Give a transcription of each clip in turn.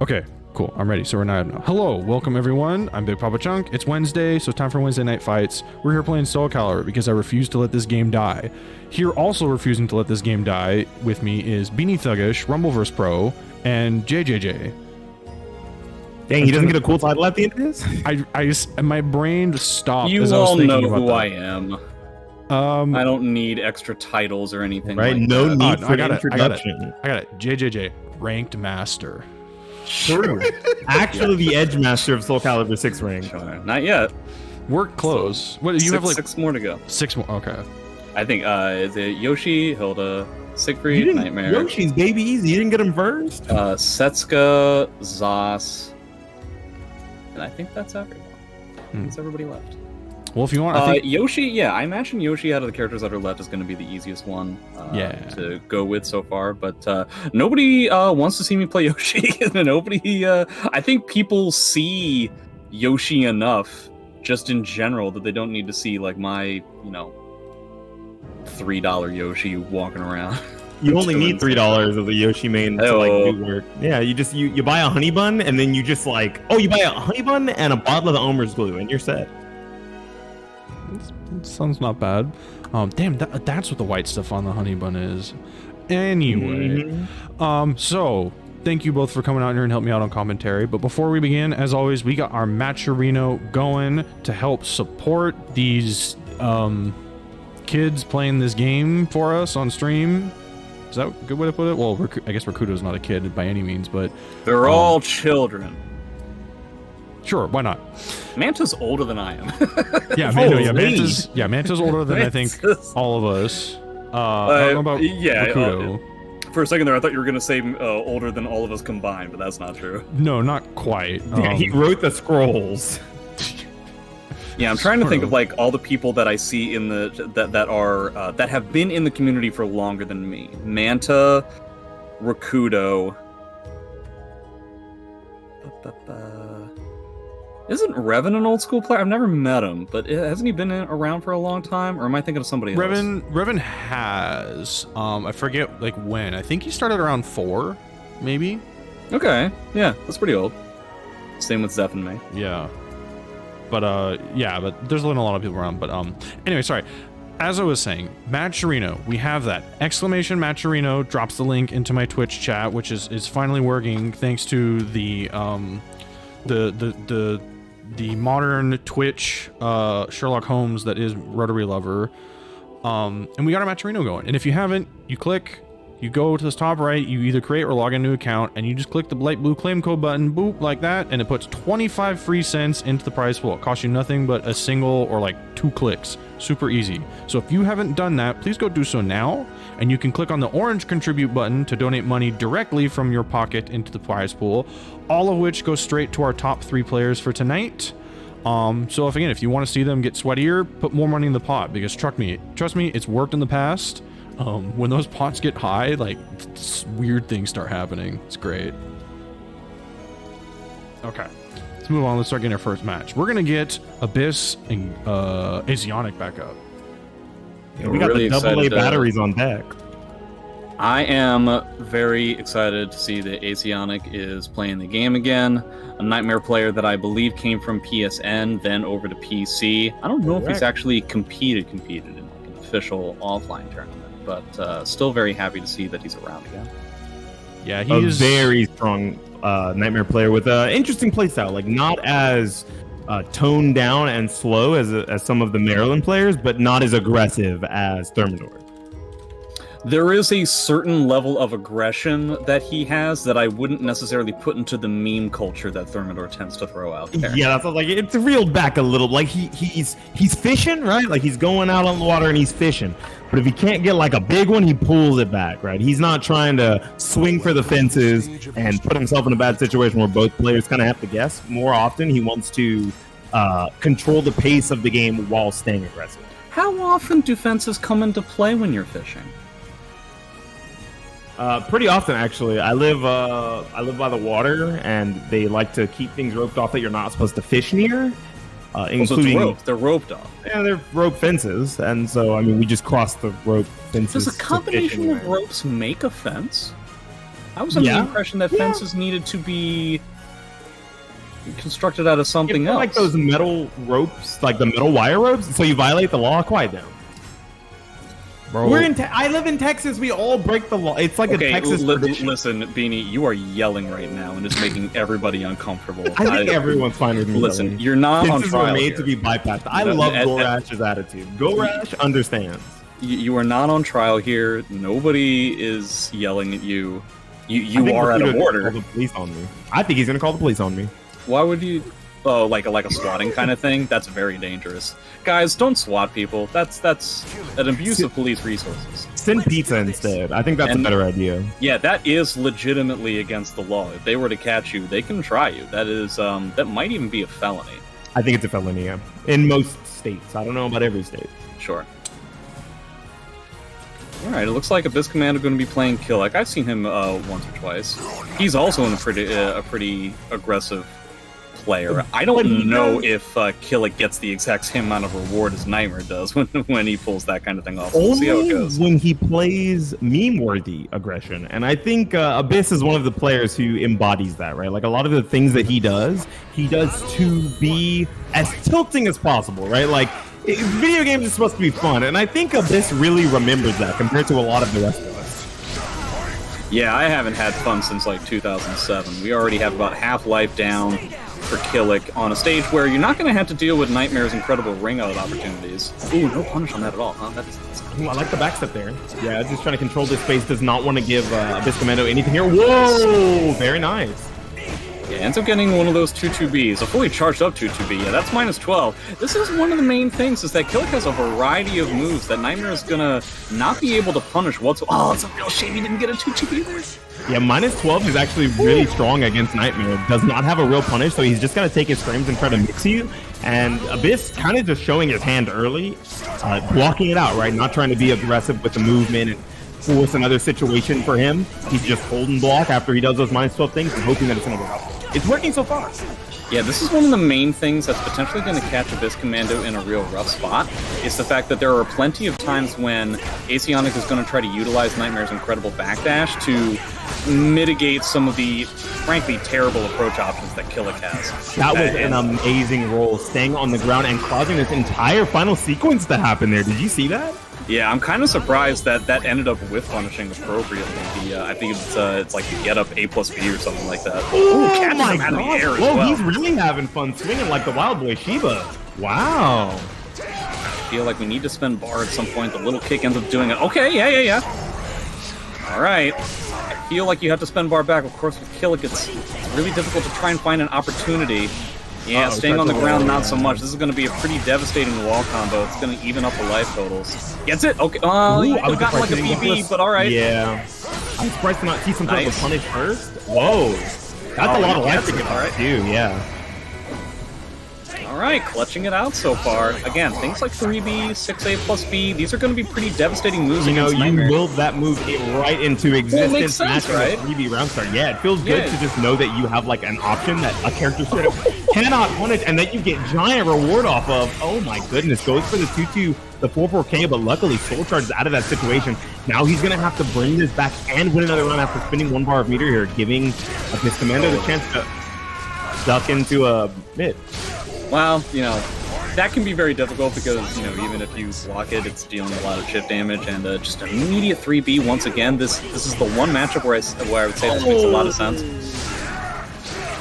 Okay, cool. I'm ready. So we're not now. Hello, welcome everyone. I'm Bigpapachunk. It's Wednesday, so it's time for Wednesday night fights. We're here playing SoulCalibur because I refuse to let this game die. Here also refusing to let this game die with me is Beanie Thuggish, Rumbleverse Pro, and JJJ. Dang, he doesn't get a cool title at the end of this? My brain stopped You as I was all thinking know about who that. I am. I don't need extra titles or anything Right, like no that. need for I an got introduction. it. JJJ, Ranked Master. True. Actually, the Edge Master of SoulCalibur 6 rank. Sure. Not yet. We're close. What you have like 6 more to go. 6 more? Okay. I think is it Yoshi, Hilda, Siegfried, Nightmare, Yoshi's baby easy. You didn't get him first? Setsuka, Zos, and I think that's everyone. That's everybody left. Well, if you want, I think Yoshi, yeah, I imagine Yoshi out of the characters that are left is going to be the easiest one to go with so far, but nobody wants to see me play Yoshi. Nobody, I think people see Yoshi enough, just in general, that they don't need to see, like, my, $3 Yoshi walking around. You only need $3 of the Yoshi main to like do work. Yeah, you buy a honey bun and then you just like, you buy a honey bun and a bottle of the Elmer's glue and you're set. sounds not bad. Damn, that's what the white stuff on the honey bun is. Anyway, so thank you both for coming out here and helping me out on commentary. But before we begin, as always, we got our Matcherino going to help support these kids playing this game for us on stream. Is that a good way to put it? Well, I guess Rakuto's not a kid by any means, but they're all children. Sure, why not? Manta's older than I am. Yeah, Manta's older than I think all of us. I don't know about Rakuto. For a second there, I thought you were going to say older than all of us combined, but that's not true. No, not quite. Yeah, he wrote the scrolls. Yeah, I'm trying to think of like all the people that I see in the that have been in the community for longer than me. Manta, Rakuto. Isn't Revan an old school player? I've never met him, but hasn't he been around for a long time? Or am I thinking of somebody else? Revan has. I forget like when. I think he started around 4, maybe. Okay, yeah, that's pretty old. Same with Zeph and me. Yeah. But but there's a lot of people around. But anyway, sorry. As I was saying, Matcherino, we have that. Exclamation Matcherino drops the link into my Twitch chat, which is finally working thanks to the modern Twitch Sherlock Holmes that is Rotary Lover. And we got our Matcherino going. And if you haven't, you go to the top right, you either create or log into an account, and you just click the light blue claim code button, boop, like that, and it puts 25 free cents into the prize pool. It costs you nothing but a single or like 2 clicks. Super easy. So if you haven't done that, please go do so now, and you can click on the orange contribute button to donate money directly from your pocket into the prize pool, all of which goes straight to our top 3 players for tonight. So if you want to see them get sweatier, put more money in the pot, because trust me, it's worked in the past. When those pots get high, like, weird things start happening. It's great. Okay, let's move on. Let's start getting our first match. We're gonna get Abyss and Asionic back up. Yeah, we got really the AA batteries on deck. I am very excited to see that Asionic is playing the game again. A Nightmare player that I believe came from PSN, then over to PC. I don't know if he's actually competed in like an official offline tournament. But still very happy to see that he's around again. Yeah, he's a very strong Nightmare player with an interesting playstyle. Like, not as toned down and slow as some of the Maryland players, but not as aggressive as Thermidor. There is a certain level of aggression that he has that I wouldn't necessarily put into the meme culture that Thermidor tends to throw out there. Yeah, that's like it's reeled back a little. Like he's fishing, right? Like he's going out on the water and he's fishing. But if he can't get like a big one, he pulls it back, right? He's not trying to swing for the fences and put himself in a bad situation where both players kind of have to guess. More often, he wants to control the pace of the game while staying aggressive. How often do fences come into play when you're fishing? Pretty often, actually. I live by the water, and they like to keep things roped off that you're not supposed to fish near, including they're roped off. Yeah, they're rope fences, and so we just cross the rope fences. Does a combination of ropes make a fence? I was under the impression that fences needed to be constructed out of something else. Like those metal ropes, like the metal wire ropes, so you violate the law. Quiet down. Bro. I live in Texas. We all break the law. It's like a Texas tradition. Listen, Beanie, you are yelling right now, and it's making everybody uncomfortable. I think everyone's fine with me. Listen, yelling. you're not on trial. We're made here. to be bypassed. I love Gorash's attitude. Gorash understands. You are not on trial here. Nobody is yelling at you. You are out of order. Call the police on me. I think he's gonna call the police on me. Why would you? Oh, like a swatting kind of thing? That's very dangerous. Guys, don't swat people. That's an abuse of police resources. Send pizza instead. I think that's a better idea. Yeah, that is legitimately against the law. If they were to catch you, they can try you. That is that might even be a felony. I think it's a felony, yeah. In most states. I don't know about every state. Sure. Alright, it looks like Abyss Commando going to be playing Killick. I've seen him once or twice. He's also a pretty aggressive player. I don't know if Killick gets the exact same amount of reward as Nightmare does when he pulls that kind of thing off. We'll see how it goes. When he plays meme-worthy aggression. And I think Abyss is one of the players who embodies that, right? Like a lot of the things that he does to be as tilting as possible, right? Like, video games are supposed to be fun, and I think Abyss really remembers that compared to a lot of the rest of us. Yeah, I haven't had fun since like 2007. We already have about half life down for Killick on a stage where you're not going to have to deal with Nightmare's incredible ring-out opportunities. Ooh, no punish on that at all, huh? Ooh, I like the backstep there. Yeah, just trying to control this space, does not want to give Abyss Commando anything here. Whoa! Very nice. Yeah, ends up getting one of those 2-2-Bs, a fully charged up 2-2-B. Yeah, that's minus 12. This is one of the main things, is that Killick has a variety of moves that Nightmare is gonna not be able to punish whatsoever. Oh, it's a real shame he didn't get a 2-2-B there. Yeah, minus 12 is actually really strong against Nightmare. Does not have a real punish, so he's just gonna take his frames and try to mix you. And Abyss kind of just showing his hand early, blocking it out, right? Not trying to be aggressive with the movement and force another situation for him. He's just holding block after he does those minus 12 things and hoping that it's gonna work. It's working so far. Yeah, this is one of the main things that's potentially going to catch Abyss Commando in a real rough spot. Is the fact that there are plenty of times when Asionic is going to try to utilize Nightmare's incredible backdash to mitigate some of the, frankly, terrible approach options that Killick has. That was an amazing roll, staying on the ground and causing this entire final sequence to happen there. Did you see that? Yeah, I'm kind of surprised that ended up with punishing appropriately. I think it's like you get up A plus B or something like that. Oh my god! Whoa, he's really having fun swinging like the wild boy Shiba. Wow. I feel like we need to spend bar at some point. The little kick ends up doing it. Okay, yeah. All right. I feel like you have to spend bar back. Of course, with Killick, it's really difficult to try and find an opportunity. Yeah, staying on the ground, not so much. This is going to be a pretty devastating wall combo. It's going to even up the life totals. Gets it? Okay. He would have gotten like a PB, but all right. Yeah. I'm surprised to not see some type of punish first. Whoa. That's a lot of life to get right, too. Yeah. All right, clutching it out so far. Again, things like 3B, 6A plus B, these are going to be pretty devastating moves. You know, you willed that move right into existence. Well, makes sense, right? 3B round start. Yeah, it feels good to just know that you have like an option that a character cannot punish, and that you get giant reward off of. Oh my goodness, goes for the 2-2, the 4-4K, but luckily Soul Charge is out of that situation. Now he's going to have to bring this back and win another round after spinning one bar of meter here, giving Abyss Commando the chance to duck into a mid. Well, you know, that can be very difficult because, you know, even if you block it, it's dealing a lot of chip damage, and just an immediate 3B once again. This is the one matchup where I would say this makes a lot of sense.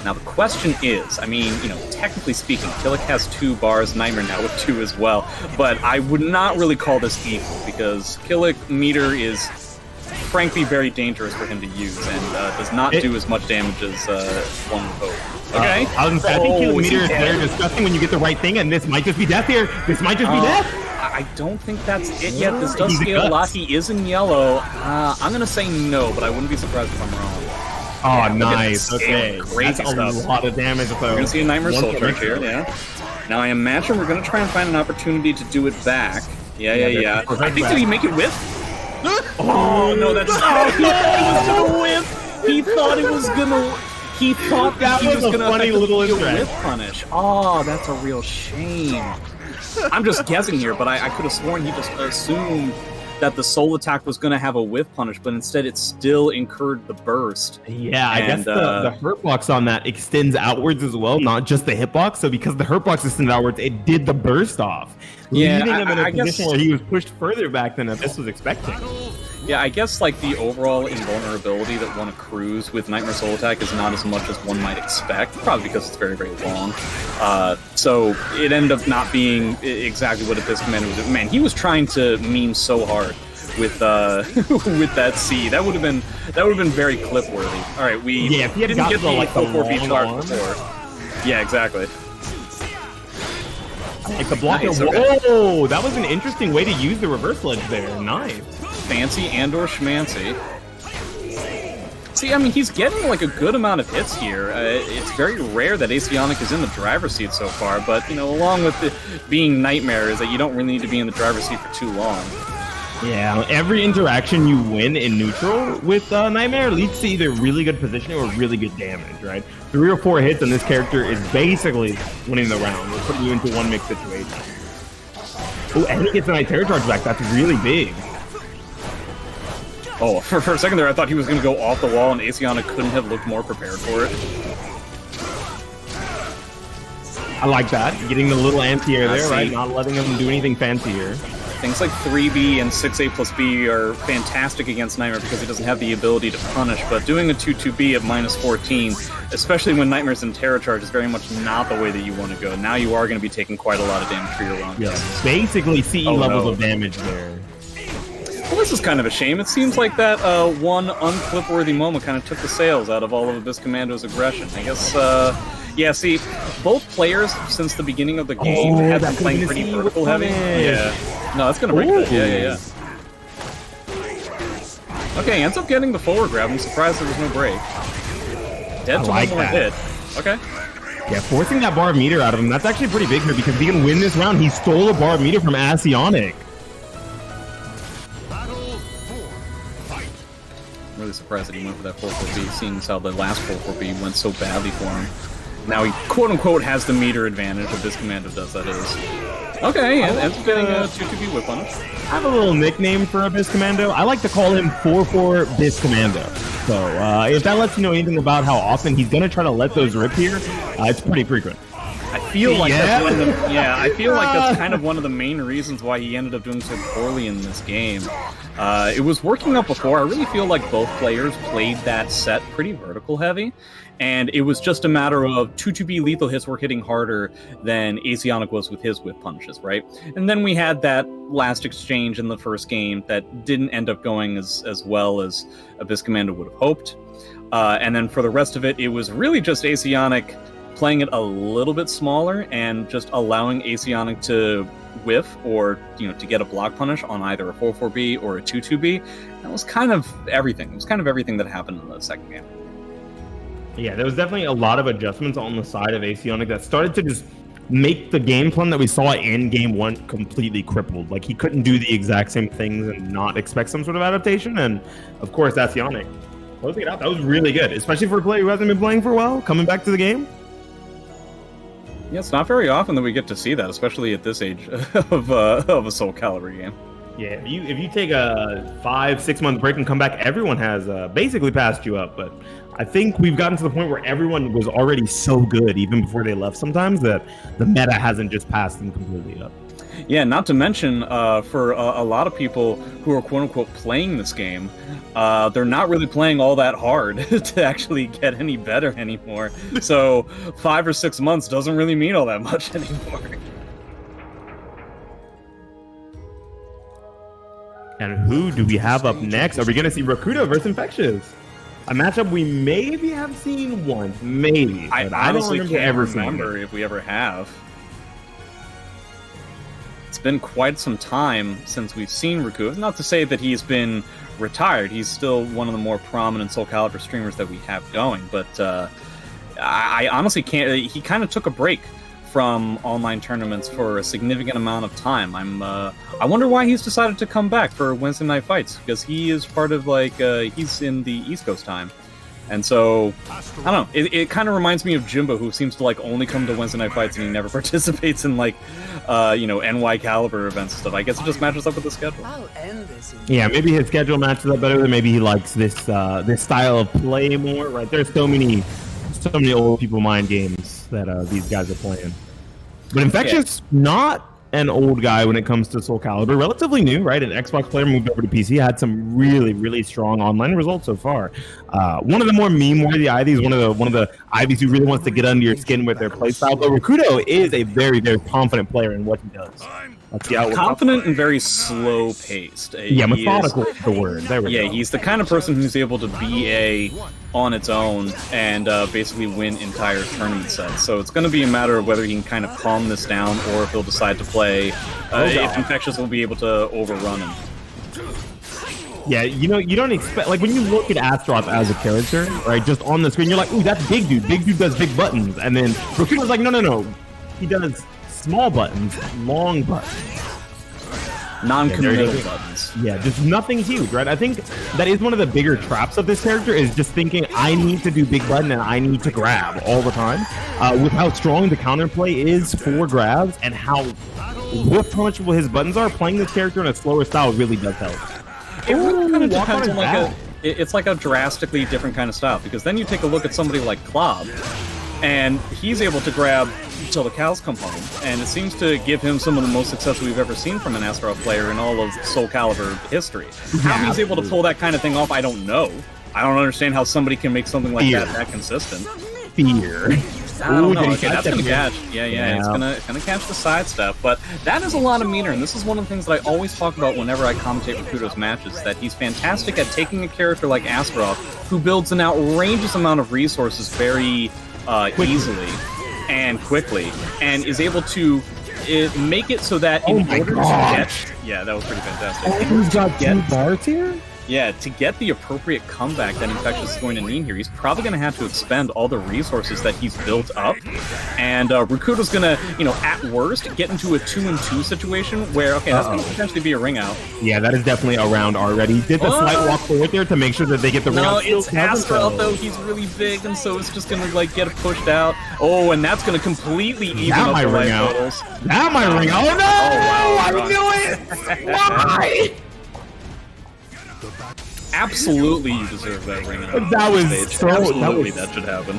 Now the question is, I mean, you know, technically speaking, Killick has 2 bars, Nightmare now with 2 as well, but I would not really call this equal because Killick meter is frankly very dangerous for him to use and does not do as much damage as one would hope. Okay. I think Killick meter is very disgusting when you get the right thing, and this might just be death here. This might just be death. I don't think that's it yet. This does scale a lot. He is in yellow. I'm going to say no, but I wouldn't be surprised if I'm wrong. Oh, nice. Okay. That's a lot of damage. We're going to see a Nightmare Soul Charge here. Yeah. Now, I imagine we're going to try and find an opportunity to do it back. Yeah. I think, did he make it with? Oh, no, that's not. He thought he was going to whip. He thought it was going to. He thought that he was going to funny little whip punish. Oh, that's a real shame. I'm just guessing here, but I could have sworn he just assumed that the soul attack was going to have a whiff punish, but instead it still incurred the burst. Yeah, I guess the hurt box on that extends outwards as well, not just the hitbox. So because the hurt box extended outwards, it did the burst off, leaving him in a position where he was pushed further back than Abyss was expecting. Yeah, I guess like the overall invulnerability that one accrues with Nightmare Soul Attack is not as much as one might expect, probably because it's very, very long. So it ended up not being exactly what Abyss Commander was doing. Man, he was trying to meme so hard with with that C. That would have been very clip worthy. All right, if he had didn't get the like 4-4 charge before. Yeah, exactly. Like the block. Nice, Whoa, that was an interesting way to use the reverse ledge there. Nice. Fancy and/or schmancy. See, I mean, he's getting like a good amount of hits here. It's very rare that Asionic is in the driver's seat so far, but, you know, along with it being Nightmare is that you don't really need to be in the driver's seat for too long. Yeah, every interaction you win in neutral with Nightmare leads to either really good positioning or really good damage, right? 3 or 4 hits on this character is basically winning the round. We're putting you into one mix situation. Oh, and he gets a Night Terror charge back. That's really big. Oh, for a second there, I thought he was going to go off the wall, and Asiana couldn't have looked more prepared for it. I like that. Getting the little anti-air there, right? Not letting him do anything fancy here. Things like 3B and 6A plus B are fantastic against Nightmare because he doesn't have the ability to punish, but doing a 2-2B at -14, especially when Nightmare's in Terror Charge, is very much not the way that you want to go. Now you are going to be taking quite a lot of damage for your own. Yeah, basically CE levels of damage there. Well, this is kind of a shame. It seems like that one unclip-worthy moment kind of took the sails out of all of Abyss Commando's aggression. I guess, yeah, see, both players since the beginning of the game have been playing pretty vertical heavy. Yeah. No, that's going to break that. Yeah. Okay, ends up getting the forward grab. I'm surprised there was no break. Dead to one more hit. Okay. Yeah, forcing that bar of meter out of him, that's actually pretty big here because if he can win this round, he stole a bar of meter from Asionic. I'm really surprised that he went for that 4-4B, seeing as how the last 4-4B went so badly for him. Now he, quote-unquote, has the meter advantage, if this Commando does, that is. Okay, and ends up getting a 2-2B whip punish. I have a little nickname for Abyss Commando. I like to call him 4-4 Abyss Commando. So if that lets you know anything about how often he's going to try to let those rip here, it's pretty frequent. I feel like that's one of the, I feel like that's kind of one of the main reasons why he ended up doing so poorly in this game. It was working out before. I really feel like both players played that set pretty vertical heavy, and it was just a matter of 2-2B lethal hits were hitting harder than Asionic was with his whip punishes, right? And then we had that last exchange in the first game that didn't end up going as well as Abyss Commando would have hoped. And then for the rest of it, it was really just Asionic playing it a little bit smaller and just allowing Asionic to whiff or, to get a block punish on either a 4-4B or a 2-2B. That was kind of everything. It was kind of everything that happened in the second game. Yeah, there was definitely a lot of adjustments on the side of Asionic that started to just make the game plan that we saw in Game 1 completely crippled. Like, he couldn't do the exact same things and not expect some sort of adaptation, and of course, Asionic closing it out. That was really good, especially for a player who hasn't been playing for a while, coming back to the game. Yeah, it's not very often that we get to see that, especially at this age of a SoulCalibur game. Yeah, if you take a 5-6 month break and come back, everyone has basically passed you up. But I think we've gotten to the point where everyone was already so good, even before they left sometimes, that the meta hasn't just passed them completely up. Yeah, not to mention, for a lot of people who are quote-unquote playing this game, they're not really playing all that hard to actually get any better anymore. So 5 or 6 months doesn't really mean all that much anymore. And who do we have up next? Are we going to see Rakuda versus Infectious? A matchup we maybe have seen once, maybe. I honestly can't remember if we ever have. It's been quite some time since we've seen Rakuda. Not to say that he's been retired. He's still one of the more prominent SoulCalibur streamers that we have going. But I honestly can't. He kind of took a break from online tournaments for a significant amount of time. I wonder why he's decided to come back for Wednesday night fights, because he is part of he's in the East Coast time. And so, I don't know, it kind of reminds me of Jimbo, who seems to like only come to Wednesday night fights and he never participates in like, NY Caliber events and stuff. I guess it just matches up with the schedule. Yeah, maybe his schedule matches up better, than maybe he likes this style of play more, right? There's so many old people mind games that these guys are playing. But Infectious, not an old guy when it comes to SoulCalibur. Relatively new, right? An Xbox player, moved over to PC, had some really, really strong online results so far. One of the more meme-worthy IVs, one of the IVs who really wants to get under your skin with their playstyle. But Rakudo is a very, very confident player in what he does. Confident and very slow-paced. Yeah, methodical is the word. There we go. He's the kind of person who's able to BA on its own and basically win entire tournament sets. So it's going to be a matter of whether he can kind of calm this down or if he'll decide to play, if Infectious will be able to overrun him. Yeah, you don't expect, like, when you look at Astaroth as a character, right, just on the screen, you're like, ooh, that's Big Dude. Big Dude does big buttons. And then Rakudo's like, no. He does small buttons, long buttons. Non-committal buttons. Yeah, just nothing huge, right? I think that is one of the bigger traps of this character, is just thinking, I need to do big button and I need to grab all the time. With how strong the counterplay is for grabs and how punchable his buttons are, playing this character in a slower style really does help. It really kind of depends on it's like a drastically different kind of style, because then you take a look at somebody like Klob, and he's able to grab till the cows come home, and it seems to give him some of the most success we've ever seen from an Astaroth player in all of SoulCalibur history. How he's able to pull that kind of thing off, I don't know. I don't understand how somebody can make something like that consistent. Fear. I don't know. Okay, that's gonna catch. Yeah, it's gonna catch the side step. But that is a lot of meter, and this is one of the things that I always talk about whenever I commentate Rakudo's matches, that he's fantastic at taking a character like Astaroth, who builds an outrageous amount of resources very easily and quickly, and is able to make it so that in order to get... Yeah, that was pretty fantastic. He's got 2 bars here? Yeah, to get the appropriate comeback that Infectious is going to need here, he's probably going to have to expend all the resources that he's built up. And Rakudo's going to, at worst, get into a 2-2 situation where, okay, that's going to potentially be a ring out. Yeah, that is definitely a round already. Did the slight walk forward there to make sure that they get the ring out? No, it's Astaroth, though. He's really big, and so it's just going to, get pushed out. Oh, and that's going to completely even up the life totals. That might ring out. Oh, no! Oh, I knew it! Why? Absolutely, you deserve that ring out. That was absolutely that should happen.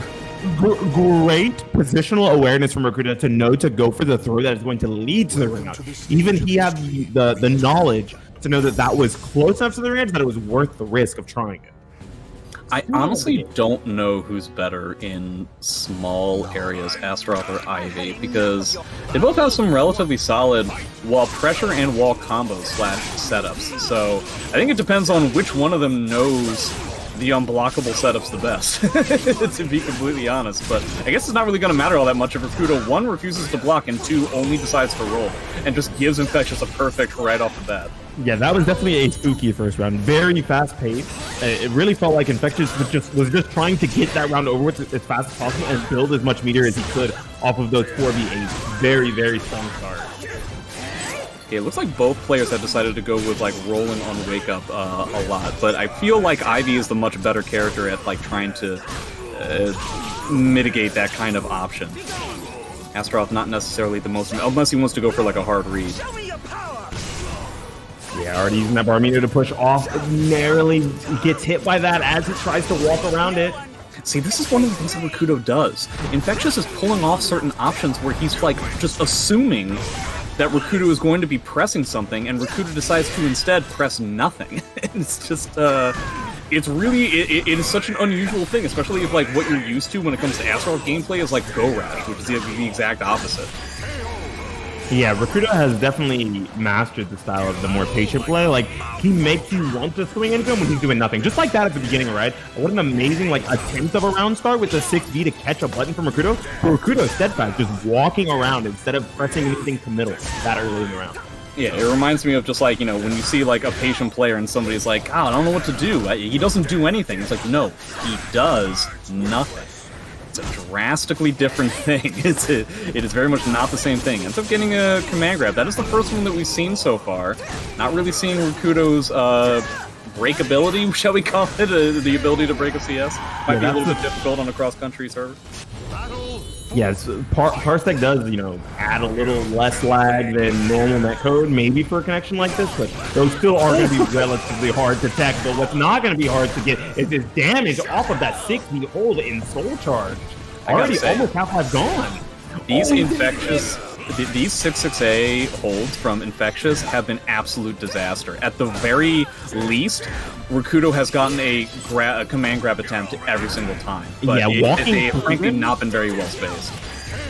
Great positional awareness from Rakudo to know to go for the throw that is going to lead to the ring out. Even he had the knowledge to know that was close enough to the ring out, that it was worth the risk of trying it. I honestly don't know who's better in small areas, Astaroth or Ivy, because they both have some relatively solid wall pressure and wall combos / setups. So I think it depends on which one of them knows the unblockable setups the best, to be completely honest. But I guess it's not really going to matter all that much if Rakudo, 1, refuses to block, and 2, only decides to roll, and just gives Infectious a perfect right off the bat. Yeah, that was definitely a spooky first round. Very fast-paced. It really felt like Infectious was just trying to get that round over with as fast as possible and build as much meter as he could off of those 4v8s. Very, very strong start. Okay, it looks like both players have decided to go with rolling on wake up a lot, but I feel like Ivy is the much better character at trying to mitigate that kind of option. Astaroth not necessarily the most, unless he wants to go for a hard read. Yeah, already using that bar meter to push off. Narrowly gets hit by that as he tries to walk around it. See, this is one of the things that Rakudo does. Infectious is pulling off certain options where he's just assuming that Rakudo is going to be pressing something, and Rakudo decides to instead press nothing. It's just, it's really, it is such an unusual thing, especially if what you're used to when it comes to Astaroth gameplay is Go Rash, which is the exact opposite. Yeah, Rakudo has definitely mastered the style of the more patient play. He makes you want to swing into him when he's doing nothing. Just like that at the beginning, right? What an amazing, attempt of a round start with the 6V to catch a button from Rakudo. For Rakudo, steadfast, just walking around instead of pressing anything committal that early in the round. Yeah, it reminds me of just when you see a patient player and somebody's I don't know what to do. He doesn't do anything. It's no, he does nothing. It's a drastically different thing. It is very much not the same thing. Ends up getting a command grab. That is the first one that we've seen so far. Not really seeing Rakudo's breakability, shall we call it, the ability to break a CS. Might be a little bit difficult on a cross-country server. Yes, Parsec does, add a little less lag than normal netcode, maybe for a connection like this, but those still are going to be relatively hard to tech. But what's not going to be hard to get is this damage off of that 60 hold in Soul Charge. Already almost half-life gone. These Infectious, these 6-6A holds from Infectious have been absolute disaster. At the very least, Rakudo has gotten a command grab attempt every single time. But they have frankly not been very well spaced.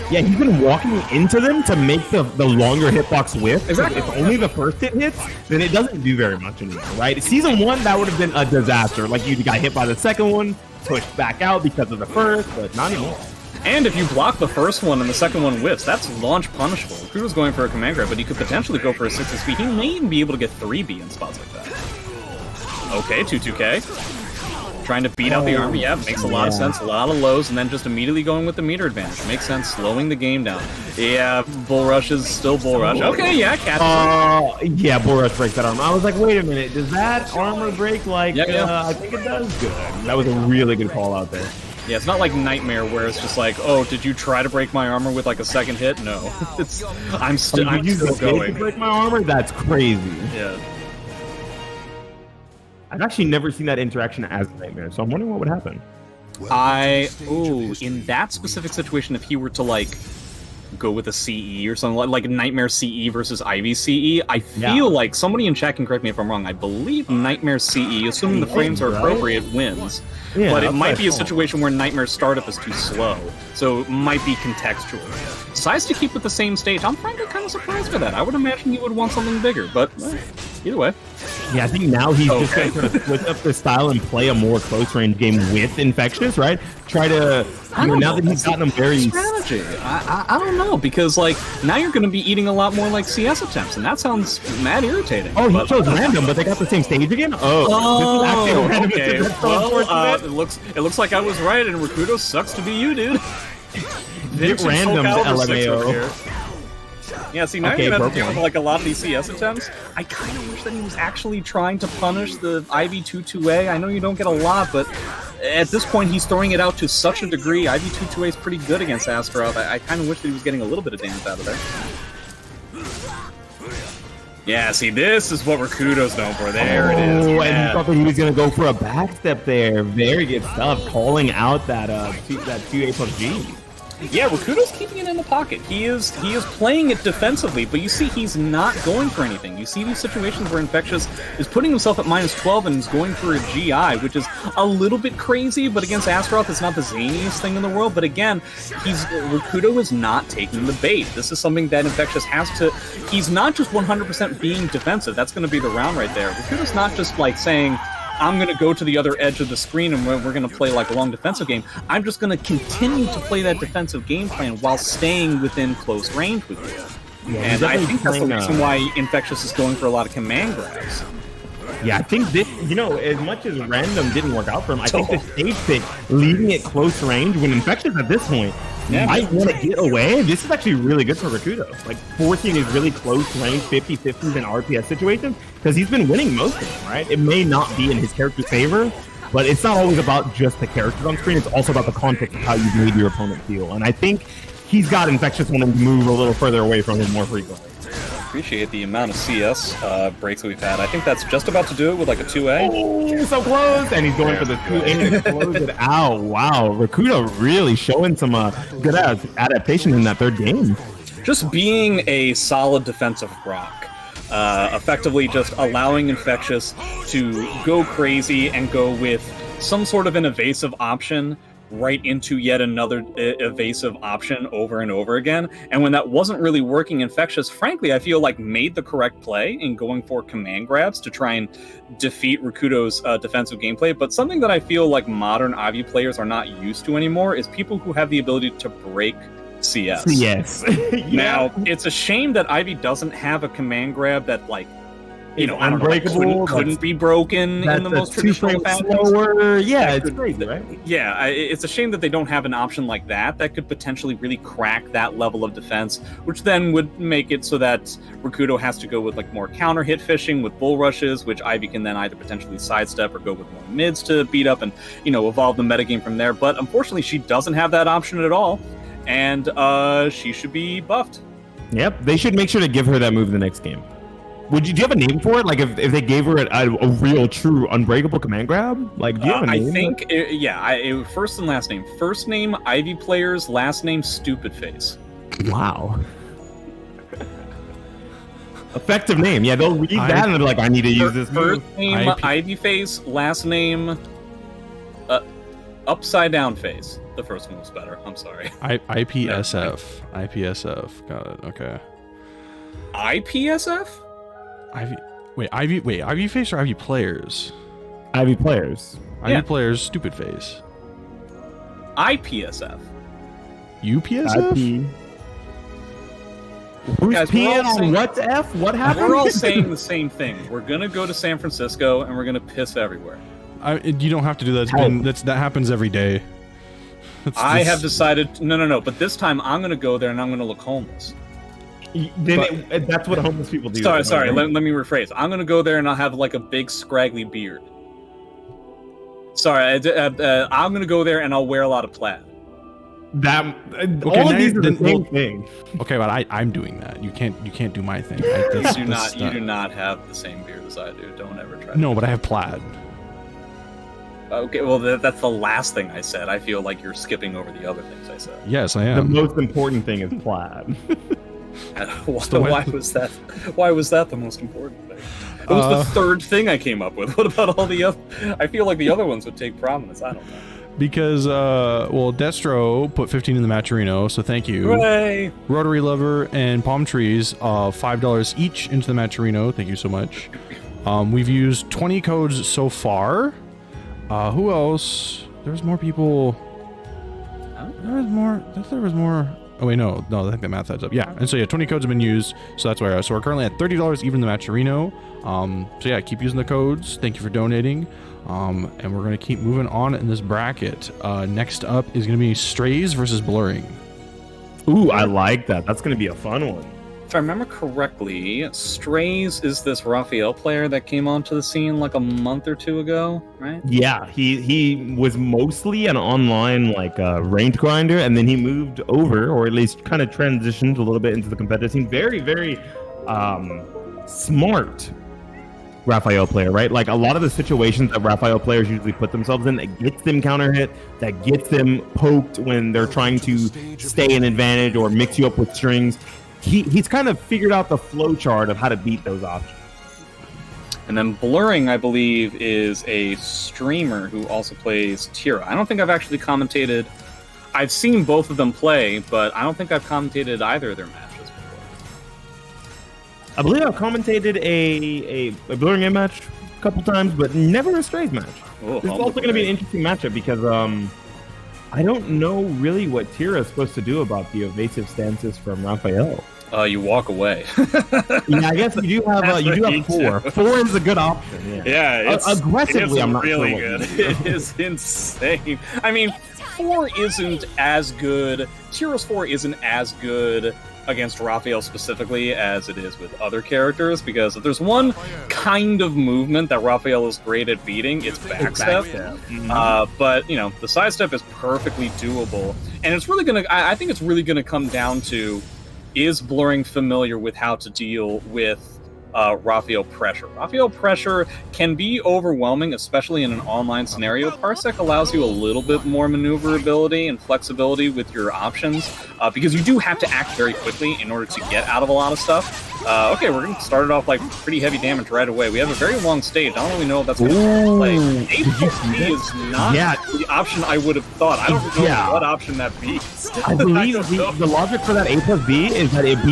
Yeah, he's been walking into them to make the longer hitbox whiff. Exactly. If only the first hit hits, then it doesn't do very much anymore, right? Season 1, that would have been a disaster. Like, you got hit by the second one, pushed back out because of the first, but not anymore. And if you block the first one and the second one whiffs, that's launch punishable. Rakudo's going for a command grab, but he could potentially go for a 6-6B. He may even be able to get 3B in spots like that. Okay, 2-2K. Trying to beat out the army, makes a lot of sense. A lot of lows, and then just immediately going with the meter advantage. Makes sense, slowing the game down. Yeah, Bull Rush is still Bull Rush. Okay, yeah, catch. Yeah, Bull Rush breaks that armor. I was like, wait a minute, does that armor break like, I think it does? Good. That was a really good call out there. Yeah, it's not like Nightmare where it's just like, oh, did you try to break my armor with like a second hit? No, I'm still going. To break my armor? That's crazy. Yeah. I've actually never seen that interaction as a Nightmare, so I'm wondering what would happen. In that specific situation, if he were to like go with a CE or something like Nightmare CE versus Ivy CE, I feel like somebody in chat can correct me if I'm wrong. I believe Nightmare CE, assuming the frames are appropriate, wins. Yeah, but it might be a situation where Nightmare's startup is too slow, so it might be contextual. Decides to keep with the same stage. I'm frankly kind of surprised by that. I would imagine he would want something bigger, but either way. Yeah, I think now he's just going to sort of switch up the style and play a more close-range game with Infectious, right? Try to, now that he's gotten them very... strategy. I don't know, because, like, now you're going to be eating a lot more, like, CS attempts, and that sounds mad irritating. Oh, he chose random, but they got the same stage again? Oh, this is actually a random okay. Well, it looks like I was right, and Rakudo sucks to be you, dude. Get random, LMAO. Yeah, see, now you're going to have to deal with like a lot of these CS attempts. I kind of wish that he was actually trying to punish the IV22A. I know you don't get a lot, but at this point he's throwing it out to such a degree. IV22A is pretty good against Astaroth. I kind of wish that he was getting a little bit of damage out of there. Yeah, see, this is what Rakudo's known for. There it is. Oh, and he thought that he was going to go for a backstep there. Very good stuff. Calling out that 2A plus G. Yeah, Rakudo's keeping it in the pocket. He is playing it defensively, but you see he's not going for anything. You see these situations where Infectious is putting himself at -12 and is going for a GI, which is a little bit crazy, but against Astaroth it's not the zaniest thing in the world. But again, Rakudo is not taking the bait. This is something that Infectious has to... He's not just 100% being defensive. That's going to be the round right there. Rakudo's not just like saying, I'm going to go to the other edge of the screen and we're going to play like a long defensive game. I'm just going to continue to play that defensive game plan while staying within close range with you. Yeah, and I think that's the reason why Infectious is going for a lot of command grabs. Yeah, I think this, as much as random didn't work out for him, I think the stage pick, leaving it close range when Infectious at this point might want to get away. This is actually really good for Rakudo. Like, forcing his really close range 50-50s in RPS situations, because he's been winning most of them, right? It may not be in his character's favor, but it's not always about just the characters on screen. It's also about the context of how you've made your opponent feel. And I think he's got Infectious wanting to move a little further away from him more frequently. Appreciate the amount of CS breaks that we've had. I think that's just about to do it with like a 2A. Oh, so close! And he's going for the 2A to close it out. Wow, Rakudo really showing some good adaptation in that third game. Just being a solid defensive rock. Effectively just allowing Infectious to go crazy and go with some sort of an evasive option right into yet another evasive option over and over again. And when that wasn't really working, Infectious, frankly, I feel like made the correct play in going for command grabs to try and defeat Rakudo's defensive gameplay. But something that I feel like modern Ivy players are not used to anymore is people who have the ability to break CS. Yes. Now, it's a shame that Ivy doesn't have a command grab that, like, unbreakable. Couldn't be broken in the most traditional fashion. Yeah, it's crazy, right? Yeah, it's a shame that they don't have an option like that could potentially really crack that level of defense, which then would make it so that Rakuto has to go with like more counter hit fishing with bull rushes, which Ivy can then either potentially sidestep or go with more mids to beat up and, evolve the metagame from there. But unfortunately, she doesn't have that option at all, and she should be buffed. Yep, they should make sure to give her that move in the next game. Do you have a name for it? Like if they gave her a real, true, unbreakable command grab? Like, do you have a name? I think, first and last name. First name, Ivy Players. Last name, Stupid Face. Wow. Effective name. Yeah, they'll read that and they're like, I need to use this move. First name, Ivy Face. Last name, Upside Down Face. The first one was better. I'm sorry. IPSF. IPSF. Got it. Okay. IPSF? Ivy Face or Ivy Players? Ivy Players. Ivy Players, Stupid Face. IPSF. UPSF? Who's peeing on what's F? What happened? We're all saying the same thing. We're gonna go to San Francisco and we're gonna piss everywhere. You don't have to do that. That happens every day. I have decided. No. But this time I'm gonna go there and I'm gonna look homeless. That's what homeless people do. Sorry. Let me rephrase. I'm gonna go there and I'll have like a big scraggly beard. Sorry, I'm gonna go there and I'll wear a lot of plaid. All of these are the same thing. Okay, but I'm doing that. You can't do my thing. You do not have the same beard as I do. Don't ever try. No, but I have plaid. Okay, well that's the last thing I said. I feel like you're skipping over the other things I said. Yes, I am. The most important thing is plaid. Why was that? Why was that the most important thing? It was the third thing I came up with. What about all the other? I feel like the other ones would take prominence. I don't know. Because, Destro put 15 in the Matcherino, so thank you. Hooray! Rotary Lover and Palm Trees, $5 each into the Matcherino. Thank you so much. We've used 20 codes so far. Who else? There's more people. There was more. Oh wait, no, I think the math adds up. Yeah, and so 20 codes have been used, so that's where. So we're currently at $30 even in the Matcherino. So yeah, keep using the codes. Thank you for donating. And we're gonna keep moving on in this bracket. Next up is gonna be Strays versus Blurring. Ooh, I like that. That's gonna be a fun one. If I remember correctly, Strays is this Raphael player that came onto the scene like a month or two ago, right? Yeah, he was mostly an online ranked grinder, and then he moved over, or at least kind of transitioned a little bit into the competitive scene. Very, very smart Raphael player, right? Like a lot of the situations that Raphael players usually put themselves in, that gets them counter hit, that gets them poked when they're trying to stay an advantage or mix you up with strings. He's kind of figured out the flow chart of how to beat those options. And then Blurring, I believe, is a streamer who also plays Tira. I don't think I've actually commentated. I've seen both of them play, but I don't think I've commentated either of their matches before. I believe I've commentated a Blurring match a couple times, but never a Strays match. This is also going to be an interesting matchup because I don't know really what Tira is supposed to do about the evasive stances from Raphael. You walk away. Yeah, I guess you do have 4. 4 is a good option. Yeah, it's aggressively. I'm not really sure good. It is insane. I mean, 4 isn't as good. Tira's 4 isn't as good against Raphael specifically as it is with other characters, because if there's one kind of movement that Raphael is great at beating, it's backstep. But the sidestep is perfectly doable, and it's really I think it's really gonna come down to, is Blurring familiar with how to deal with Raphael pressure? Raphael pressure can be overwhelming, especially in an online scenario. Parsec allows you a little bit more maneuverability and flexibility with your options, because you do have to act very quickly in order to get out of a lot of stuff. Okay, we're going to start it off like pretty heavy damage right away. We have a very long stage. I don't really know if that's going to play. A+B is not the option I would have thought. I don't know what option that beats. I believe the logic for that A+B is that it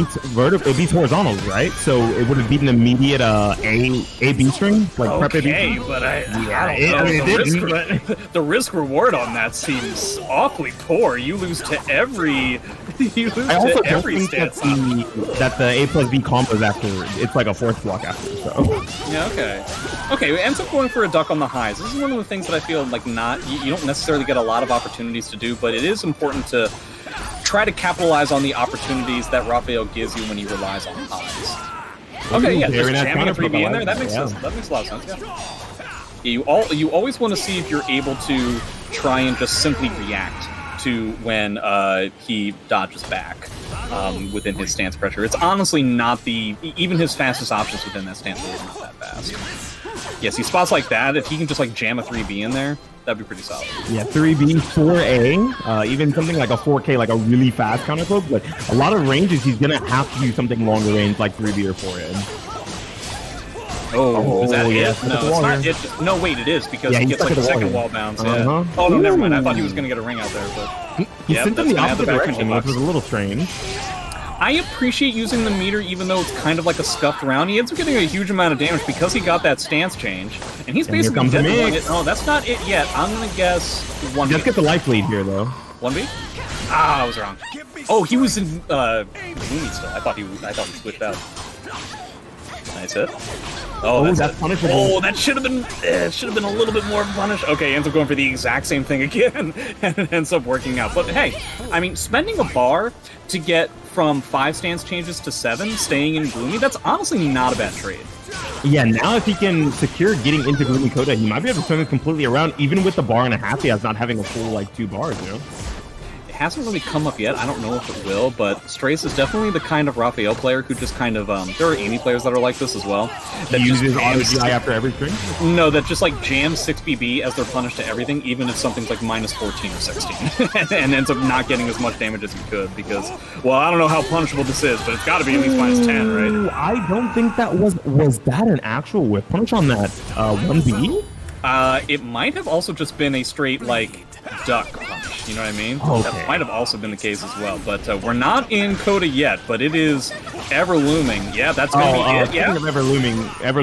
beats horizontals, right? So it would have beaten immediate A-B string, like prep A-B. But the risk reward on that seems awfully poor. You lose to every You lose I also to don't every think that stance. that the A+B combos after, it's like a force block after, so. Yeah, okay. Okay, it ends up going for a duck on the highs. This is one of the things that I feel like you don't necessarily get a lot of opportunities to do, but it is important to try to capitalize on the opportunities that Raphael gives you when he relies on highs. Okay, yeah, just jamming a 3B in there, that makes sense. That makes a lot of sense, yeah. You always want to see if you're able to try and just simply react to when he dodges back within his stance pressure. It's honestly not even his fastest options within that stance are not that fast. Yes, he spots like that. If he can just like jam a 3B in there, that'd be pretty solid. Yeah, 3B, 4A, even something like a 4K, like a really fast countercloak. But a lot of ranges, he's gonna have to do something longer range, like 3B or 4A. Oh, is that it? Yeah, No, it's not it. No, wait, it is, because he gets like a second wall bounce. Uh-huh. Yeah. Oh, no, never mind. I thought he was going to get a ring out there, but... He sent him the opposite direction, which was a little strange. I appreciate using the meter, even though it's kind of like a scuffed round. He ends up getting a huge amount of damage because he got that stance change. And he's basically dead to it. Oh, that's not it yet. I'm going to guess 1B. Let's get the life lead here, though. 1B? Ah, I was wrong. Oh, he was in Gloomy still. I thought he switched out. Nice hit. Oh, that's punishable. Oh, that should have been a little bit more punish. Okay, ends up going for the exact same thing again, and it ends up working out. But hey, I mean, spending a bar to get from 5 stance changes to 7, staying in Gloomy, that's honestly not a bad trade. Yeah, now if he can secure getting into Gloomy Coda, he might be able to turn it completely around, even with the bar and a half he has, not having a full, like, 2 bars, you know? Hasn't really come up yet. I don't know if it will, but Strace is definitely the kind of Raphael player who just kind of, there are Amy players that are like this as well. That uses RGI after everything? No, that just like jams 6BB as their punish to everything, even if something's like minus 14 or 16, and ends up not getting as much damage as you could because, well, I don't know how punishable this is, but it's got to be at least minus 10, right? I don't think that was that an actual whip punish on that 1B? It might have also just been a straight, like, duck punch, you know what I mean? Okay. That might have also been the case as well, but we're not in Coda yet, but it is ever looming. Yeah, that's gonna be it. Yeah. Ever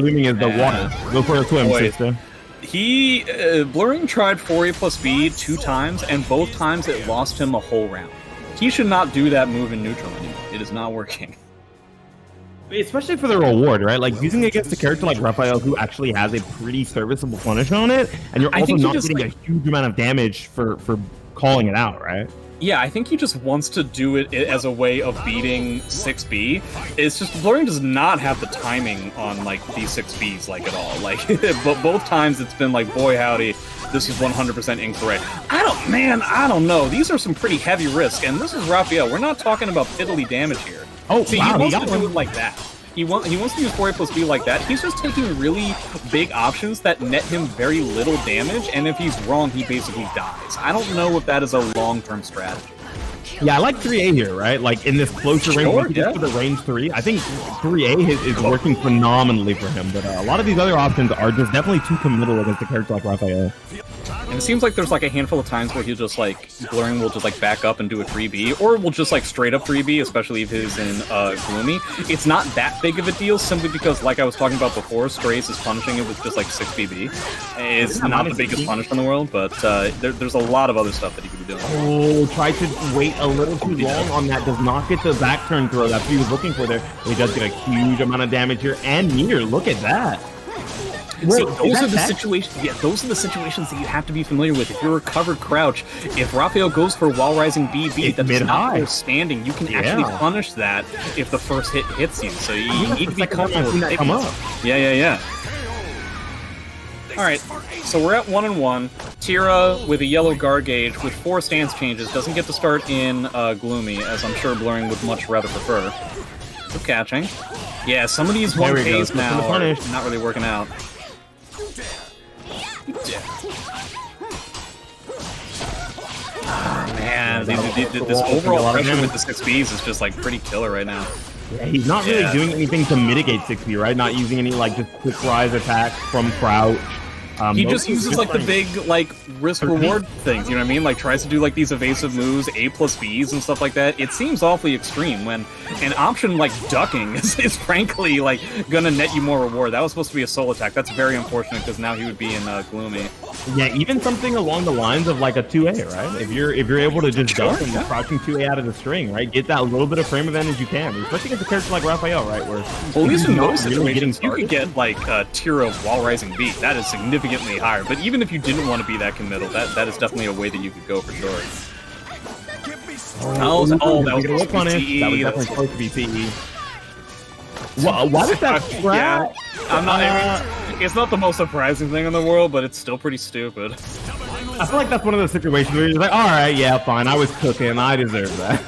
looming is the water. Go for a swim, sister. He, Blurring tried 4A plus B 2 times, and both times it lost him a whole round. He should not do that move in neutral anymore. It is not working. Especially for the reward, right? Like, using it against a character like Raphael, who actually has a pretty serviceable punish on it, and you're also not getting a huge amount of damage for calling it out, right? Yeah, I think he just wants to do it as a way of beating 6B. It's just, Blurring does not have the timing on, like, these 6Bs, like, at all. Like, but both times it's been like, boy howdy, this is 100% incorrect. I don't know. These are some pretty heavy risks, and this is Raphael. We're not talking about piddly damage here. Oh, see, wow, he wants to do it like that. He wants to use 4A plus B like that. He's just taking really big options that net him very little damage, and if he's wrong, he basically dies. I don't know if that is a long-term strategy. Yeah, I like 3A here, right? Like, in this closer range, just for the range 3, I think 3A is working phenomenally for him, but a lot of these other options are just definitely too committal against a character like Raphael. And it seems like there's like a handful of times where he'll just like, Blurring will just like back up and do a 3B, or will just like straight up 3B, especially if he's in Gloomy. It's not that big of a deal simply because, like I was talking about before, Strace is punishing it with just like 6BB. It's not the biggest punish in the world, but there's a lot of other stuff that he could be doing. Oh, try to wait a little too long on that. Does not get the back turn throw that he was looking for there. He does get a huge amount of damage here, and meter. Look at that. See, those are the situations. Yeah, those are the situations that you have to be familiar with. If you're a covered crouch, if Raphael goes for wall rising BB, that's not full standing. You can actually punish that if the first hit hits you. So you need to be comfortable with that come up. Yeah. All right, so we're at 1-1. Tira with a yellow guard gauge with 4 stance changes doesn't get to start in Gloomy, as I'm sure Blurring would much rather prefer. So catching. Yeah, some of these 1Ks now are not really working out. Oh, man, this overall pressure with the 6Bs is just like pretty killer right now. Yeah, he's not really doing anything to mitigate 6B, right? Not using any like just quick rise attacks from crouch. He just uses like the big like risk reward things, you know what I mean? Like tries to do like these evasive moves, A+Bs and stuff like that. It seems awfully extreme when an option like ducking is frankly like gonna net you more reward. That was supposed to be a soul attack. That's very unfortunate because now he would be in Gloomy. Yeah, even something along the lines of like a 2A, right? If you're able to just duck and crouching 2A out of the string, right? Get that little bit of frame advantage you can, especially against a character like Raphael, right? Where well, at least in most situations, you could get like a tier of wall rising beat. That is significantly higher. But even if you didn't want to be that committal, that is definitely a way that you could go for sure. That was definitely supposed to be CE. Why did that yeah, it's not the most surprising thing in the world, but it's still pretty stupid. I feel like that's one of those situations where you're like, all right, yeah, fine, I was cooking, I deserve that.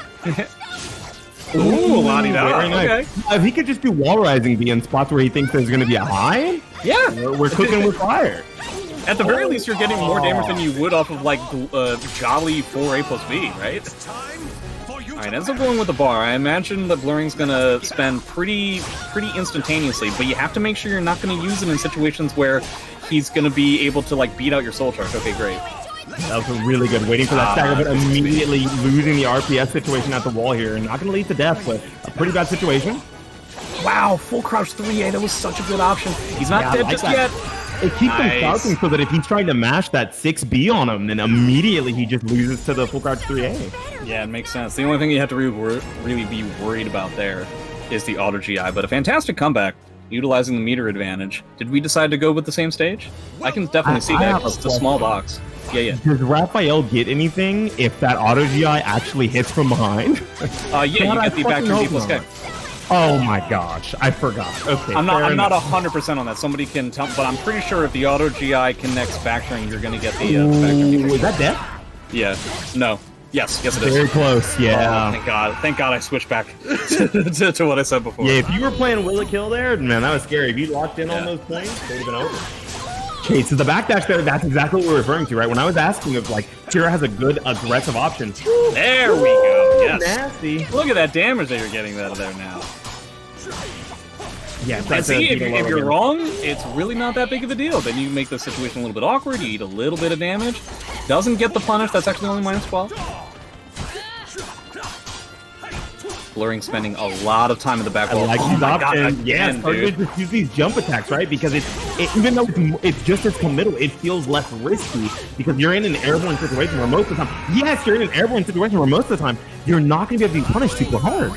Ooh, very nice. Okay. If he could just do wall rising B in spots where he thinks there's going to be a high, yeah, we're cooking with fire. At the very least, you're getting more damage than you would off of like jolly 4A+B, right? Alright, ends up going with the bar. I imagine that Blurring's gonna spend pretty instantaneously, but you have to make sure you're not gonna use it in situations where he's gonna be able to like beat out your soul charge. Okay, great. That was really good. Waiting for that stagger, but immediately losing the RPS situation at the wall here. Not gonna lead to death, but a pretty bad situation. Wow, full crouch 3A, that was such a good option. He's not dead just yet. It keeps him crouching so that if he's trying to mash that 6B on him, then immediately he just loses to the full crouch 3A. Yeah, it makes sense. The only thing you have to really be worried about there is the auto GI, but a fantastic comeback, utilizing the meter advantage. Did we decide to go with the same stage? I can definitely see that, because it's a small box. Yeah. Does Raphael get anything if that auto GI actually hits from behind? Yeah, you get the back to D+K. Oh my gosh, I forgot. Okay, I'm not 100% on that. Somebody can tell, but I'm pretty sure if the auto GI connects backstring, you're gonna get the backstring. Is that death? Yeah. No. Yes, it is. Very close, yeah. Oh, thank God I switched back to what I said before. Yeah, if you were playing Will It Kill there, man, that was scary. If you locked in on those points, it would have been over. Okay, so the backdash there, that's exactly what we're referring to, right? When I was asking if, like, Tira has a good aggressive option. There we go, yes. Nasty. Look at that damage that you're getting out of there now. Yeah, and see, if you're wrong, it's really not that big of a deal. Then you make the situation a little bit awkward, you eat a little bit of damage. Doesn't get the punish, that's actually only -12. Blurring spending a lot of time in the back wall. I like these options. Yes, dude. Just use these jump attacks, right? Because even though it's just as committal, it feels less risky because you're in an airborne situation where most of the time, you're in an airborne situation where most of the time, you're not going to be able to be punished super hard.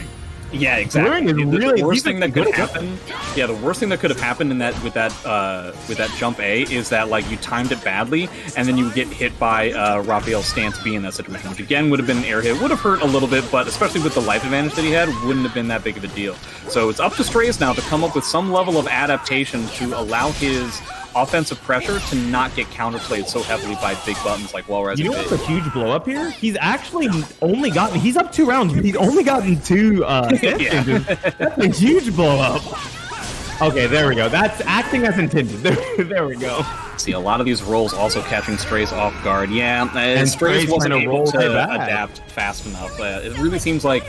Yeah, exactly. The worst thing that could happen. Yeah, the worst thing that could have happened in that with that jump A is that like you timed it badly, and then you would get hit by Raphael's stance B in that situation, which again would have been an air hit. Would have hurt a little bit, but especially with the life advantage that he had, wouldn't have been that big of a deal. So it's up to Strays now to come up with some level of adaptation to allow his offensive pressure to not get counterplayed so heavily by big buttons like wall rising. You know what's a huge blow up here? He's actually only gotten, he's up 2 rounds, but he's only gotten 2 changes. That's a huge blow up. Okay, there we go. That's acting as intended. There we go. See, a lot of these rolls also catching Strays off guard. Yeah, and Strays wasn't able to adapt fast enough. It really seems like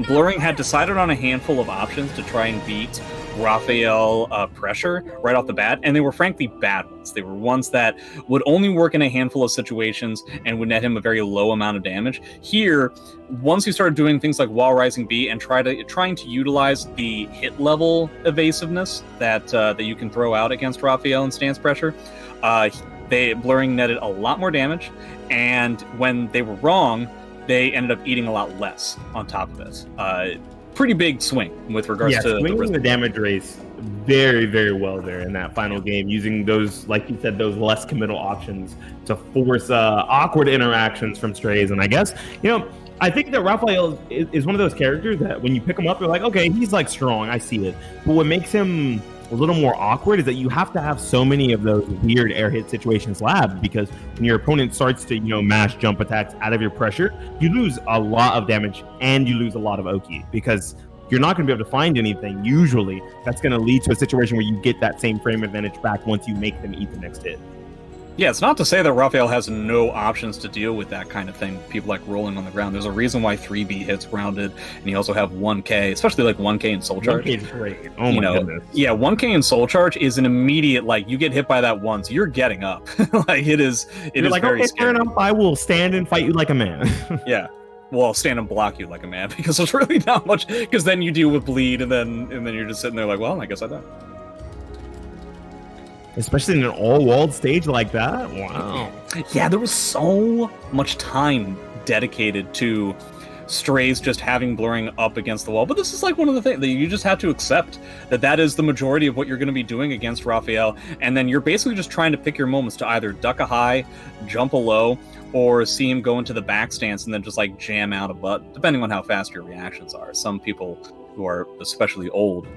Blurring had decided on a handful of options to try and beat Raphael pressure right off the bat, and they were frankly bad ones. They were ones that would only work in a handful of situations and would net him a very low amount of damage. Here, once you started doing things like wall rising B and trying to utilize the hit level evasiveness that you can throw out against Raphael and stance pressure, Blurring netted a lot more damage, and when they were wrong, they ended up eating a lot less on top of it. Pretty big swing with regards to swinging the damage race very, very well there in that final game, using those, like you said, those less committal options to force awkward interactions from Strays. And I guess, I think that Raphael is one of those characters that when you pick him up, you're like, okay, he's like strong, I see it. But what makes him a little more awkward is that you have to have so many of those weird air hit situations labbed, because when your opponent starts to mash jump attacks out of your pressure, you lose a lot of damage and you lose a lot of Oki, because you're not going to be able to find anything usually that's going to lead to a situation where you get that same frame advantage back once you make them eat the next hit. Yeah, it's not to say that Raphael has no options to deal with that kind of thing. People like rolling on the ground. There's a reason why 3B hits grounded, and you also have 1K, especially like 1K in Soul Charge. 1K is great. Oh my goodness. Yeah, 1K in Soul Charge is an immediate, like, you get hit by that once, you're getting up. Like, it is like, very okay, scary. fair enough, I will stand and fight you like a man. Yeah. Well, I'll stand and block you like a man, because there's really not much, because then you deal with bleed, and then you're just sitting there like, well, I guess I died. Especially in an all-walled stage like that? Wow. Yeah, there was so much time dedicated to Strays just having blurring up against the wall. But this is like one of the things that you just have to accept, that is the majority of what you're going to be doing against Raphael. And then you're basically just trying to pick your moments to either duck a high, jump a low, or see him go into the back stance and then just like jam out a butt, depending on how fast your reactions are. Some people who are especially old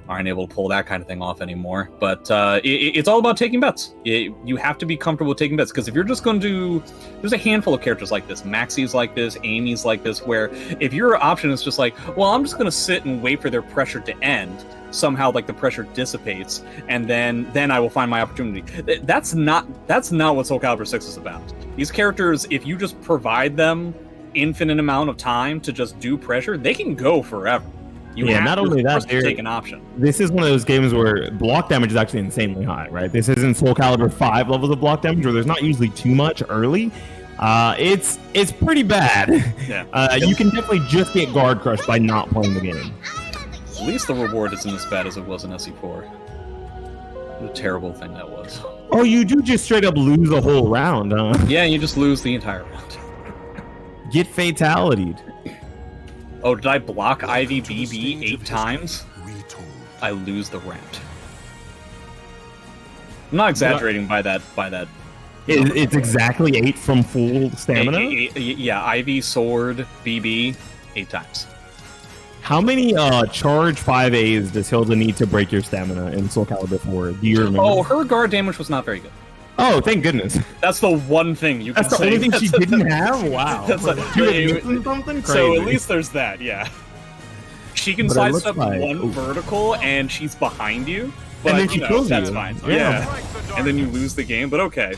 aren't able to pull that kind of thing off anymore. But it's all about taking bets. You have to be comfortable with taking bets, because if you're just going to... There's a handful of characters like this. Maxie's like this, Amy's like this, where if your option is just like, well, I'm just going to sit and wait for their pressure to end, somehow like the pressure dissipates, and then I will find my opportunity. That's not what SoulCalibur 6 is about. These characters, if you just provide them infinite amount of time to just do pressure, they can go forever. You have not only that, to take an option. This is one of those games where block damage is actually insanely high, right? This isn't SoulCalibur 5 levels of block damage, where there's not usually too much early. It's pretty bad. Yeah. You can definitely just get guard crushed by not playing the game. At least the reward isn't as bad as it was in SE4. What a terrible thing that was. Oh, you do just straight up lose a whole round, huh? Yeah, you just lose the entire round. Get fatality'd. Oh, did I block IVBB 8 times? I lose the round. I'm not exaggerating by that. It's exactly 8 from full stamina? Yeah, IV, sword, BB, 8 times. How many charge 5As does Hilda need to break your stamina in SoulCalibur 4? Do you remember? Oh, her guard damage was not very good. Oh, thank goodness. That's the one thing you can say. That's the only thing she didn't have? Wow. Something crazy. So at least there's that, yeah. She can sidestep one vertical and she's behind you. But, and then she kills you. That's fine. Yeah. And then you lose the game, but okay.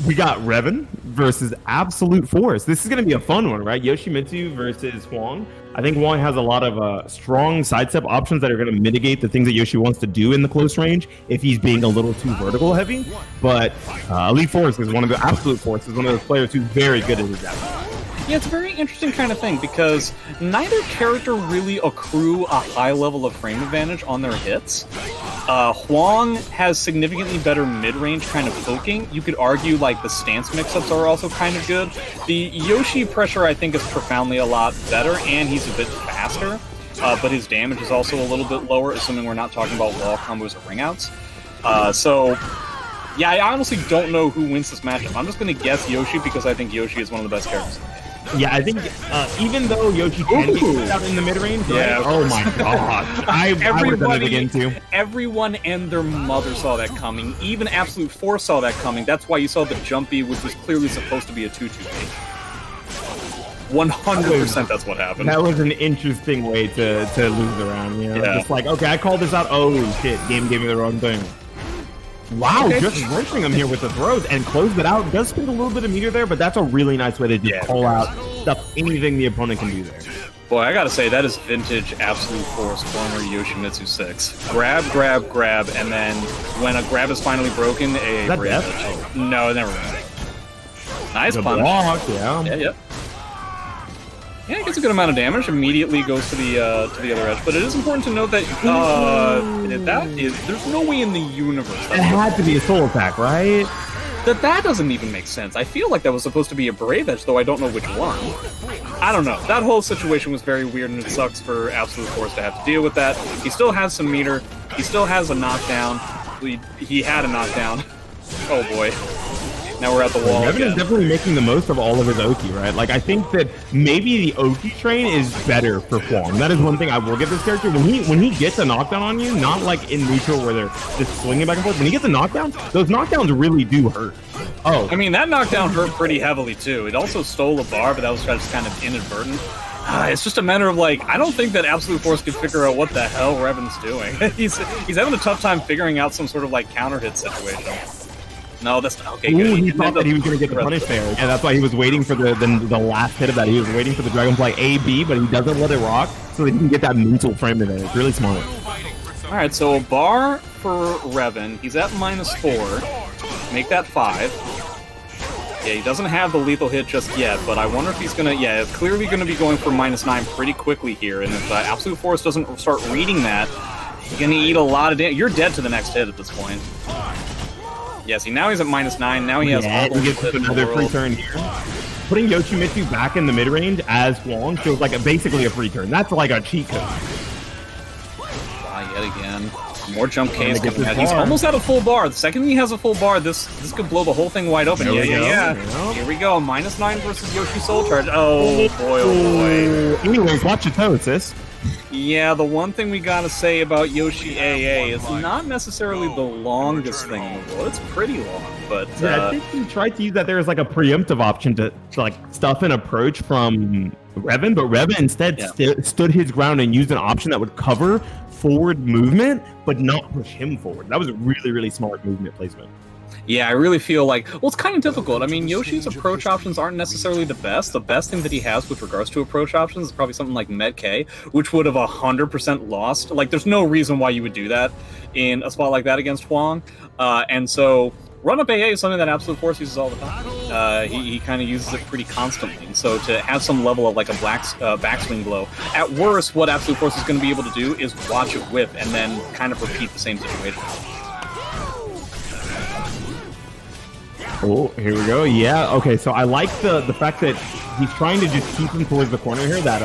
We got Revan versus Absolute Force. This is going to be a fun one, right? Yoshimitsu versus Huang. I think Huang has a lot of strong sidestep options that are going to mitigate the things that Yoshi wants to do in the close range if he's being a little too vertical heavy. But Elite Force is one of the Absolute Force is one of those players who's very good at his action. Yeah, it's a very interesting kind of thing, because neither character really accrue a high level of frame advantage on their hits. Huang has significantly better mid-range kind of poking. You could argue like the stance mix-ups are also kind of good. The Yoshi pressure, I think, is profoundly a lot better, and he's a bit faster, but his damage is also a little bit lower, assuming we're not talking about wall combos or ring-outs. So, yeah, I honestly don't know who wins this matchup. I'm just going to guess Yoshi, because I think Yoshi is one of the best characters. Yeah, I think even though Yoshi can get kicked out in the mid-range, right? Yeah. Oh my god. I would have done it again too. Everyone and their mother saw that coming. Even Absolute Force saw that coming. That's why you saw the jumpy, which was clearly supposed to be a 2-2 bait. 100% that's what happened. That was an interesting way to lose the round, you know? Yeah. Just like, okay, I called this out. Oh shit, game gave me the wrong thing. Wow, okay. Just wrenching him here with the throws and closed it out. Does spend a little bit of meter there, but that's a really nice way to just call out stuff, anything the opponent can do there. Boy, I gotta say, that is vintage Absolute Force former Yoshimitsu 6. Grab, grab, grab, and then when a grab is finally broken, a death? No, never mind. Nice the punch. Block, yeah. Yeah. Yeah, it gets a good amount of damage. Immediately goes to the other edge, but it is important to note that there's no way in the universe it had to be a soul attack, right? That doesn't even make sense. I feel like that was supposed to be a brave edge, though I don't know which one. I don't know. That whole situation was very weird, and it sucks for Absolute Force to have to deal with that. He still has some meter. He still has a knockdown. He had a knockdown. Oh boy. Now we're at the wall. Revan is definitely making the most of all of his Oki, right? Like, I think that maybe the Oki train is better for Huang. That is one thing I will give this character. When he gets a knockdown on you, not like in neutral where they're just swinging back and forth. When he gets a knockdown, those knockdowns really do hurt. Oh. I mean, that knockdown hurt pretty heavily, too. It also stole a bar, but that was just kind of inadvertent. It's just a matter of, like, I don't think that Absolute Force can figure out what the hell Revan's doing. He's having a tough time figuring out some sort of, like, counter hit situation. No, that's okay. Ooh, Good. he thought that he was going to get the punish there. And that's why he was waiting for the last hit of that. He was waiting for the Dragonfly A-B, but he doesn't let it rock so that he can get that mental frame in there. It's really smart. All right, so a bar for Revan. He's at -4. Make that 5. Yeah, he doesn't have the lethal hit just yet, but I wonder if he's gonna. Yeah, clearly gonna be going for -9 pretty quickly here. And if Absolute Force doesn't start reading that, you're gonna eat a lot of damage. You're dead to the next hit at this point. Yeah, see, now he's at -9. Now he has all the gets another free turn here. Putting Yoshimitsu back in the mid range as Huang feels like basically a free turn. That's like a cheat code. Yet again. More jump Ks coming out. He's almost at a full bar. The second he has a full bar, this could blow the whole thing wide open. Yeah. Here we go. -9 versus Yoshi Soul Charge. Oh boy, oh boy. Anyways, watch your toes, sis. Yeah, the one thing we gotta say about Yoshi AA is not necessarily the longest thing in the world. It's pretty long, but I think he tried to use that there as like a preemptive option to like stuff an approach from Revan, but Revan instead stood his ground and used an option that would cover forward movement, but not push him forward. That was a really, really smart movement placement. Yeah, I really feel like, well, it's kind of difficult. I mean, Yoshi's approach options aren't necessarily the best. The best thing that he has with regards to approach options is probably something like Med-K, which would have 100% lost. Like, there's no reason why you would do that in a spot like that against Huang. And so, run-up AA is something that Absolute Force uses all the time. He kind of uses it pretty constantly. And so to have some level of like a backswing blow, at worst, what Absolute Force is going to be able to do is watch it whip and then kind of repeat the same situation. Oh, here we go. Yeah, okay, so I like the fact that he's trying to just keep him towards the corner here. That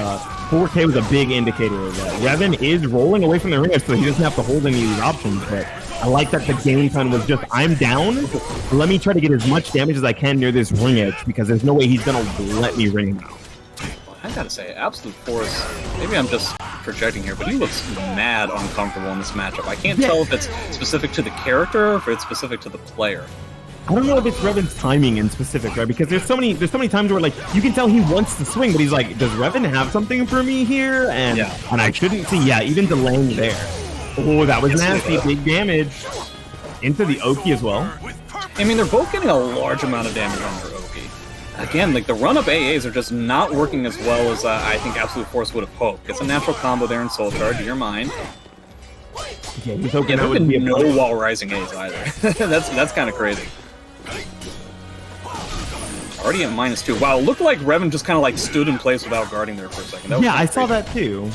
4K was a big indicator of that. Revan is rolling away from the ring edge, so he doesn't have to hold any of these options, but I like that the game plan was just, I'm down, let me try to get as much damage as I can near this ring edge, because there's no way he's going to let me ring him out. I gotta say, Absolute Force, maybe I'm just projecting here, but he looks mad uncomfortable in this matchup. I can't tell if it's specific to the character or if it's specific to the player. I don't know if it's Revan's timing in specific, right? Because there's so many times where like you can tell he wants to swing, but he's like, does Revan have something for me here? And I shouldn't see. Yeah, even delaying there. Oh, that was nasty. Big damage into the Oki as well. I mean, they're both getting a large amount of damage on their Oki. Again, like the run-up AAs are just not working as well as I think Absolute Force would have hoped. It's a natural combo there in Soul Charge. You're mine. Yeah, he's hoping there would be no wall rising A's either. that's kind of crazy. Already at -2. Wow, it looked like Revan just kind of like stood in place without guarding there for a second. Yeah, I saw that too.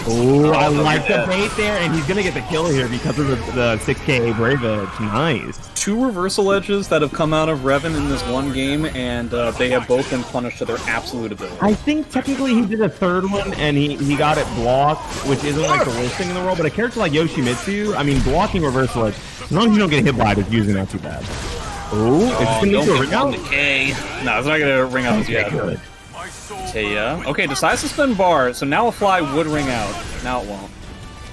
Oh, I like the bait there, and he's going to get the kill here because of the 6K Brave Edge. Nice. 2 reversal edges that have come out of Revan in this one game, and they have both been punished to their absolute ability. I think technically he did a third one, and he got it blocked, which isn't like the worst thing in the world, but a character like Yoshimitsu, I mean, blocking reversal edge, as long as you don't get hit by it, it's usually not too bad. Oh, it's going to need to ring out? No, it's not going to ring out yet. Good. Taya. Okay, decides to spend bar, so now a fly would ring out. Now it won't.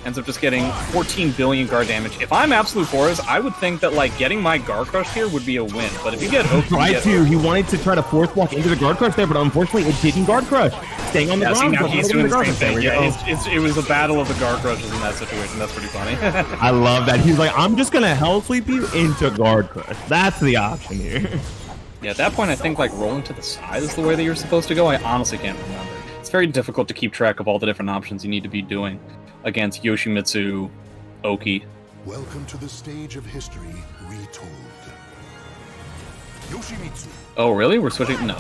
Ends up just getting 14 billion guard damage. If I'm Absolute Force, I would think that like getting my guard crush here would be a win. But if you get Oki, he wanted to try to force walk into the guard crush there, but unfortunately it didn't guard crush. Staying on the ground. See, now he's doing the same thing. Yeah, it was a battle of the guard crushes in that situation. That's pretty funny. I love that. He's like, I'm just gonna hell sweep you into guard crush. That's the option here. Yeah, at that point, I think like rolling to the side is the way that you're supposed to go. I honestly can't remember. It's very difficult to keep track of all the different options you need to be doing against Yoshimitsu, Oki. Welcome to the stage of history retold. Yoshimitsu. Oh, really? We're switching? No.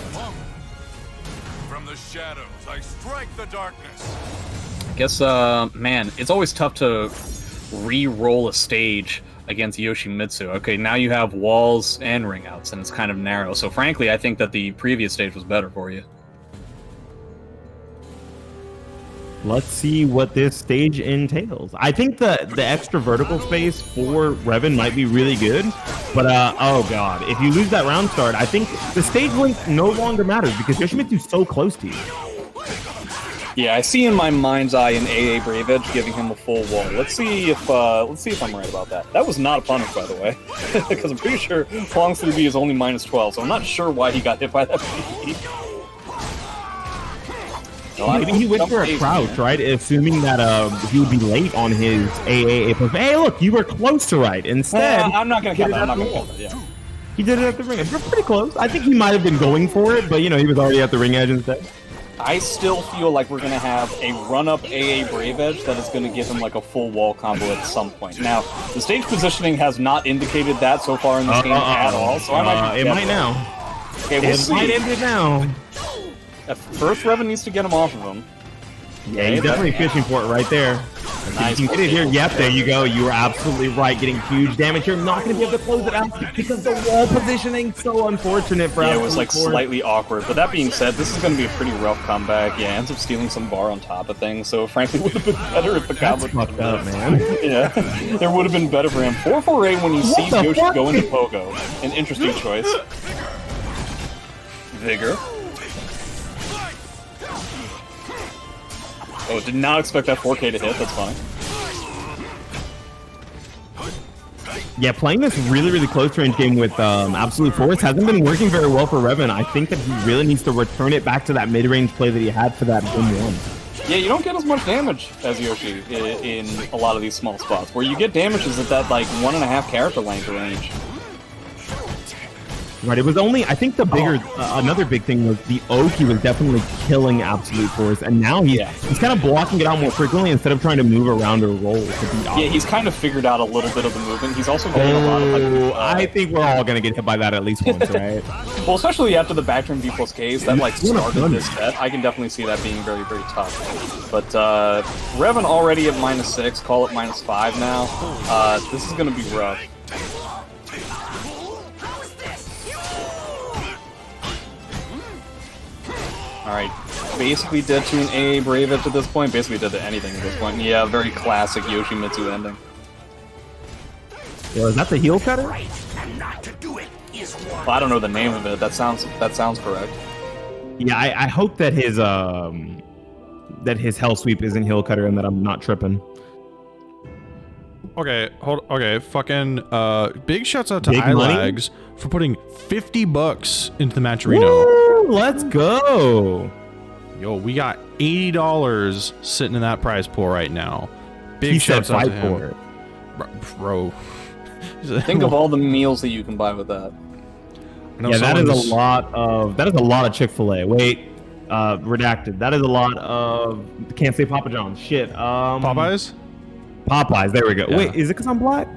From the shadows, I strike the darkness. I guess, man, it's always tough to re-roll a stage against Yoshimitsu. Okay, now you have walls and ring outs, and it's kind of narrow. So frankly, I think that the previous stage was better for you. Let's see what this stage entails. I think the extra vertical space for Revan might be really good, but oh god, if you lose that round start, I think the stage length no longer matters because Yoshimitsu's so close to you. Yeah, I see in my mind's eye an AA Brave Edge giving him a full wall. Let's see if I'm right about that. That was not a punish, by the way, because I'm pretty sure Huang 3B is only -12, so I'm not sure why he got hit by that. Maybe he went for a crouch, right? Assuming that he would be late on his AA. Hey, look, you were close to right. Instead, I'm not going to count that. I'm not going to count that, yeah. He did it at the ring edge. We're pretty close. I think he might have been going for it, but, you know, he was already at the ring edge instead. I still feel like we're going to have a run-up AA Brave Edge that is going to give him like a full wall combo at some point. Now, the stage positioning has not indicated that so far in this game at all, so I might be it might now. Okay, we'll see. It might end it now. At first, Revan needs to get him off of him. Yeah, he's definitely fishing for it right there. Nice. You can get it here. Yep, there you go. You were absolutely right. Getting huge damage. You're not going to be able to close it out because the wall positioning so unfortunate for Yeah, it was like slightly awkward. But that being said, this is going to be a pretty rough comeback. Yeah, ends up stealing some bar on top of things. So frankly, it would have been better if the combo. That's fucked up, man. Yeah, there would have been better for him. 4-4-8 when he sees Yoshi go into Pogo. An interesting choice. Vigor. Oh, did not expect that 4K to hit. That's funny. Yeah, playing this really, really close range game with Absolute Force hasn't been working very well for Revan. I think that he really needs to return it back to that mid-range play that he had for that Boom 1. Yeah, you don't get as much damage as Yoshi in a lot of these small spots. Where you get damage is at that, like, 1.5 character length range. Right, it was only, I think the bigger, another big thing was the oak, he was definitely killing Absolute Force, and now he's kind of blocking it out more frequently instead of trying to move around or roll to beat off. Yeah, he's kind of figured out a little bit of the movement. He's also getting a lot of, like, I think we're all going to get hit by that at least once, right? Well, especially after the back turn B plus Ks, that, like, started this set. I can definitely see that being very, very tough. But, Revan already at -6, call it -5 now. This is going to be rough. Alright, basically dead to an AA Brave Edge at this point, basically dead to anything at this point. Yeah, very classic Yoshimitsu ending. Well, is that the heel cutter? Well, I don't know the name of it, that sounds correct. Yeah, I hope that his hell sweep isn't heel cutter and that I'm not tripping. Okay, fucking big shouts out to Big money? iLags for putting $50 into the Matcherino. Woo, let's go. Yo, we got $80 sitting in that prize pool right now. Big He said shouts out to fight him. for it. Bro. Think of all the meals that you can buy with that. Yeah, that is a lot of Chick-fil-A. Wait, redacted. That is a lot of can't say Papa John's. Shit. Popeyes? Popeyes. There we go. Yeah. Wait, is it because I'm black?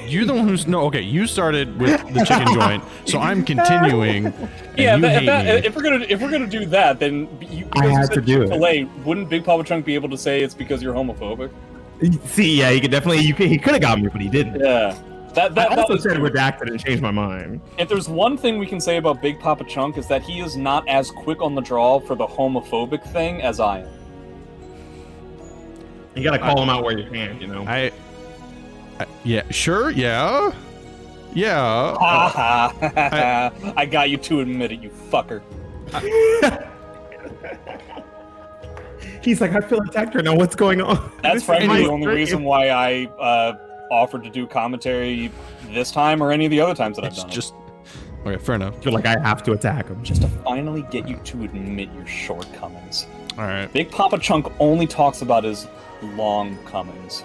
You're the one who's okay. You started with the chicken joint, so I'm continuing. Yeah, you hate me. if we're gonna do that, then I had to do it. Chick-fil-A, wouldn't Bigpapachunk be able to say it's because you're homophobic? See, yeah, he could definitely. He could have got me, but he didn't. Yeah. I also said redacted and changed my mind. If there's one thing we can say about Bigpapachunk is that he is not as quick on the draw for the homophobic thing as I am. You gotta call him out where you can, you know. Yeah, sure, yeah. I got you to admit it, you fucker. He's like, I feel attacked right now. What's going on? That's frankly the only reason why I offered to do commentary this time or any of the other times that I've done it. Okay, fair enough. You're like, I have to attack him. Just to finally get you to admit your shortcomings. All right. Bigpapachunk only talks about his long comings.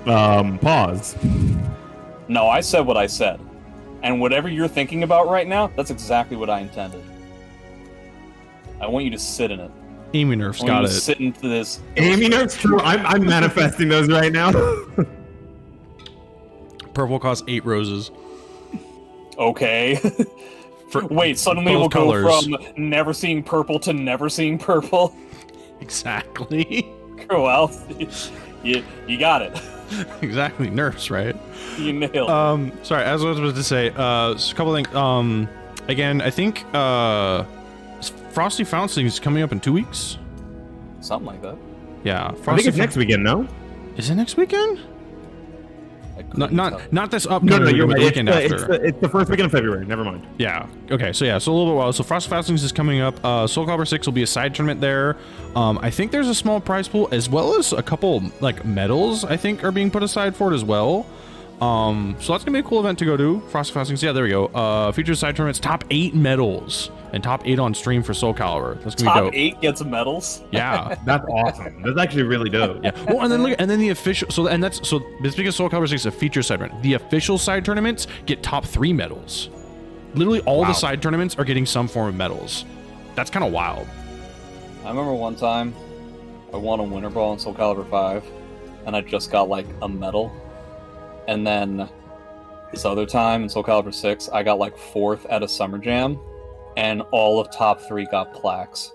Pause. No, I said what I said. And whatever you're thinking about right now, that's exactly what I intended. I want you to sit in it. Amy Nerf's got it. Sit into this. Amy Nerf's true. I'm manifesting those right now. Purple costs 8 roses. Okay. Wait, suddenly we'll go from never seeing purple to never seeing purple? Exactly. Well, you got it. Exactly, Nerfs, right? You nailed it. Sorry, as I was about to say, just a couple things. Again, I think Frosty Fountain is coming up in 2 weeks. Something like that. Yeah, I think it's next weekend, no? Is it next weekend? Not this upcoming No, you're weekend, but right. the weekend after. It's the first weekend of February. Never mind. Yeah. Okay. So a little bit while. So Frost Fastings is coming up. SoulCalibur 6 will be a side tournament there. I think there's a small prize pool as well as a couple like medals. I think are being put aside for it as well. So that's gonna be a cool event to go to. Frosty Fastings, yeah, there we go. Features side tournaments, top 8 medals, and top 8 on stream for SoulCalibur. That's gonna be dope. Top 8 gets medals. Yeah, That's awesome. That's actually really dope. yeah. Well, and then look, and then the official. So it's because SoulCalibur 6 is a feature side tournament. The official side tournaments get top 3 medals. Literally, all the side tournaments are getting some form of medals. That's kind of wild. I remember one time I won a winter ball in SoulCalibur 5, and I just got like a medal. And then this other time in SoulCalibur 6, I got like 4th at a summer jam, and all of top 3 got plaques.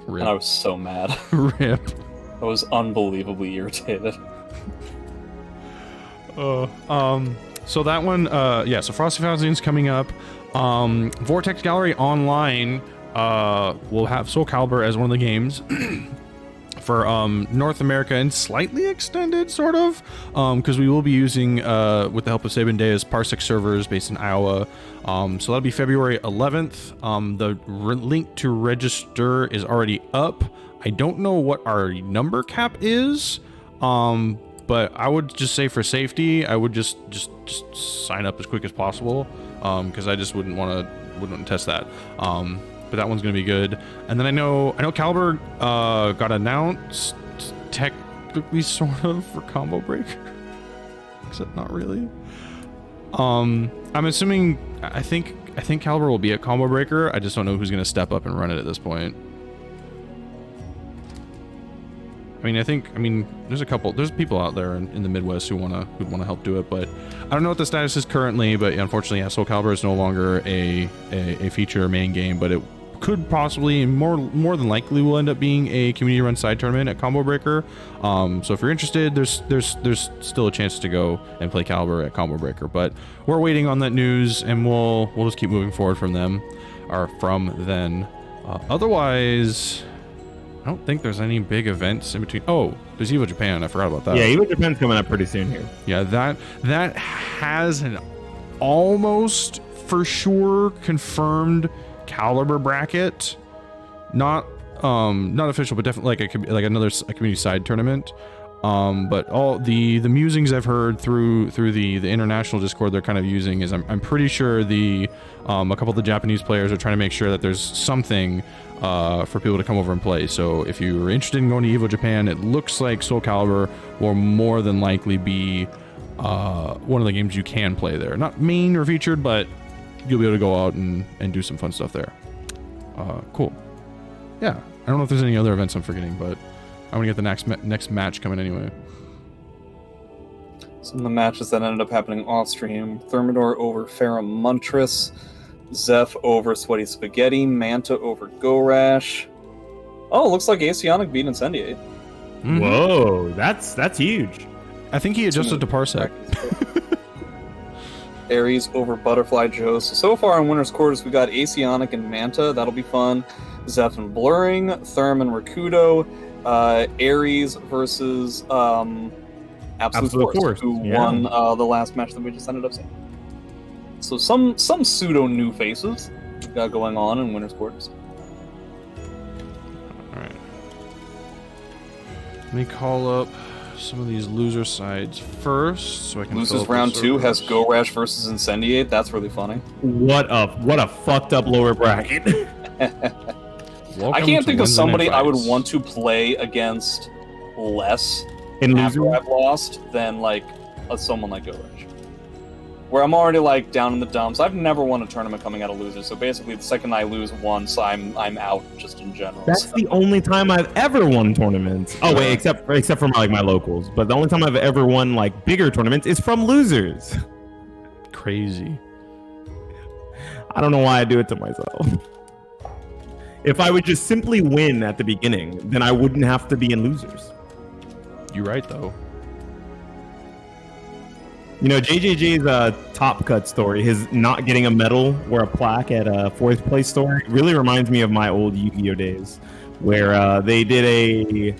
Rip. And I was so mad. Rip. I was unbelievably irritated. So that one, yeah, so Frosty Fountain's coming up. Vortex Gallery Online will have SoulCalibur as one of the games for North America and slightly extended, sort of, because we will be using, with the help of SabinDeus, Parsec servers based in Iowa. So that'll be February 11th. The link to register is already up. I don't know what our number cap is, but I would just say for safety, I would just sign up as quick as possible, because I just wouldn't want to test that. But that one's gonna be good. And then I know Calibur got announced technically, sort of, for Combo Breaker, except not really. I'm assuming I think Calibur will be at Combo Breaker. I just don't know who's gonna step up and run it at this point. I mean, there's people out there in the Midwest who'd wanna help do it, but I don't know what the status is currently. But unfortunately, yeah, SoulCalibur is no longer a feature main game, but it could possibly, more than likely, will end up being a community run side tournament at Combo Breaker. So if you're interested, there's still a chance to go and play Calibur at Combo Breaker. But we're waiting on that news, and we'll just keep moving forward from then. Otherwise, I don't think there's any big events in between. Oh, there's Evo Japan. I forgot about that. Yeah, Evo Japan's coming up pretty soon here. Yeah, that has an almost for sure confirmed Caliber bracket. Not official, but definitely like another community side tournament. But all the musings I've heard through the international Discord they're kind of using is I'm pretty sure a couple of the Japanese players are trying to make sure that there's something for people to come over and play. So if you're interested in going to Evo Japan, it looks like SoulCalibur will more than likely be one of the games you can play there. Not main or featured, but you'll be able to go out and do some fun stuff there. Cool. Yeah, I don't know if there's any other events I'm forgetting, but I want to get the next match coming anyway. Some of the matches that ended up happening off stream: Thermidor over Farah Muntris, Zeph over Sweaty Spaghetti, Manta over Gorash. Oh, looks like Asionic beat Incendiate. Mm-hmm. Whoa, that's huge. I think he adjusted to Parsec. Ares over Butterfly Joe. So far in winner's quarters, we got Asionic and Manta. That'll be fun. Zeph and Blurring, Therm and Rakudo, Ares versus Absolute Force, who won the last match that we just ended up seeing. So some pseudo new faces got going on in winner's quarters. All right. Let me call up some of these loser sides first, so I can. Losers round 2 has Gorash versus Incendiate. That's really funny. What a fucked up lower bracket. I can't think of somebody I would want to play against less after I've lost than like someone like Gorash, where I'm already like down in the dumps. I've never won a tournament coming out of losers, so basically the second I lose once, I'm out just in general. That's the only time I've ever won tournaments. Oh wait, except for like my locals. But the only time I've ever won like bigger tournaments is from losers. Crazy. I don't know why I do it to myself. If I would just simply win at the beginning, then I wouldn't have to be in losers. You're right, though. You know, JJJ's Top Cut story, his not getting a medal or a plaque at a 4th place story, really reminds me of my old Yu-Gi-Oh days, where they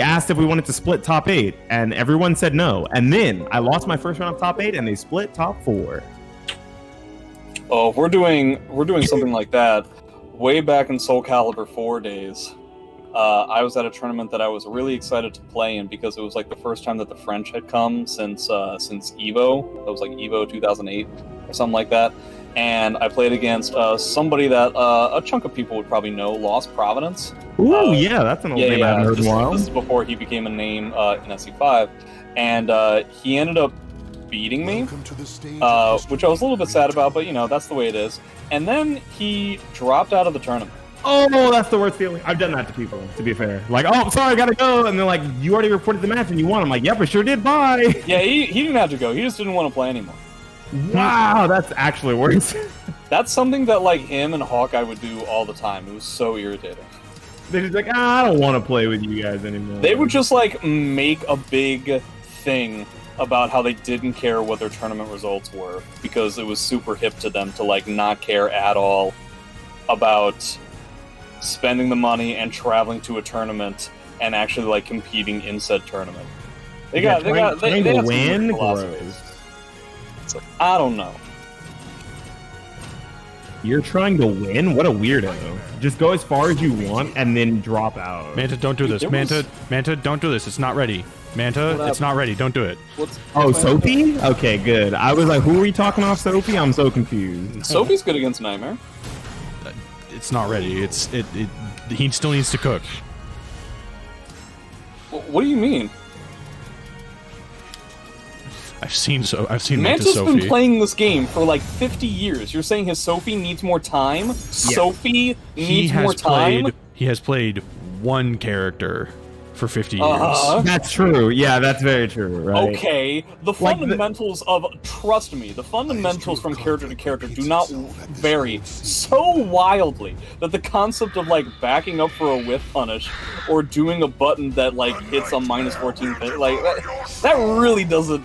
asked if we wanted to split top 8, and everyone said no. And then I lost my first round of top 8, and they split top 4. Oh, if we're doing something like that. Way back in SoulCalibur 4 days, I was at a tournament that I was really excited to play in because it was like the first time that the French had come since Evo. That was like Evo 2008 or something like that. And I played against somebody that a chunk of people would probably know, Lost Providence. Ooh, yeah, that's an old name I haven't heard in a while. This is before he became a name in SC5. And he ended up beating me, which I was a little bit sad about, but, you know, that's the way it is. And then he dropped out of the tournament. Oh, that's the worst feeling. I've done that to people, to be fair. Like, oh, I'm sorry, I gotta go. And they're like, you already reported the match and you won. I'm like, yep, I sure did, bye. Yeah, he didn't have to go. He just didn't want to play anymore. Wow, that's actually worse. That's something that, like, him and Hawkeye would do all the time. It was so irritating. They're just like, I don't want to play with you guys anymore. They would just, like, make a big thing about how they didn't care what their tournament results were because it was super hip to them to, like, not care at all about spending the money and traveling to a tournament and actually, like, competing in said tournament. They had to win. So, I don't know. You're trying to win? What a weirdo. Just go as far as you want and then drop out. Manta, don't do this. Manta, don't do this. It's not ready. Manta, it's not ready. Don't do it. Oh, Sophie? Okay, good. I was like, who are we talking off, Sophie? I'm so confused. Sophie's good against Nightmare. It's not ready. He still needs to cook. What do you mean? I've seen Manta's Sophie. been playing this game for like 50 years. You're saying his Sophie needs more time? Yeah. Sophie needs more time? He has played one character for 50 years. That's true. Yeah, that's very true, right? Okay. The fundamentals trust me, the fundamentals from character to character do not vary so wildly that the concept of, like, backing up for a whiff punish or doing a button that, like, hits a -14, like, that really doesn't...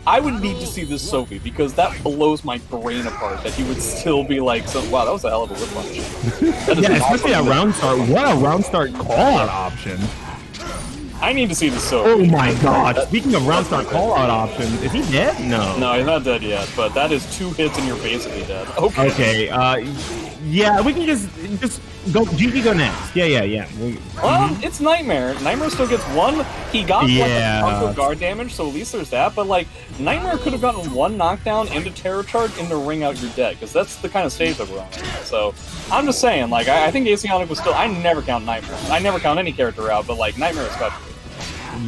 I would need to see this Sophie, because that blows my brain apart, that he would still be like, so, wow, that was a hell of a whip punch. Yeah, especially a round start. What a round start call-out option. I need to see this Sophie. Oh my god. Speaking of round start call-out options, is he dead? No. No, he's not dead yet, but that is 2 hits and you're basically dead. Okay. Okay, yeah, we can just go, GG go next. Yeah. Well, it's Nightmare. Nightmare still gets 1. He got one guard damage, so at least there's that, but, like, Nightmare could have gotten 1 knockdown into Terror Charge into Ring Out Your Dead, because that's the kind of stage that we're on right now. So, I'm just saying, like, I think Asionic was still... I never count Nightmare. I never count any character out, but, like, Nightmare is got...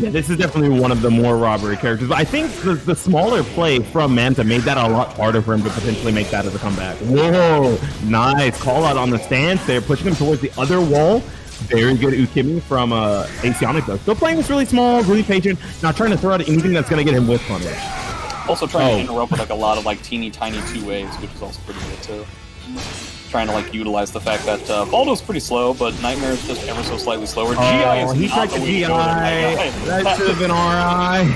Yeah, this is definitely one of the more robbery characters. But I think the smaller play from Manta made that a lot harder for him to potentially make that as a comeback. Whoa, nice call out on the stance there, pushing him towards the other wall. Very good Ukimi from Asionic though. Still playing this really small, really patient, not trying to throw out anything that's going to get him with punish. Also trying to interrupt with, like, a lot of, like, teeny tiny 2-ways, which is also pretty good too. Trying to, like, utilize the fact that Baldo's pretty slow, but Nightmare is just ever so slightly slower. GI is he not tried the to GI. That should have been RI.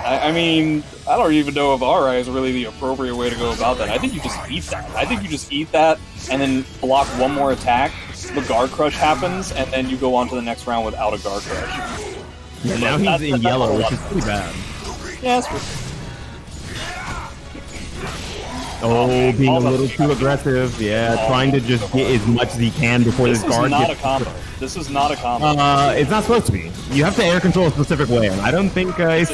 I mean, I don't even know if RI is really the appropriate way to go about that. I think you just eat that. I think you just eat that and then block one more attack. The guard crush happens, and then you go on to the next round without a guard crush. Yeah, now he's in yellow, which is pretty bad. Yeah, that's true. Oh, being a little too aggressive. Yeah, trying to just get as much as he can before this guard gets... This is not a combo. This is not a combo. It's not supposed to be. You have to air control a specific way, and I don't think... I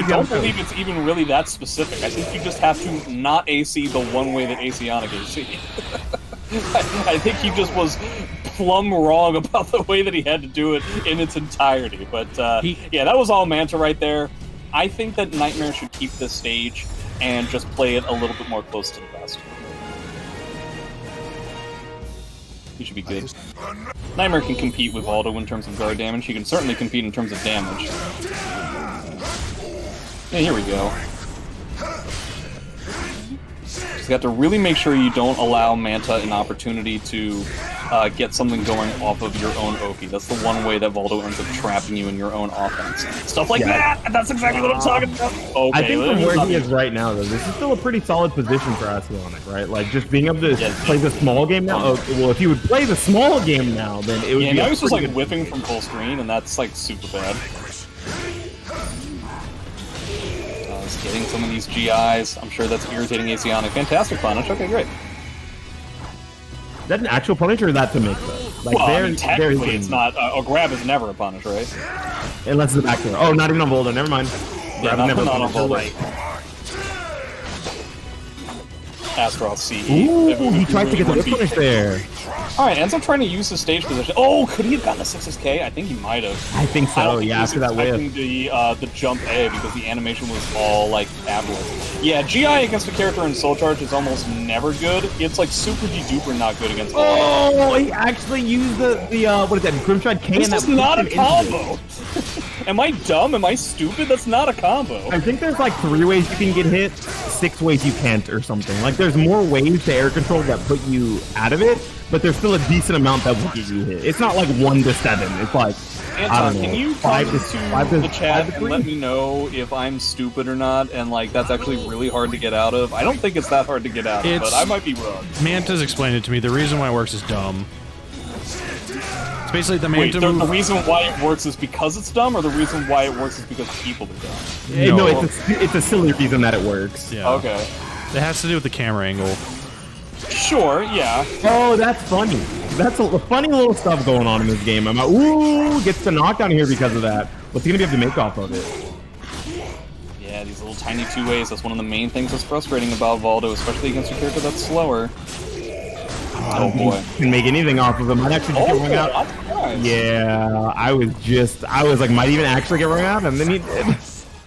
don't believe it's even really that specific. I think you just have to not AC the one way that Asionic AC. I think he just was plumb wrong about the way that he had to do it in its entirety. But, yeah, that was all Manta right there. I think that Nightmare should keep this stage and just play it a little bit more close to the vest. He should be good. Nightmare can compete with Aldo in terms of guard damage. He can certainly compete in terms of damage. Yeah, here we go. Just got to really make sure you don't allow Manta an opportunity to get something going off of your own Oki. That's the one way that Voldo ends up trapping you in your own offense. Stuff like that! That's exactly what I'm talking about! Okay, I think from where he is right now, though, this is still a pretty solid position for Asionic, right? Like, just being able to play the small game now. Well, if he would play the small game now, then it would be... Yeah, now he's just, like, whipping from full screen, and that's, like, super bad. He's getting some of these GIs. I'm sure that's irritating Asionic. Fantastic punish. Okay, great. Is that an actual punish or is that to make though? Like, Well, I they're mean, technically, getting- it's not. A grab is never a punish, right? Unless it's a back throw. Oh, not even on Voldo. Never mind. Yeah, Grab not, never not on punished. You're Voldo. right. Astaroth CE. Ooh, If he you tried to get the really whip wanna punish be- there. Alright, ends up trying to use his stage position. Oh, could he have gotten a 6K? I think he might have. I think I don't so. think Yeah, he was after that whip. expecting the jump A because the animation was all like fabulous. Yeah, GI against a character in Soul Charge is almost never good. It's like super duper not good against Voldo. Oh, he actually used the what is that? Grimstride K. This and that is not a pushed him into it. combo. Am I dumb? Am I stupid? That's not a combo. I think there's like 3 ways you can get hit, 6 ways you can't, or something. Like there's more ways to air control that put you out of it, but there's still a decent amount that will get you hit. It's not like 1 to 7. It's like I Anton, don't know, can you 5 come to to 5 to the chat 5 to and 3? let me know if I'm stupid or not? And like, that's actually really hard to get out of. I don't think it's that hard to get out of, but I might be wrong. Manta's explained it to me. The reason why it works is dumb. It's basically the Wait, Manta the move. reason why it works is because it's dumb, or the reason why it works is because people are dumb? No, it's a silly reason that it works. Yeah. Okay. It has to do with the camera angle. Sure, yeah. Oh, that's funny. That's a funny little stuff going on in this game. I'm like, ooh, gets the knockdown here because of that. What's he gonna be able to make off of it? Yeah, these little tiny 2-ways, that's one of the main things that's frustrating about Voldo, especially against a character that's slower. Oh boy. Can make anything off of him. Might actually just get rung out. I'm surprised. Yeah, I was like, might even actually get rung out, and then he did.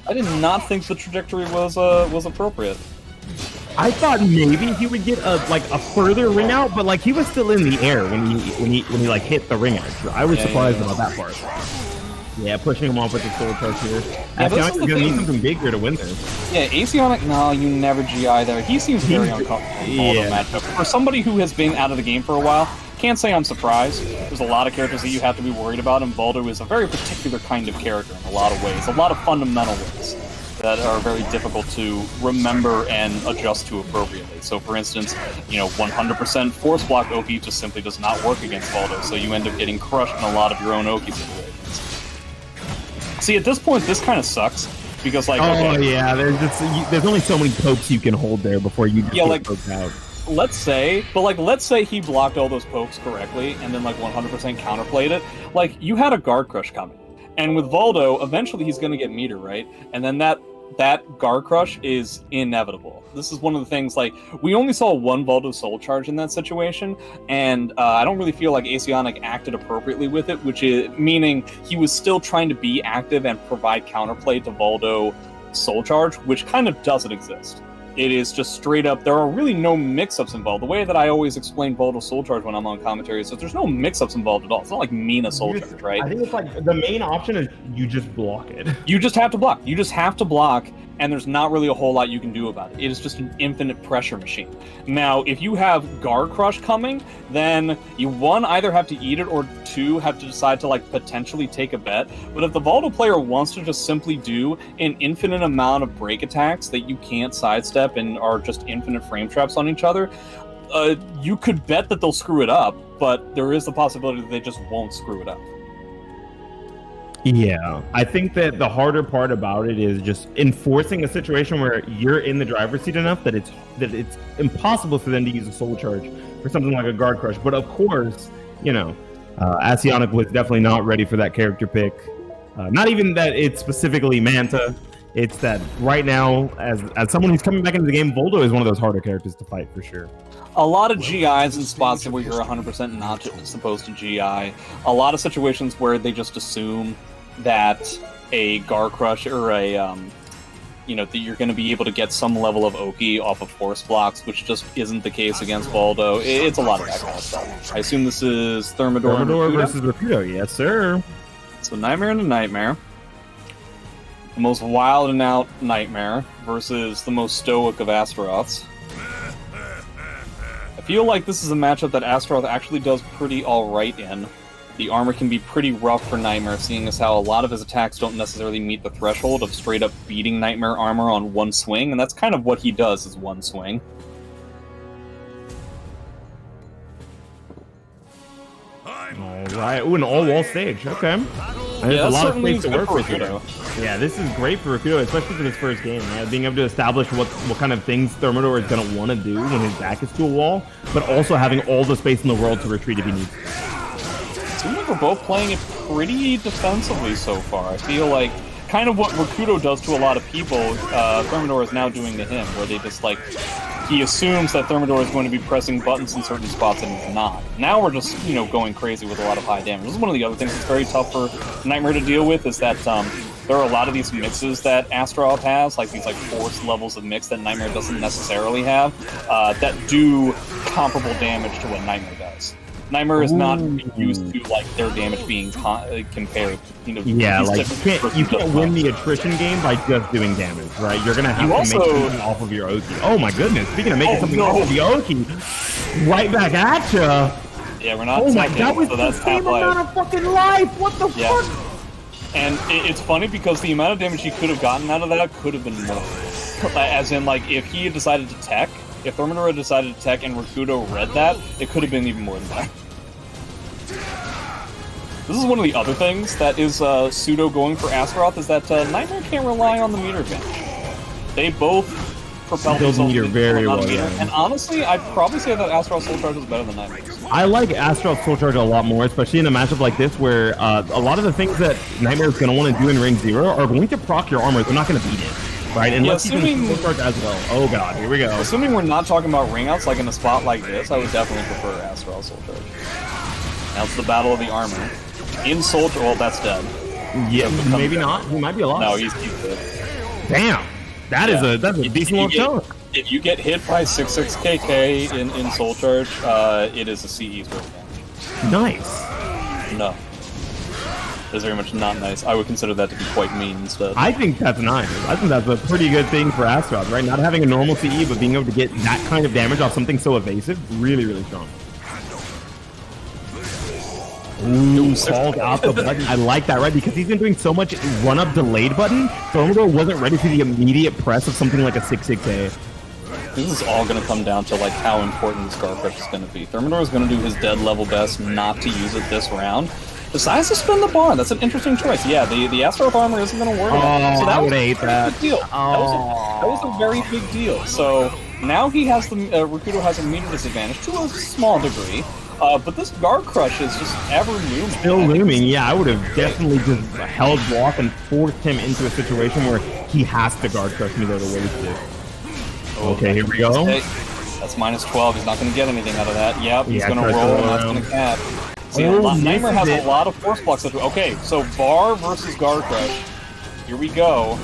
I did not think the trajectory was appropriate. I thought maybe he would get a further ring out, but like he was still in the air when he like hit the ring out. So I was surprised about that part. Yeah, pushing him off with the Soul Charge here. I feel like he's gonna need something big here to win this. Yeah, Asionic, no, you never GI there. He seems very uncomfortable in the Yeah. matchup. For somebody who has been out of the game for a while, can't say I'm surprised. There's a lot of characters that you have to be worried about, and Voldo is a very particular kind of character in a lot of ways, a lot of fundamental ways that are very difficult to remember and adjust to appropriately. So, for instance, 100% force block Oki just simply does not work against Voldo, so you end up getting crushed in a lot of your own Oki situations. See, at this point, this kind of sucks, because, like, yeah, there's only so many pokes you can hold there before you just get poked out. let's say he blocked all those pokes correctly, and then, 100% counterplayed it. You had a guard crush coming. And with Voldo, eventually he's going to get meter, right? And then that guard crush is inevitable. This is one of the things, we only saw one Voldo Soul Charge in that situation, and I don't really feel like Asionic acted appropriately with it, which is meaning he was still trying to be active and provide counterplay to Voldo Soul Charge, which kind of doesn't exist. It is just straight up, there are really no mix-ups involved. The way that I always explain Voldo Soul Charge when I'm on commentary is that there's no mix-ups involved at all. It's not like Mina Soul Charge, right? I think it's the main option is you just block it. You just have to block. You just have to block, and there's not really a whole lot you can do about it. It is just an infinite pressure machine. Now, if you have Guard Crush coming, then you, 1, either have to eat it, or 2, have to decide to, potentially take a bet. But if the Voldo player wants to just simply do an infinite amount of break attacks that you can't sidestep and are just infinite frame traps on each other, you could bet that they'll screw it up, but there is the possibility that they just won't screw it up. Yeah, I think that the harder part about it is just enforcing a situation where you're in the driver's seat enough that it's impossible for them to use a Soul Charge for something like a Guard Crush. But of course, Asionic was definitely not ready for that character pick. Not even that it's specifically Manta. It's that right now, as someone who's coming back into the game, Voldo is one of those harder characters to fight for sure. A lot of GIs in spots where you're 100% not supposed to GI. A lot of situations where they just assume that a Guard Crush or a, that you're going to be able to get some level of Oki off of force blocks, which just isn't the case against Voldo. It's a lot of that kind of stuff. I assume this is Thermidor versus Rapido. Yes, sir. So Nightmare and a Nightmare. The most wild and out Nightmare versus the most stoic of Astaroths. I feel like this is a matchup that Astaroth actually does pretty alright in. The armor can be pretty rough for Nightmare, seeing as how a lot of his attacks don't necessarily meet the threshold of straight up beating Nightmare armor on one swing, and that's kind of what he does, is one swing. Alright, ooh, an all-wall stage, okay. And there's a lot of space to work with here. Yeah, this is great for Rapido, especially for his first game. Right? Being able to establish what kind of things Thermidor is going to want to do when his back is to a wall, but also having all the space in the world to retreat if he needs to. seems like we're both playing it pretty defensively so far. I feel like kind of what Rakudo does to a lot of people, Thermidor is now doing to him, where they just like, he assumes that Thermidor is going to be pressing buttons in certain spots and he's not. Now we're just, you know, going crazy with a lot of high damage. This is one of the other things that's very tough for Nightmare to deal with, is that there are a lot of these mixes that Astaroth has, like these like forced levels of mix that Nightmare doesn't necessarily have, that do comparable damage to what Nightmare does. Nightmare is not used to like their damage being compared. You know, yeah, like you can't win the attrition game by just doing damage, right? You're gonna have to make something off of your Oki. Oh my goodness! Speaking of making something off of the Oki, right back at ya. Yeah, we're not. Oh my, that was the same amount of fucking life. What the fuck? And it's funny because the amount of damage he could have gotten out of that could have been more. As in, like, if he had decided to tech, if Thermidor had decided to tech and Rakudo read that, it could have been even more than that. This is one of the other things that is pseudo going for Astaroth, is that Nightmare can't rely on the meter advantage. They both propel themselves meter very well, yeah. And honestly, I'd probably say that Astaroth Soul Charge is better than Nightmare's. I like Astaroth Soul Charge a lot more, especially in a matchup like this where a lot of the things that Nightmare is going to want to do in Ring 0 are going to proc your armor. They're not going to beat it. Right, and let's even Soul Charge as well. Oh god, here we go. Assuming we're not talking about ring outs, like in a spot like this, I would definitely prefer Astaroth Soul Charge. Now it's the battle of the armor. In Soul Charge, well, that's dead. Yeah, maybe not. He might be alive. No, he's dead. Damn, that's a decent little chunk. If you get hit by 66 KK in Soul Charge, it is a CE throw damage. Nice. No. That's very much not nice. I would consider that to be quite mean instead. I think that's nice. I think that's a pretty good thing for Astaroth, right? Not having a normal CE, but being able to get that kind of damage off something so evasive, really, really strong. Ooh, called out the button. I like that, right? Because he's been doing so much run-up delayed button, Thermidor wasn't ready for the immediate press of something like a 6-6A. This is all going to come down to like how important this guard press is going to be. Thermidor is going to do his dead level best not to use it this round. Decides to spin the bar. That's an interesting choice. Yeah, the Astaroth armor isn't going to work. So I would hate that. Big deal. That was a very big deal. So now he has the Rakudo has a meter disadvantage to a small degree. But this guard crush is just ever looming. Still looming. Yeah, I would have definitely just held block and forced him into a situation where he has to guard crush me there to waste it. Okay, here we go. That's minus 12. He's not going to get anything out of that. Yep, he's going to roll and that's going to cap. See, Nightmare has a lot of force blocks. Okay, so bar versus guard crush. Here we go.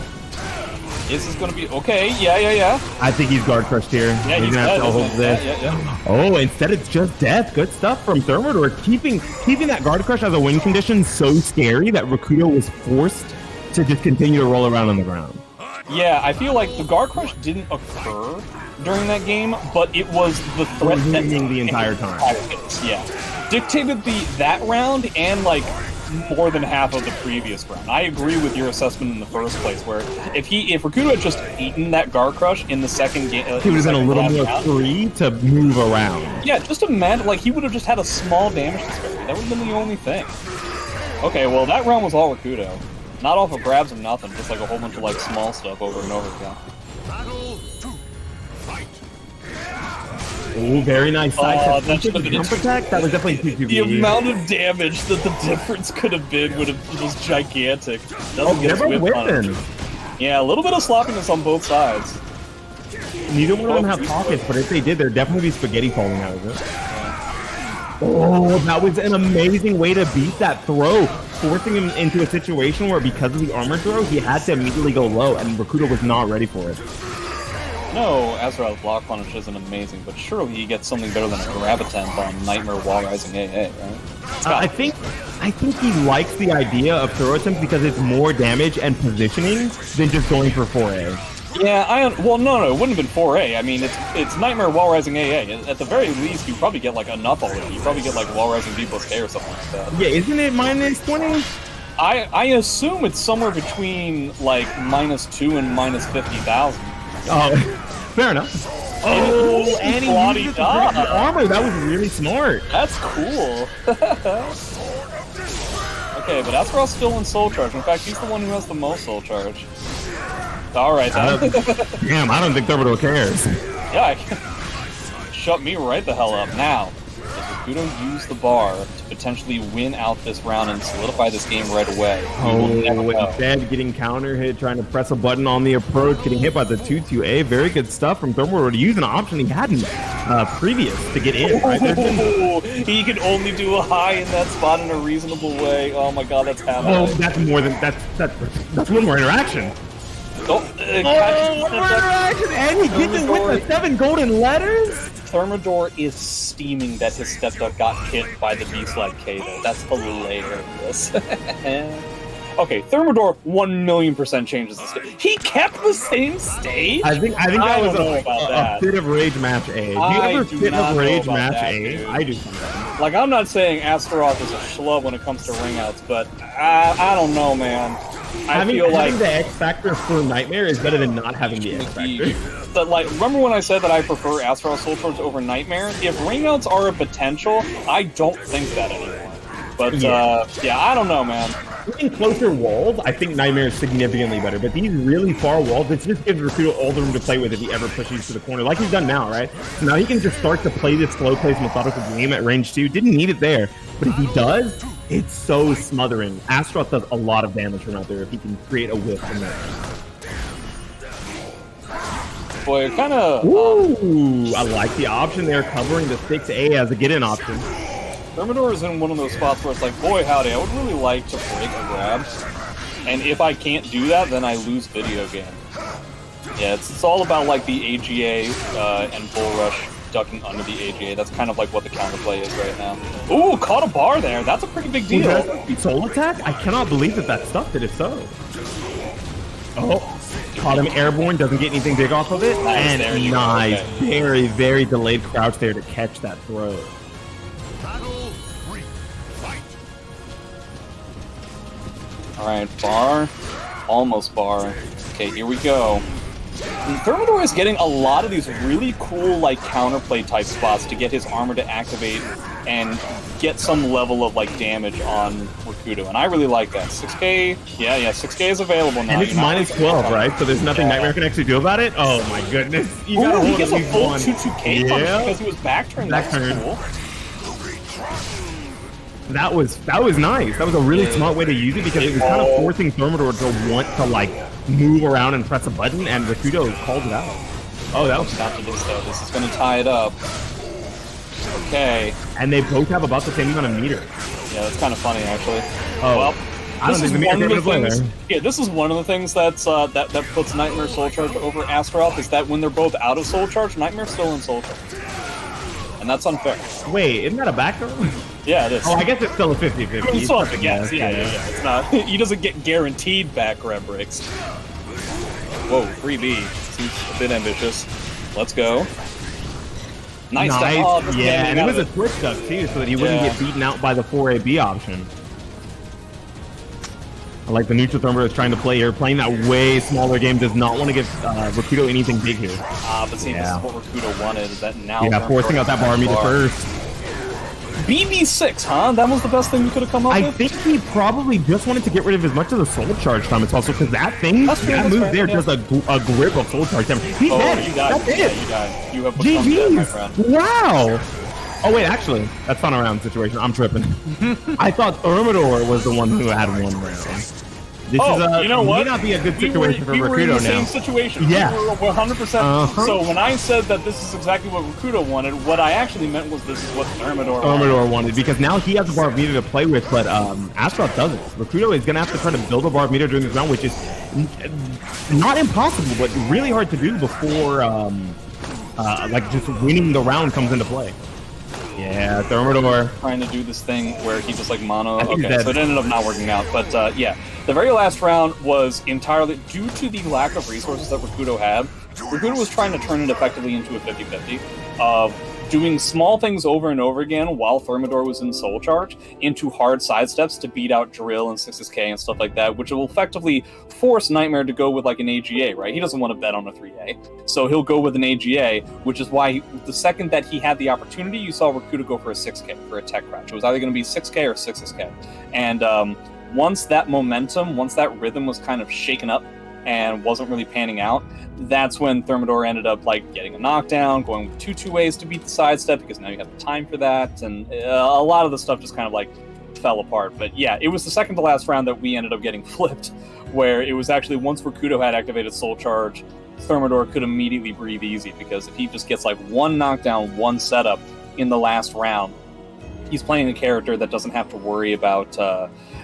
This is going to be okay. Yeah. I think he's guard crushed here. Yeah, he's gonna have dead, to hold this. Yeah. Oh, instead it's just death. Good stuff from Thermidor. Keeping that guard crush as a win condition so scary that Rakudo was forced to just continue to roll around on the ground. Yeah, I feel like the guard crush didn't occur during that game, but it was the threat that the entire time. Yeah, dictated that round and like more than half of the previous round. I agree with your assessment in the first place, where if Rakudo had just eaten that guard crush in the second game, he would have been a little more free to move around. Yeah, just imagine, like, he would have just had a small damage disparity. That would have been the only thing. Okay, well, that round was all Rakudo. Not off of grabs or nothing, just like a whole bunch of like small stuff over and over again. Oh, very nice side that protect. That was definitely PPV. The amount of damage that the difference could have been was gigantic. Yeah, a little bit of sloppiness on both sides. Neither one of them have pockets, but if they did, there'd definitely be spaghetti falling out of it. Oh, that was an amazing way to beat that throw, forcing him into a situation where because of the armor throw, he had to immediately go low, and Rakudo was not ready for it. No, Astaroth's block punish isn't amazing, but surely he gets something better than a grab attempt on Nightmare Wall Rising AA, right? I think he likes the idea of throw attempt because it's more damage and positioning than just going for 4A. Yeah, well, no, it wouldn't have been 4A. I mean, it's Nightmare Wall Rising AA. At the very least, you probably get like enough already. You probably get like Wall Rising B plus K or something like that. Yeah, isn't it minus 20? I assume it's somewhere between like minus 2 and minus 50,000. Oh, fair enough. Oh, and he used the armor. That was really smart. That's cool. Okay, but Astaroth's still in Soul Charge. In fact, he's the one who has the most Soul Charge. All right, then. Damn, I don't think Thermidor cares. Yeah, shut me right the hell up now. Rakudo use the bar to potentially win out this round and solidify this game right away? Instead getting counter hit, trying to press a button on the approach, getting hit by the 2-2A. Very good stuff from Thermidor to use an option he hadn't previous to get in. Right? He can only do a high in that spot in a reasonable way. Oh my god, that's happening. Oh, that's more than that's one more interaction. One more interaction, and he gets it with the 7 golden letters. Thermidor is steaming that his step-up got hit by the Beast-like K, though. That's hilarious. Okay, Thermidor 1,000,000% changes the stage. He kept the same stage? I think that was a fit of rage match A. Do you ever fit of rage match A? Dude. I do sometimes. Like, I'm not saying Astaroth is a schlub when it comes to ringouts, but I don't know, man. I feel like having the X Factor for Nightmare is better than not having the X Factor. But like, remember when I said that I prefer Astaroth Soul Charge over Nightmare? If ringouts are a potential, I don't think that anymore. But yeah, I don't know, man. In closer walls, I think Nightmare is significantly better, but these really far walls, it just gives Rakudo all the room to play with if he ever pushes to the corner, like he's done now, right? So now he can just start to play this slow-paced, methodical game at range 2. Didn't need it there, but if he does, it's so smothering. Astaroth does a lot of damage from out there if he can create a whiff from there. Boy, it kind of... Ooh, I like the option there, covering the 6A as a get-in option. Thermidor is in one of those spots where it's like, boy, howdy, I would really like to break a grab. And if I can't do that, then I lose video game. Yeah, it's all about, like, the AGA and Bull Rush ducking under the AGA. That's kind of like what the counterplay is right now. Ooh, caught a bar there. That's a pretty big deal. Soul attack? I cannot believe that stuffed it, if so. Oh, caught him airborne, doesn't get anything big off of it. Nice, and nice, okay. Very, very delayed crouch there to catch that throw. Alright, bar. Almost bar. Okay, here we go. And Thermidor is getting a lot of these really cool, like, counterplay type spots to get his armor to activate and get some level of, like, damage on Rakudo. And I really like that. 6K, yeah, 6K is available now. And it's minus 12, right? So there's nothing Nightmare can actually do about it? Oh my goodness. You gotta hold he gets a full 2-2K punch because he was back-turned. Back-turned. Cool. That was nice. That was a really smart way to use it because it was kind of forcing Thermidor to want to like move around and press a button, and Rakudo called it out. Oh, that was after this though. This is going to tie it up. Okay. And they both have about the same amount of meter. Yeah, that's kind of funny actually. Oh. Well, I don't think the meter came to play there. Yeah, this is one of the things that's that puts Nightmare Soul Charge over Astaroth is that when they're both out of Soul Charge, Nightmare's still in Soul Charge. And that's unfair. Wait, isn't that a back throw? Yeah, it is. Oh, I guess it's still a 50-50. It's still a guess. Yeah. It's not. He doesn't get guaranteed back grab breaks. Whoa, 3B. Seems a bit ambitious. Let's go. Nice. Yeah, and it was a twitch duck too, so that he wouldn't get beaten out by the 4AB option. I like the neutral Thermidor is trying to play here. Playing that way smaller game does not want to give Rakudo anything big here. But see, this is what Rakudo wanted. Is that now? Yeah, forcing out that bar meter first. BB6, huh? That was the best thing you could have come up with? I think he probably just wanted to get rid of as much of the soul charge time as possible, because that thing, that move there does a grip of soul charge time. He's dead. You died. That's it. Yeah, you died. You have become dead, my friend. Wow. Oh, wait, actually, that's not a round situation. I'm tripping. I thought Thermidor was the one who had one round. This is you know what? May not be a good situation for Rakudo now. We were in the same situation. Yeah. We were 100%. So when I said that this is exactly what Rakudo wanted, what I actually meant was this is what Thermidor wanted. Because now he has a bar of meter to play with, but Astaroth doesn't. Rakudo is going to have to try to build a bar of meter during this round, which is not impossible, but really hard to do before like just winning the round comes into play. Yeah, Thermidor trying to do this thing where he just like mono. Okay, so it ended up not working out. But yeah, the very last round was entirely due to the lack of resources that Rakudo had. Rakudo was trying to turn it effectively into a 50-50 of doing small things over and over again while Thermidor was in Soul Charge into hard sidesteps to beat out Drill and 6K and stuff like that, which will effectively force Nightmare to go with like an AGA, right? He doesn't want to bet on a 3A, so he'll go with an AGA, which is why the second that he had the opportunity, you saw Rakudo go for a 6K, for a tech crouch. It was either going to be 6K or 6K. And once that momentum, once that rhythm was kind of shaken up and wasn't really panning out. That's when Thermidor ended up like getting a knockdown, going with two ways to beat the sidestep because now you have the time for that, and a lot of the stuff just kind of like fell apart. But yeah, it was the second to last round that we ended up getting flipped, where it was actually once Rakudo had activated Soul Charge, Thermidor could immediately breathe easy, because if he just gets like one knockdown, one setup in the last round, he's playing a character that doesn't have to worry about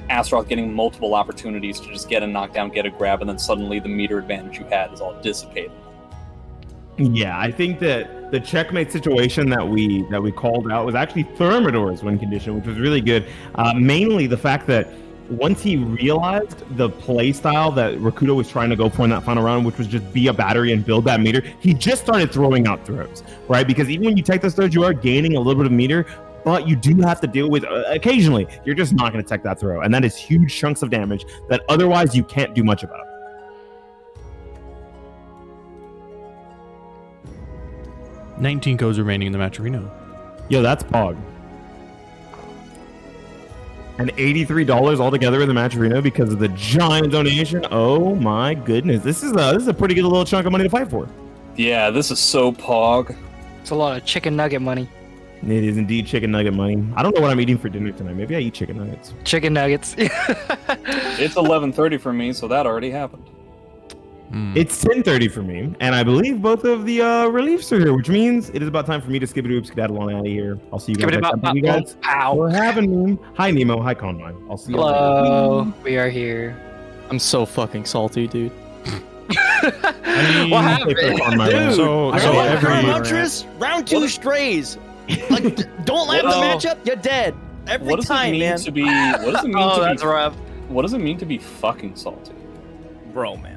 Astaroth getting multiple opportunities to just get a knockdown, get a grab, and then suddenly the meter advantage you had is all dissipated. Yeah, I think that the checkmate situation that we called out was actually Thermidor's win condition, which was really good. Mainly the fact that once he realized the play style that Rakudo was trying to go for in that final round, which was just be a battery and build that meter, he just started throwing out throws, right? Because even when you take those throws, you are gaining a little bit of meter, but you do have to deal with, occasionally, you're just not going to take that throw. And that is huge chunks of damage that otherwise you can't do much about. 19 codes remaining in the Matcherino. Yo, that's Pog. And $83 altogether in the Matcherino because of the giant donation. Oh my goodness. This is a pretty good little chunk of money to fight for. Yeah, this is so Pog. It's a lot of chicken nugget money. It is indeed chicken nugget money. I don't know what I'm eating for dinner tonight. Maybe I eat chicken nuggets. Chicken nuggets. It's 11:30 for me, so that already happened. It's 10:30 for me, and I believe both of the reliefs are here, which means it is about time for me to skip it, oops, skedaddle on out of here. I'll see you guys next time. Thank you guys for having me. Hi, Nemo. Hi, Konmai. I'll see you. Hello. We are here. I'm so fucking salty, dude. I mean, What happened? Dude, so every Huntress, round 2 strays. Like, don't land the matchup, you're dead. Every What does time, it mean man. to be? What does it mean Oh, to that's be? rough. What does it mean to be fucking salty? Bro, man.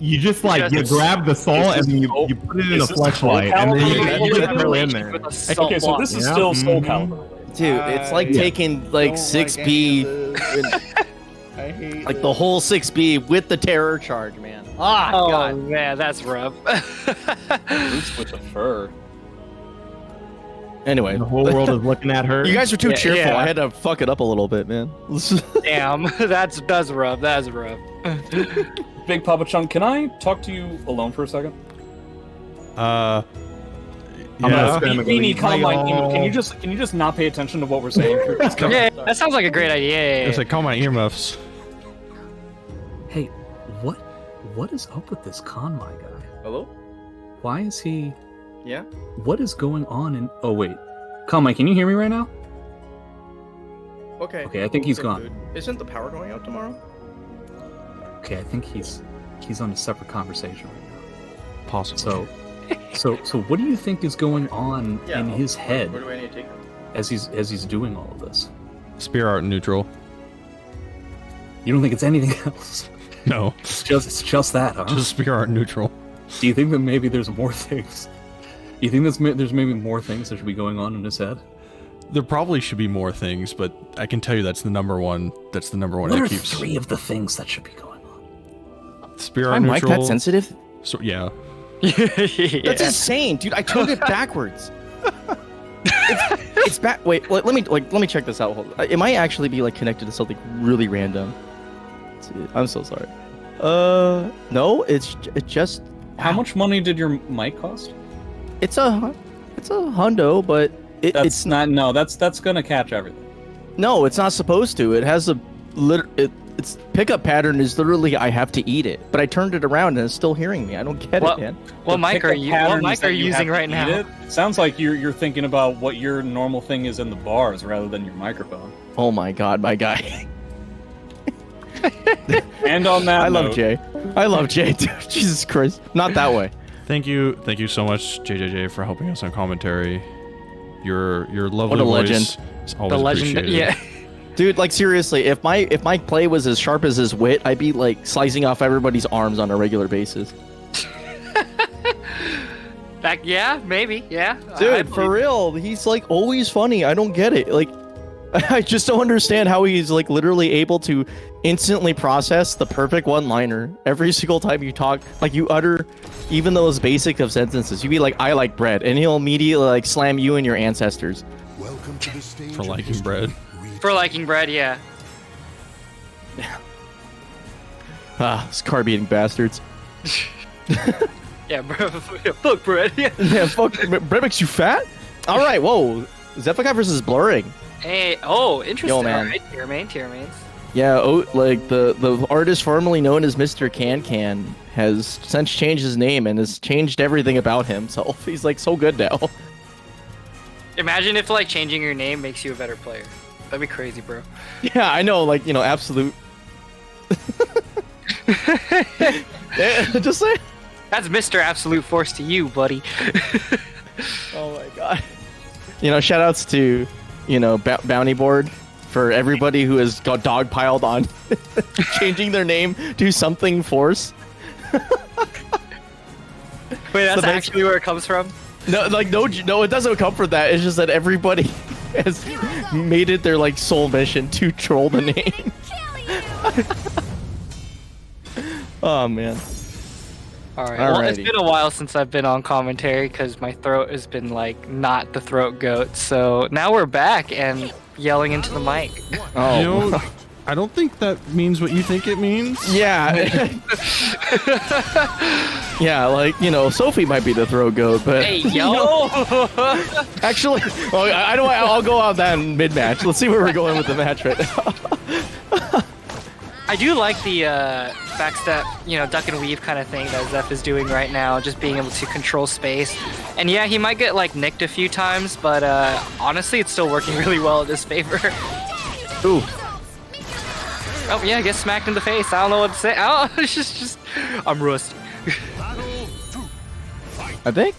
You just like you grab the salt and you put it in a flashlight, and then you just throw it in there. Okay, so this is still SoulCalibur. Dude, it's like taking like 6B, I hate like the whole 6B with the terror charge, man. Ah, Oh, God. man, that's rough. Boots with the fur. Anyway, The whole world is looking at her. you guys are too Yeah, cheerful. yeah. I had to fuck it up a little bit, man. Damn, that's rough. That's rough. Bigpapachunk, can I talk to you alone for a second? I'm yeah. gonna spam a Beanie, gleam. Konmai, can you just not pay attention to what we're saying? Yeah, that sounds like a great idea. Yeah, It's like, call my earmuffs. Hey, what is up with this Konmai guy? Hello? Why is he... Yeah? What is going on in... Oh, wait. Konmai, can you hear me right now? Okay. Okay, I think he's gone. Dude. Isn't the power going out tomorrow? Okay, I think he's on a separate conversation right now. Possibly. So what do you think is going on in his head Where do I need to take him? as he's doing all of this? Spear art neutral. You don't think it's anything else? No, It's just that, huh? just spear art neutral. Do you think that maybe there's more things? You think there's maybe more things that should be going on in his head? There probably should be more things, but I can tell you that's the number one. That's the number one What that are keeps 3 of the things that should be going on? spear art I'm like neutral. that sensitive? So yeah, That's insane, dude. I turned it backwards. It's back. Wait, let me check this out. Hold on. It might actually be like connected to something really random. Let's see. I'm so sorry. No, it's just. How much money did your mic cost? It's a hundo, but it's not. No, that's gonna catch everything. no, it's not supposed to. It has a its pickup pattern is literally I have to eat it, but I turned it around and it's still hearing me. I don't get it, man. What mic are you? What mic are you have using to right eat now? it? Sounds like you're thinking about what your normal thing is in the bars rather than your microphone. Oh my god, my guy. And on that I love note, Jay. I love Jay, dude. Jesus Christ. Not that way. thank you so much, JJJ, for helping us on commentary. Your lovely What a voice legend. is always The legend. appreciated. Yeah. Dude, like seriously, if my play was as sharp as his wit, I'd be like slicing off everybody's arms on a regular basis. Yeah, maybe. Yeah. Dude, for real, he's like always funny. I don't get it. Like, I just don't understand how he's like literally able to instantly process the perfect one-liner every single time you talk. Like you utter even those basic of sentences. You'd be like, "I like bread," and he'll immediately like slam you and your ancestors. Welcome to the stage For liking bread. For liking bread, yeah. These carb-eating bastards. Yeah, bro. Fuck, Brett. Yeah. Yeah, fuck. Brett makes you fat? All right, whoa. Zephyr versus Blurring. Hey, oh, interesting. Yo, man. All right, tier mains. Yeah, like the artist formerly known as Mr. Can has since changed his name and has changed everything about himself. He's like so good now. Imagine if like changing your name makes you a better player. That'd be crazy, bro. Yeah, I know, like, you know, absolute. Yeah, just say. That's Mr. Absolute Force to you, buddy. Oh my god. You know, shout outs to, you know, Bounty Board for everybody who has got dogpiled on changing their name to something Force. Wait, that's actually where it comes from? No, like, no, it doesn't come from that. It's just that everybody has made it their, like, sole mission to troll the name. Oh, man. Alright, well, it's been a while since I've been on commentary because my throat has been, like, not the throat goat. So now we're back and yelling into the mic. Oh. You know, I don't think that means what you think it means. Yeah. Yeah, like, you know, Sophie might be the throat goat, but... Hey, yo! Actually, well, I'll go on that in mid-match. Let's see where we're going with the match right now. I do like the backstep, you know, duck and weave kind of thing that Zeph is doing right now, just being able to control space. And yeah, he might get, like, nicked a few times, but honestly, it's still working really well in his favor. Ooh. Oh, yeah, I guess smacked in the face. I don't know what to say. Oh, it's just I'm rusty. I think.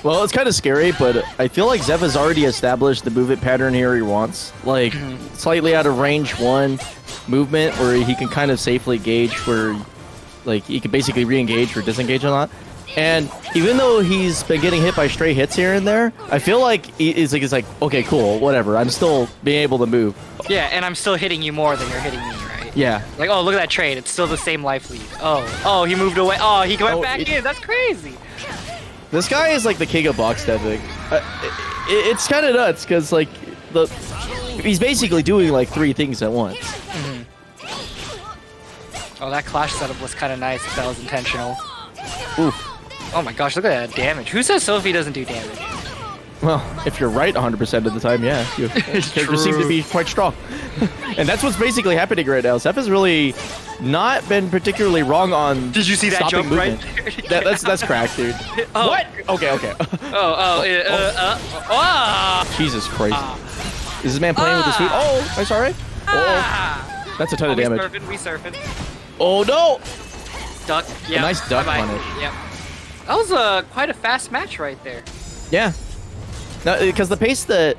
Well, it's kind of scary, but I feel like Zeph has already established the movement pattern here he wants. Like, slightly out of range 1 movement where he can kind of safely gauge where, like, he can basically re-engage or disengage a lot. And even though he's been getting hit by stray hits here and there, I feel like he's like, okay, cool, whatever. I'm still being able to move. Yeah, and I'm still hitting you more than you're hitting me, right? Yeah. Like, oh, look at that trade. It's still the same life lead. Oh, he moved away. Oh, he went back in. That's crazy. This guy is like the king of box stepping. It's kind of nuts because, like, he's basically doing like 3 things at once. Oh, that clash setup was kind of nice if that was intentional. Oof. Oh my gosh, look at that damage. Who says Sophie doesn't do damage? Well, if you're right 100% of the time, yeah. You seem to be quite strong. And that's what's basically happening right now. Zeph has really not been particularly wrong on Did you see that jump movement. right there? That's cracked, dude. Oh. What? Okay. Jesus Christ. Is this man playing with his food? Oh, I'm sorry. Oh, that's a ton of damage. We surfing. Oh, no. Duck. Yeah. A nice duck Bye-bye. on it. Yep. That was quite a fast match right there. Yeah. No, because the pace that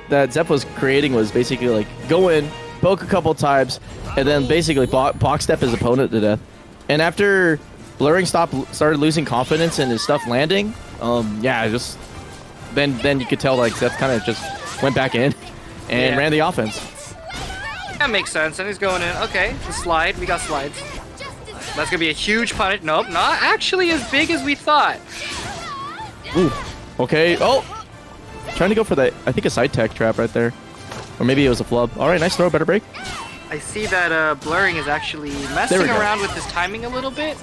Zeph was creating was basically like go in, poke a couple times, and then basically box step his opponent to death. And after Blurring started losing confidence in his stuff landing, yeah, just then you could tell like Zeph kind of just went back in and ran the offense. That makes sense. And he's going in. Okay, the slide. We got slides. That's gonna be a huge punish. Nope, not actually as big as we thought. Ooh. Okay. Oh. Trying to go for that, I think a side tech trap right there. Or maybe it was a flub. Alright, nice throw, better break. I see that Blurring is actually messing around with his timing a little bit.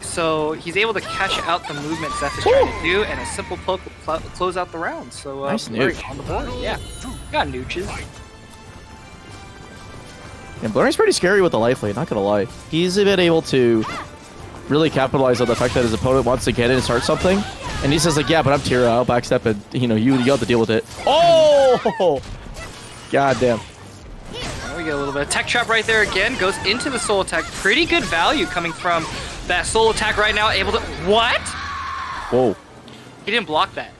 So he's able to catch out the movement Zeph is trying to do, and a simple poke will close out the round. So nice Blurring nooch. on the board. Yeah. Got nooches. And Blurring's pretty scary with the life lead, not gonna lie. He's been able to really capitalize on the fact that his opponent wants to get in and start something. And he says like, yeah, but I'm Tira, I'll backstep and, you know, you have to deal with it. Oh! God damn. Well, we get a little bit of tech trap right there again. Goes into the soul attack. Pretty good value coming from that soul attack right now. Able to... What? Whoa. He didn't block that.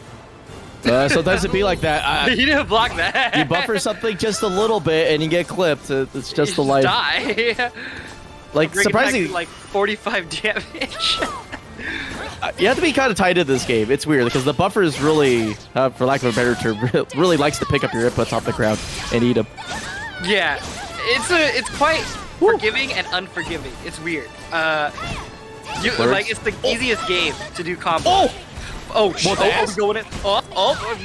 Sometimes it be like that. He didn't block that. You buffer something just a little bit and you get clipped. It's just the life. Die. Like, surprisingly... Like 45 damage. You have to be kind of tight in this game. It's weird because the buffer is really, for lack of a better term, really likes to pick up your inputs off the ground and eat them. Yeah, it's quite forgiving and unforgiving. It's weird. Like it's the easiest game to do combos. Oh, we're going in.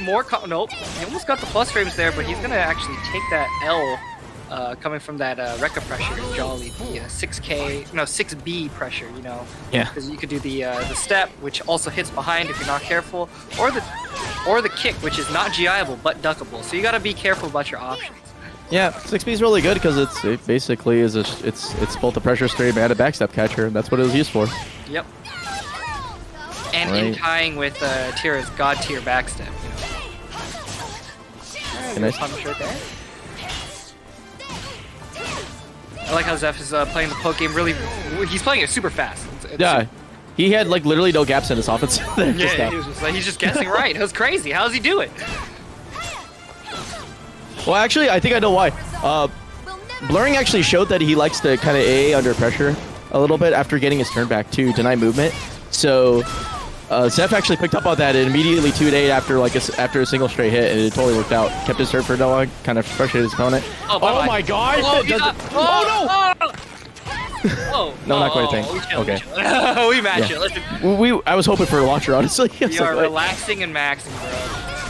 More nope. He almost got the plus frames there, but he's gonna actually take that L coming from that Rekka pressure in Jolly, the 6B pressure, you know. Yeah. Because you could do the step, which also hits behind if you're not careful, or the kick, which is not GIable but duckable. So you gotta be careful about your options. Yeah, 6B is really good because it basically is it's both a pressure stream and a backstep catcher, and that's what it was used for. Yep. And in tying with Tira's god tier backstep, you know. Nice. Punish right there. I like how Zeph is playing the poke game really. He's playing it super fast. Yeah, he had like literally no gaps in his offense. Yeah, he's just guessing right. It was crazy. How does he do it? Well, actually, I think I know why. Blurring actually showed that he likes to kind of AA under pressure a little bit after getting his turn back to deny movement. So Zeph actually picked up on that and immediately 2'd after a single straight hit, and it totally worked out. Kept his turn for no one, kind of frustrated his opponent. Oh my god! Oh no! No, not quite a thing. Okay. We match it. Listen. I was hoping for a launcher, honestly. We are relaxing and maxing, bro.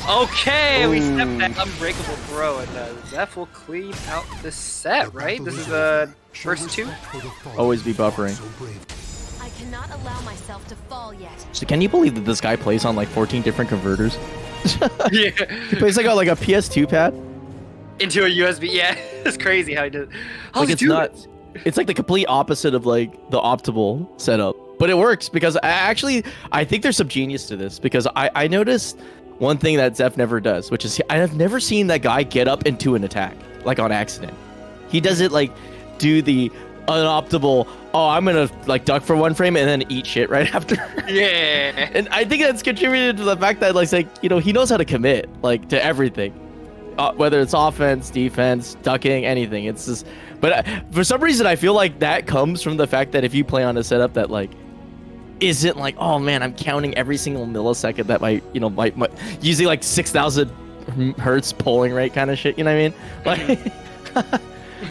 Okay, we stepped that unbreakable throw, and Zeph will clean out this set, right? This is the first 2. Always be buffering. I cannot allow myself to fall yet. So can you believe that this guy plays on like 14 different converters? Yeah. He plays like a PS2 pad. Into a USB, yeah. It's crazy how he did it. Like it's nuts. It's like the complete opposite of like the optimal setup. But it works because I think there's some genius to this, because I noticed one thing that Zeph never does, which is I have never seen that guy get up into an attack like on accident. He doesn't like do the unoptimal, oh, I'm gonna like duck for 1 frame and then eat shit right after. Yeah. And I think that's contributed to the fact that like you know, he knows how to commit like to everything, whether it's offense, defense, ducking, anything. It's just, but for some reason I feel like that comes from the fact that if you play on a setup that like isn't like, oh man, I'm counting every single millisecond that my using like 6,000 hertz polling rate kind of shit, you know what I mean? Like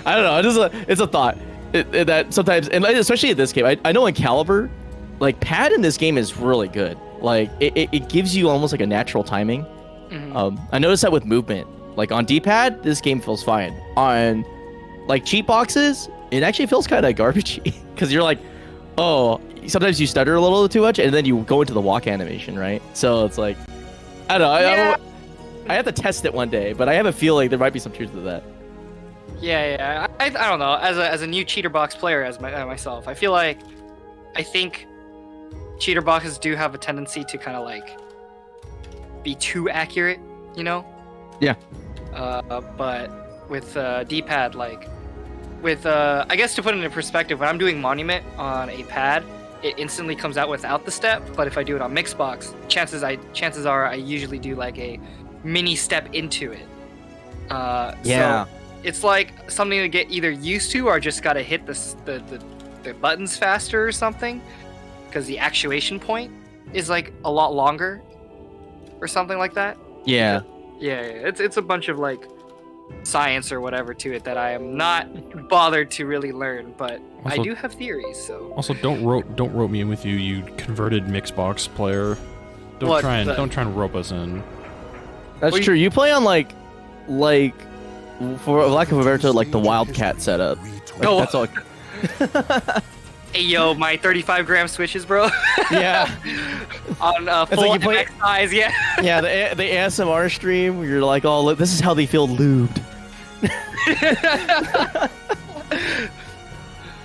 I don't know, it's a thought that sometimes, and especially in this game, I know in Caliber, like pad in this game is really good. Like it gives you almost like a natural timing. Mm-hmm. I noticed that with movement, like on D-pad, this game feels fine. On like cheat boxes, it actually feels kind of garbagey because you're like, oh, sometimes you stutter a little too much and then you go into the walk animation, right? So it's like, I don't know. I have to test it one day, but I have a feeling there might be some truth to that. Yeah. I don't know. As a new cheater box player, myself, I think cheater boxes do have a tendency to kind of like be too accurate, you know? Yeah. But with D-pad, like with I guess to put it in perspective, when I'm doing Monument on a pad, it instantly comes out without the step. But if I do it on Mixbox, chances are I usually do like a mini step into it. Yeah. So it's like something to get either used to or just gotta hit the buttons faster or something, because the actuation point is like a lot longer or something like that. Yeah. Yeah. It's a bunch of like science or whatever to it that I am not bothered to really learn, but also, I do have theories. So also don't rope me in with you, you converted Mixbox player. Don't try and rope us in. That's true. You play on like for lack of a better term, like the Wildcat setup. Like, that's all. Hey yo, my 35-gram switches, bro. Yeah. On full like MX size, yeah. Yeah, the ASMR stream, you're like, oh, look, this is how they feel lubed.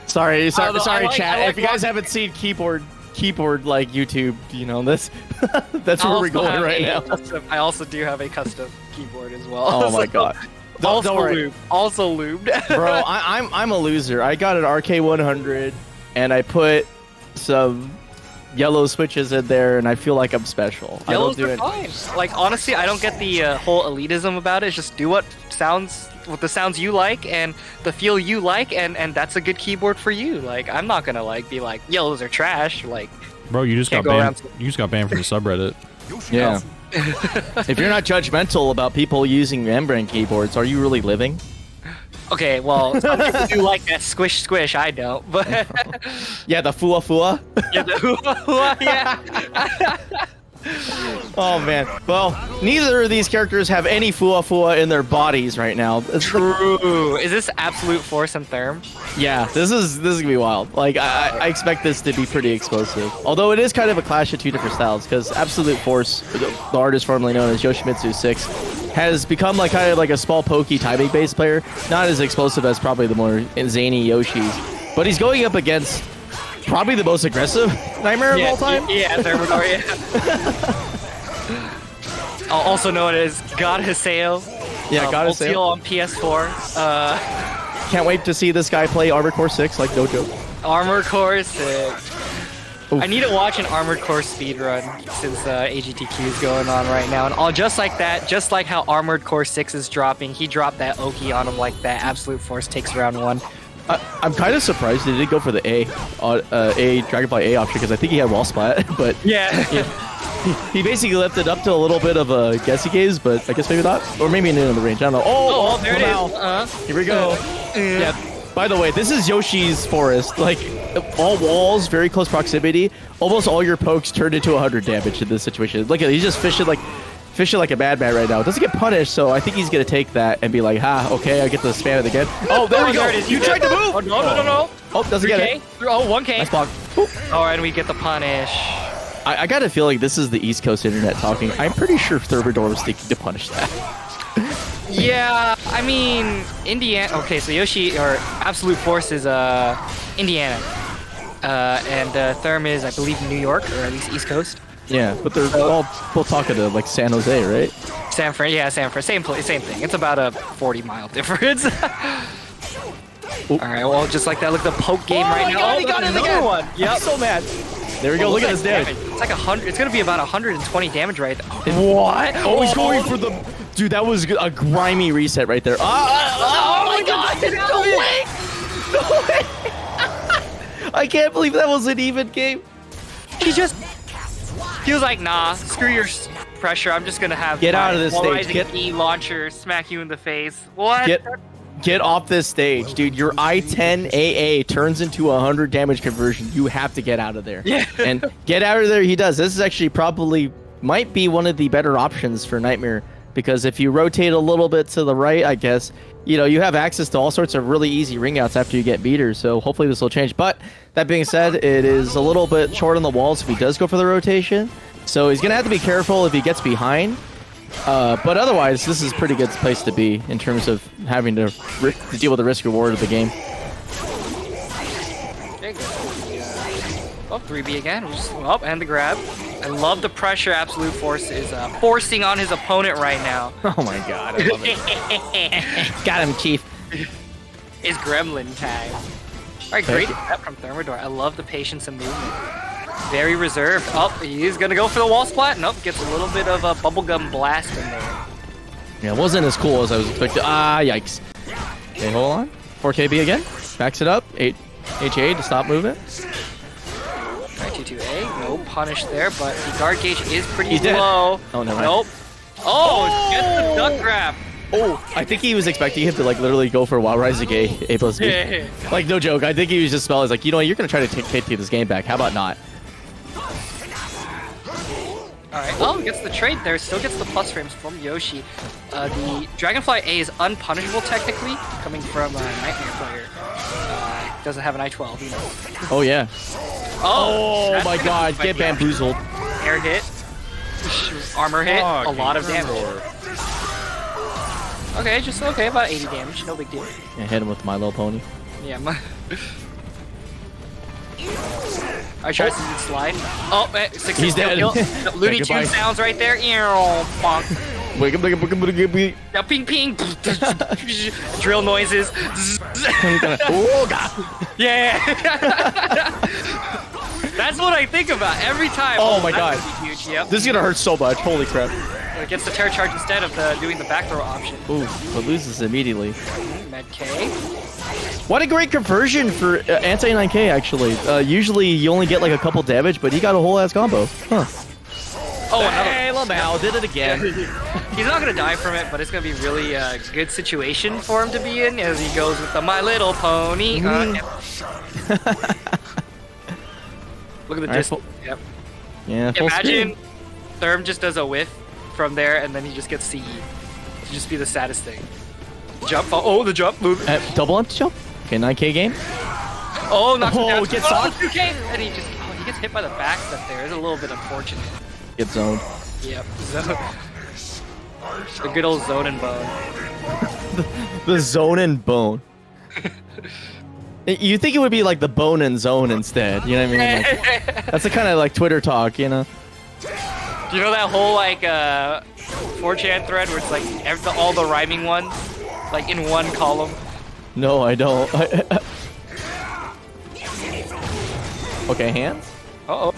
Sorry, like, chat. If you guys haven't seen keyboard like YouTube, you know that's where we're going right now. I also do have a custom keyboard as well. Oh my god. Also lubed. Bro, I'm a loser. I got an RK100 and I put some yellow switches in there and I feel like I'm special. Yellows are fine. Like honestly, I don't get the whole elitism about it. It's just do what the sounds you like and the feel you like, and that's a good keyboard for you. Like I'm not gonna like be like yellows are trash. Like, bro, you just got banned. You just got banned from the subreddit. Yeah. If you're not judgmental about people using membrane keyboards, are you really living? Okay, well, some people do like that squish. I don't, but yeah, the fua. Yeah, the fua. Yeah. Oh man. Well, neither of these characters have any Fua in their bodies right now. It's True. Is this Absolute Force and Therm? yeah, this is gonna be wild. Like I expect this to be pretty explosive. Although it is kind of a clash of two different styles, because Absolute Force, the artist formerly known as Yoshimitsu6, has become like kind of like a small pokey timing based player. Not as explosive as probably the more zany Yoshis, but he's going up against probably the most aggressive Nightmare of all time. Yeah, Thermidor, yeah. Also known as God Haseo. Yeah, God Haseo. on PS4. Can't wait to see this guy play Armored Core 6, like no joke. Armored Core 6. I need to watch an Armored Core speedrun since AGTQ is going on right now. And all just like that, just like how Armored Core 6 is dropping, he dropped that Oki on him like that. Absolute Force takes round 1. I'm kind of surprised they didn't go for the Dragonfly A option, because I think he had wall splat, but yeah. He basically left it up to a little bit of a guessy gaze, but I guess maybe not, or maybe in the range. I don't know. Oh, there it is. Here we go. Yeah. By the way, this is Yoshi's forest. Like all walls, very close proximity. Almost all your pokes turned into 100 damage in this situation. Look at it, he's just fishing like a madman right now. Doesn't get punished, so I think he's gonna take that and be like, ha, okay, I get to spam it again. Oh, there we go. It is. You tried to move. Oh, no. Oh, doesn't get it. Oh, 1K. Nice block. All right, and we get the punish. I got a feeling this is the East Coast internet talking. I'm pretty sure Thermidor was thinking to punish that. Yeah, I mean, Indiana. Okay, so Yoshi, or Absolute Force is Indiana. And Therm is, I believe, New York, or at least East Coast. Yeah, but they're all talking to like San Jose, right? San Fran, same place, same thing. It's about a 40-mile difference. All right, well, just like that, look at the poke game right now. God, he got it again. One. Yep. I'm so mad. There we go. Look at this damage. It's like 100. It's gonna be about 120 damage right there. What? Oh, he's going for the. Dude, that was a grimy reset right there. Oh my God! No way! No way! I can't believe that was an even game. He was like, nah, screw your pressure. I'm just gonna have get out of this stage. Get E launcher, smack you in the face. What? Get off this stage, dude. Your I-10 AA turns into 100 damage conversion. You have to get out of there. Yeah. And get out of there. He does. This is actually probably might be one of the better options for Nightmare, because if you rotate a little bit to the right, I guess, you know, you have access to all sorts of really easy ring outs after you get beaters. So hopefully this will change. But that being said, it is a little bit short on the walls if he does go for the rotation. So he's going to have to be careful if he gets behind. But otherwise, this is a pretty good place to be in terms of having to deal with the risk reward of the game. There you go. Oh, 3B again. And the grab. I love the pressure Absolute Force is forcing on his opponent right now. Oh my God, I love it. Got him, Chief. It's Gremlin time. All right, great step from Thermidor. I love the patience and movement. Very reserved. Oh, he's gonna go for the wall splat. Nope, gets a little bit of a bubblegum blast in there. Yeah, it wasn't as cool as I was expecting. Ah, yikes. Okay, hold on. 4KB again. Backs it up. HA to stop movement. Right, 2-2A. No punish there, but the guard gauge is pretty He's low. Dead. Oh, no. Nope. Oh, gets the duck grab. Oh, I think he was expecting him to like literally go for Wild Rising A plus B. Yeah. Like, no joke. I think he was just smelling like, you know what, you're going to try to take this game back. How about not? Alright, oh, gets the trade there. Still gets the plus frames from Yoshi. The Dragonfly A is unpunishable technically, coming from a Nightmare player. Doesn't have an I-12, you know. Oh, yeah. Oh my God. Get bamboozled. Air hit. Armor hit. A lot of damage. Okay, just okay, about 80 damage. No big deal. Yeah, hit him with My Little Pony. Yeah, I tried to slide. Oh, 6 He's dead. Looney Tunes sounds right there. Bonk. Ping ping. Drill noises. Oh God. Yeah. That's what I think about every time. Oh my God. Huge. Yep. This is gonna hurt so much. Holy crap. It gets the terror charge instead of doing the back throw option. Ooh, but loses immediately. Med K. What a great conversion for anti-9K, actually. Usually you only get like a couple damage, but he got a whole ass combo. Huh. Oh, hey, Lamau did it again. He's not going to die from it, but it's going to be really a good situation for him to be in as he goes with the My Little Pony. Yep. Look at the distance. Yep. Yeah, full Imagine. speed. Therm just does a whiff from there, and then he just gets CE. To just be the saddest thing. Jump. Oh, the jump move. Double empty jump. Okay, 9K game. Oh, knocks him down. Gets on. 2K. And he gets hit by the backstep there. It's a little bit unfortunate. Gets zoned. Yep. The good old zone and bone. The zone and bone. You think it would be like the bone and zone instead, you know what I mean? Like, that's the kind of like Twitter talk, you know? Do you know that whole like 4chan thread where it's like all the rhyming ones, like in one column? No, I don't. Okay, hands. Uh-oh.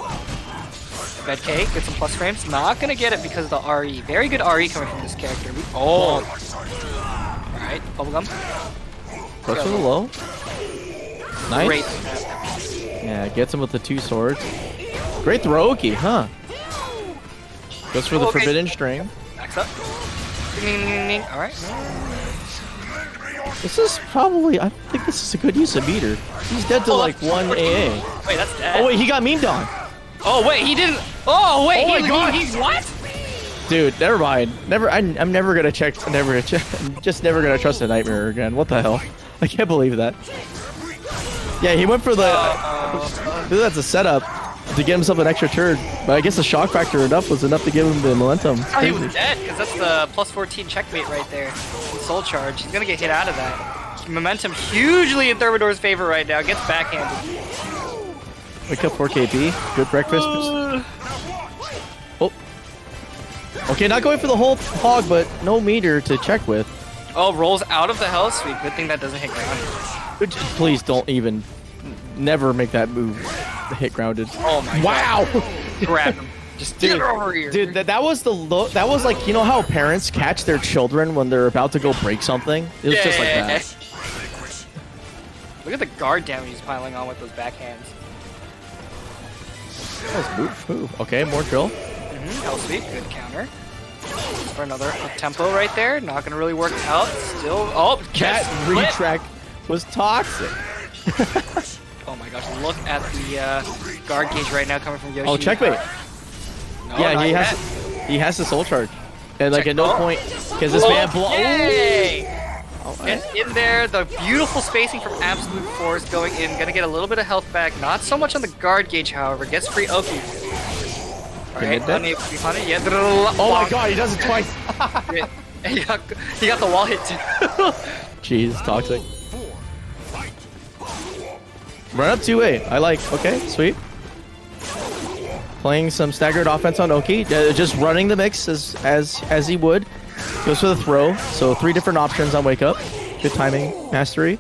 Bad cake, get some plus frames. Not gonna get it because of the RE. Very good RE coming from this character. Oh. Alright, bubblegum. Goes for the low. Nice. Great. Yeah, gets him with the 2 swords. Great throw, Oki, huh? Goes for the forbidden string. Backs up. Ding, ding, ding, ding. Alright. This is probably, I think this is a good use of meter. He's dead to like 1 AA. Wait, that's dead. Oh wait, he got memed on. Oh wait, he didn't. Oh wait, Oh my God. He what? Dude, never mind. I'm never gonna check. I'm just never gonna trust a nightmare again. What the hell? I can't believe that. Yeah, he went for the. That's a setup to get himself an extra turn, but I guess the shock factor was enough to give him the momentum. Oh, he was dead because that's the plus 14 checkmate right there. Soul charge. He's gonna get hit out of that. Momentum hugely in Thermidor's favor right now. Gets backhanded. Wake up 4KB. Good breakfast. Oh. Okay, not going for the whole hog, but no meter to check with. Oh, rolls out of the hell sweep. Good thing that doesn't hit ground. Please don't even. Never make that move. Hit grounded. Oh my wow. God. Grab him. Just get over here. Dude, that was the look. That was like, you know how parents catch their children when they're about to go break something? It was just like that. Look at the guard damage he's piling on with those backhands. Move. Okay, more drill. Hell sweep, good counter. For another tempo right there. Not gonna really work out. Still, Cat retract was toxic. Oh my gosh! Look at the guard gauge right now coming from Yoshi. Oh, checkmate. No, yeah, he has the soul charge, and like at no point because this man blow. And in there, the beautiful spacing from Absolute Force going in. Gonna get a little bit of health back. Not so much on the guard gauge, however. Gets free Oki. Alright, unable to be hunted. Yeah. Oh my god, he does it twice. he got the wall hit too. Jeez, toxic. Run up 2A. I like. Okay, sweet. Playing some staggered offense on Oki. Just running the mix as he would. Goes for the throw. So 3 different options on wake up. Good timing, mastery.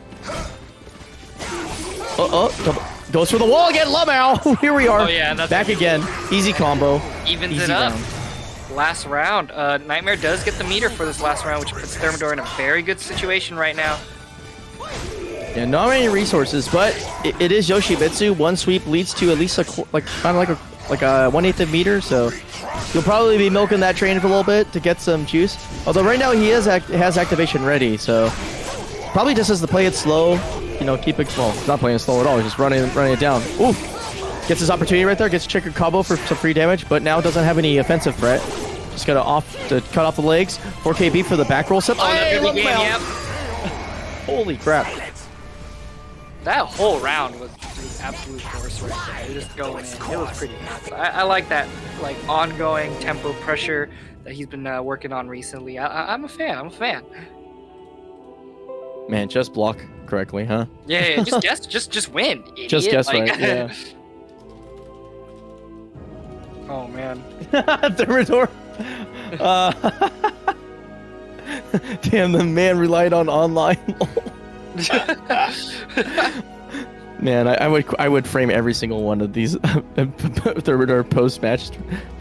Goes for the wall again. Lamau. Here we are. Oh yeah, that's back again. Easy combo. Evens Easy it up. round. Last round. Nightmare does get the meter for this last round, which puts Thermidor in a very good situation right now. Yeah, not many resources, but it is Yoshimitsu. One sweep leads to at least a kind of like a 1/8 of meter, so you'll probably be milking that train for a little bit to get some juice. Although right now he has activation ready, so probably just has to play it slow. You know, keep it. Well, he's not playing it slow at all. He's just running it down. Ooh, gets his opportunity right there. Gets a checkered combo for some free damage, but now doesn't have any offensive threat. Just gotta cut off the legs. 4KB for the back roll step. Hey, look game, yep. Holy crap. That whole round was absolute force right there. Just going in. It was pretty nuts. I like that like ongoing tempo pressure that he's been working on recently. I'm a fan. Man, just block correctly, huh? Yeah, just guess. Just win. Idiot. Just guess like, right. Yeah. Oh man. Thermidor. Damn, the man relied on online. Man, I would frame every single one of these Thermidor post-match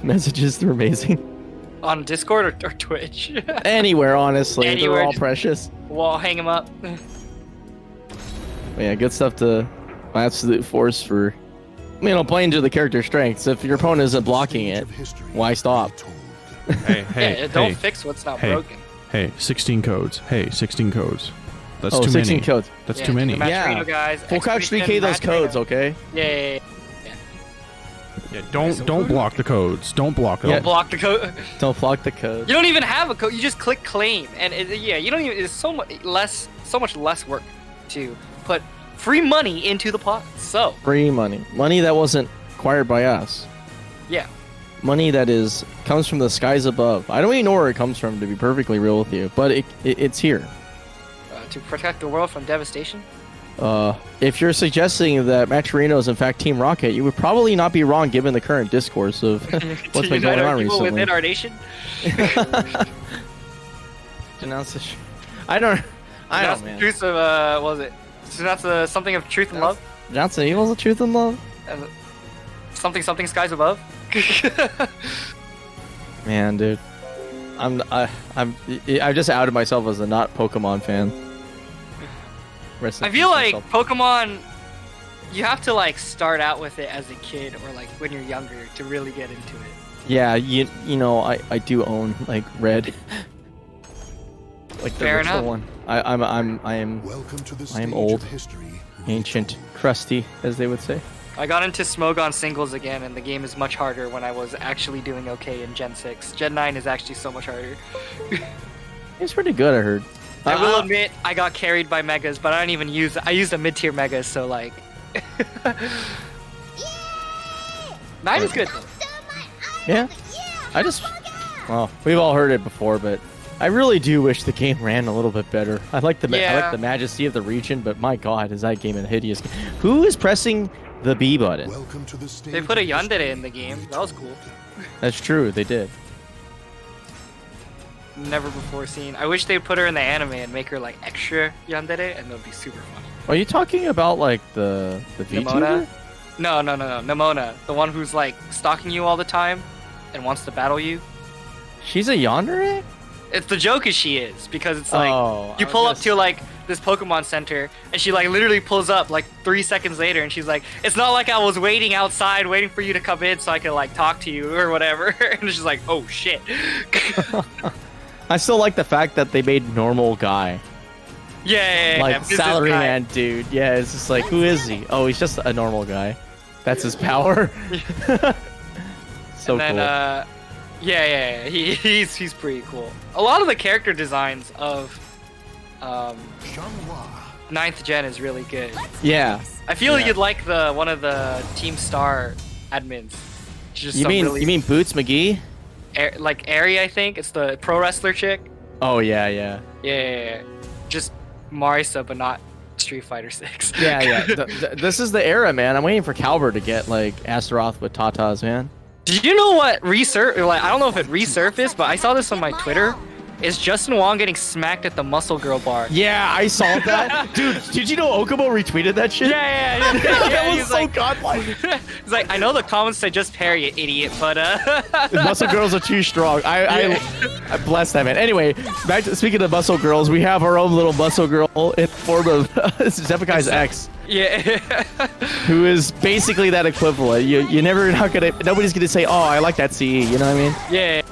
messages. They're amazing. On Discord or Twitch? Anywhere, honestly. Anywhere, they're all precious. Wall, hang them up. Yeah, good stuff to Absolute Force for, playing to the character strengths. If your opponent isn't blocking it, why stop? Hey, don't fix what's not broken. Hey, 16 codes. That's too 16 many. codes. That's too many. Yeah. Guys, full couch 3K those codes, okay? Yeah. Yeah, don't block the codes. Don't block them. Don't block the code. Don't block the code. You don't even have a code. You just click claim, and you don't even. It's so much less work to put free money into the pot. So Free money that wasn't acquired by us. yeah, Money that comes from the skies above. I don't even know where it comes from, to be perfectly real with you, but it's here. to protect the world from devastation. If you're suggesting that Maturino is in fact Team Rocket, you would probably not be wrong given the current discourse of what's been going on recently. Within our nation. Denounce the I don't man. Truth of what was it? Denounce the something of truth and love. Denounce the evils of truth and love. And something skies above. Man, dude, I just outed myself as a not Pokemon fan. I feel like Pokemon, you have to like start out with it as a kid or like when you're younger to really get into it. Yeah, you know I do own like Red, like the Fair original enough. one. I am old, ancient, crusty, as they would say. I got into Smogon singles again, and the game is much harder when I was actually doing okay in Gen 6. Gen 9 is actually so much harder. It's pretty good, I heard. I will admit, I got carried by Megas, but I don't even use... I used a mid-tier Megas, so like... 9 is good. Yeah, well, we've all heard it before, but I really do wish the game ran a little bit better. I like the majesty of the region, but my god, is that game a hideous game. Who is pressing the B button? They put a yandere in the game. That was cool. That's true, they did. Never before seen. I wish they'd put her in the anime and make her like extra yandere, and that would be super funny. Are you talking about like the VTuber? No. Nimona, the one who's like stalking you all the time and wants to battle you. She's a yandere? It's the joke is she is, because it's like you pull up to like this Pokemon Center and she like literally pulls up like 3 seconds later and she's like, it's not like I was waiting outside waiting for you to come in so I could like talk to you or whatever. And she's like, oh shit. I still like the fact that they made normal guy. Yeah. Like salaryman dude. Yeah, it's just like, who is he? Oh, he's just a normal guy. That's his power. So and then, cool. Yeah. He's pretty cool. A lot of the character designs of 9th gen is really good. Yeah. I feel you'd like one of the Team Star admins. Just you mean Boots McGee? Like Ari, I think it's the pro wrestler chick. Oh yeah. Yeah. Just Marisa, but not Street Fighter 6. Yeah. This is the era, man. I'm waiting for Calibur to get like Astaroth with Tatas, man. Did you know what I don't know if it resurfaced, but I saw this on my Twitter. Is Justin Wong getting smacked at the Muscle Girl bar? Yeah, I saw that. Dude, did you know Okubo retweeted that shit? Yeah. That was so godlike. He's like, I know the comments say just parry it, idiot, but Muscle Girls are too strong. I bless that, man. Anyway, speaking of Muscle Girls, we have our own little Muscle Girl in the form of Zepakai's ex. Yeah. Who is basically that equivalent. Nobody's gonna say, oh, I like that CE, you know what I mean? Yeah.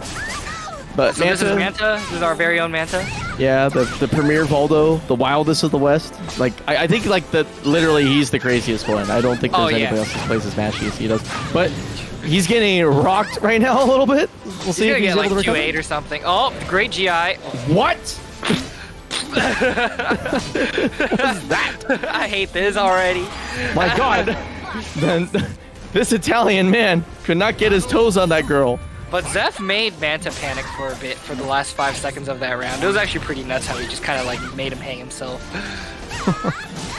But so this is Manta. This is our very own Manta. Yeah, the premier Voldo, the wildest of the West. Like I think like literally he's the craziest one. I don't think there's anybody else that plays as matchy as he does. But he's getting rocked right now a little bit. We'll see if he's gonna able get to like 2-8 or something. Oh, great GI. What? What's that? I hate this already. My God. Then this Italian man could not get his toes on that girl. But Zeph made Manta panic for a bit for the last 5 seconds of that round. It was actually pretty nuts how he just kind of like made him hang himself.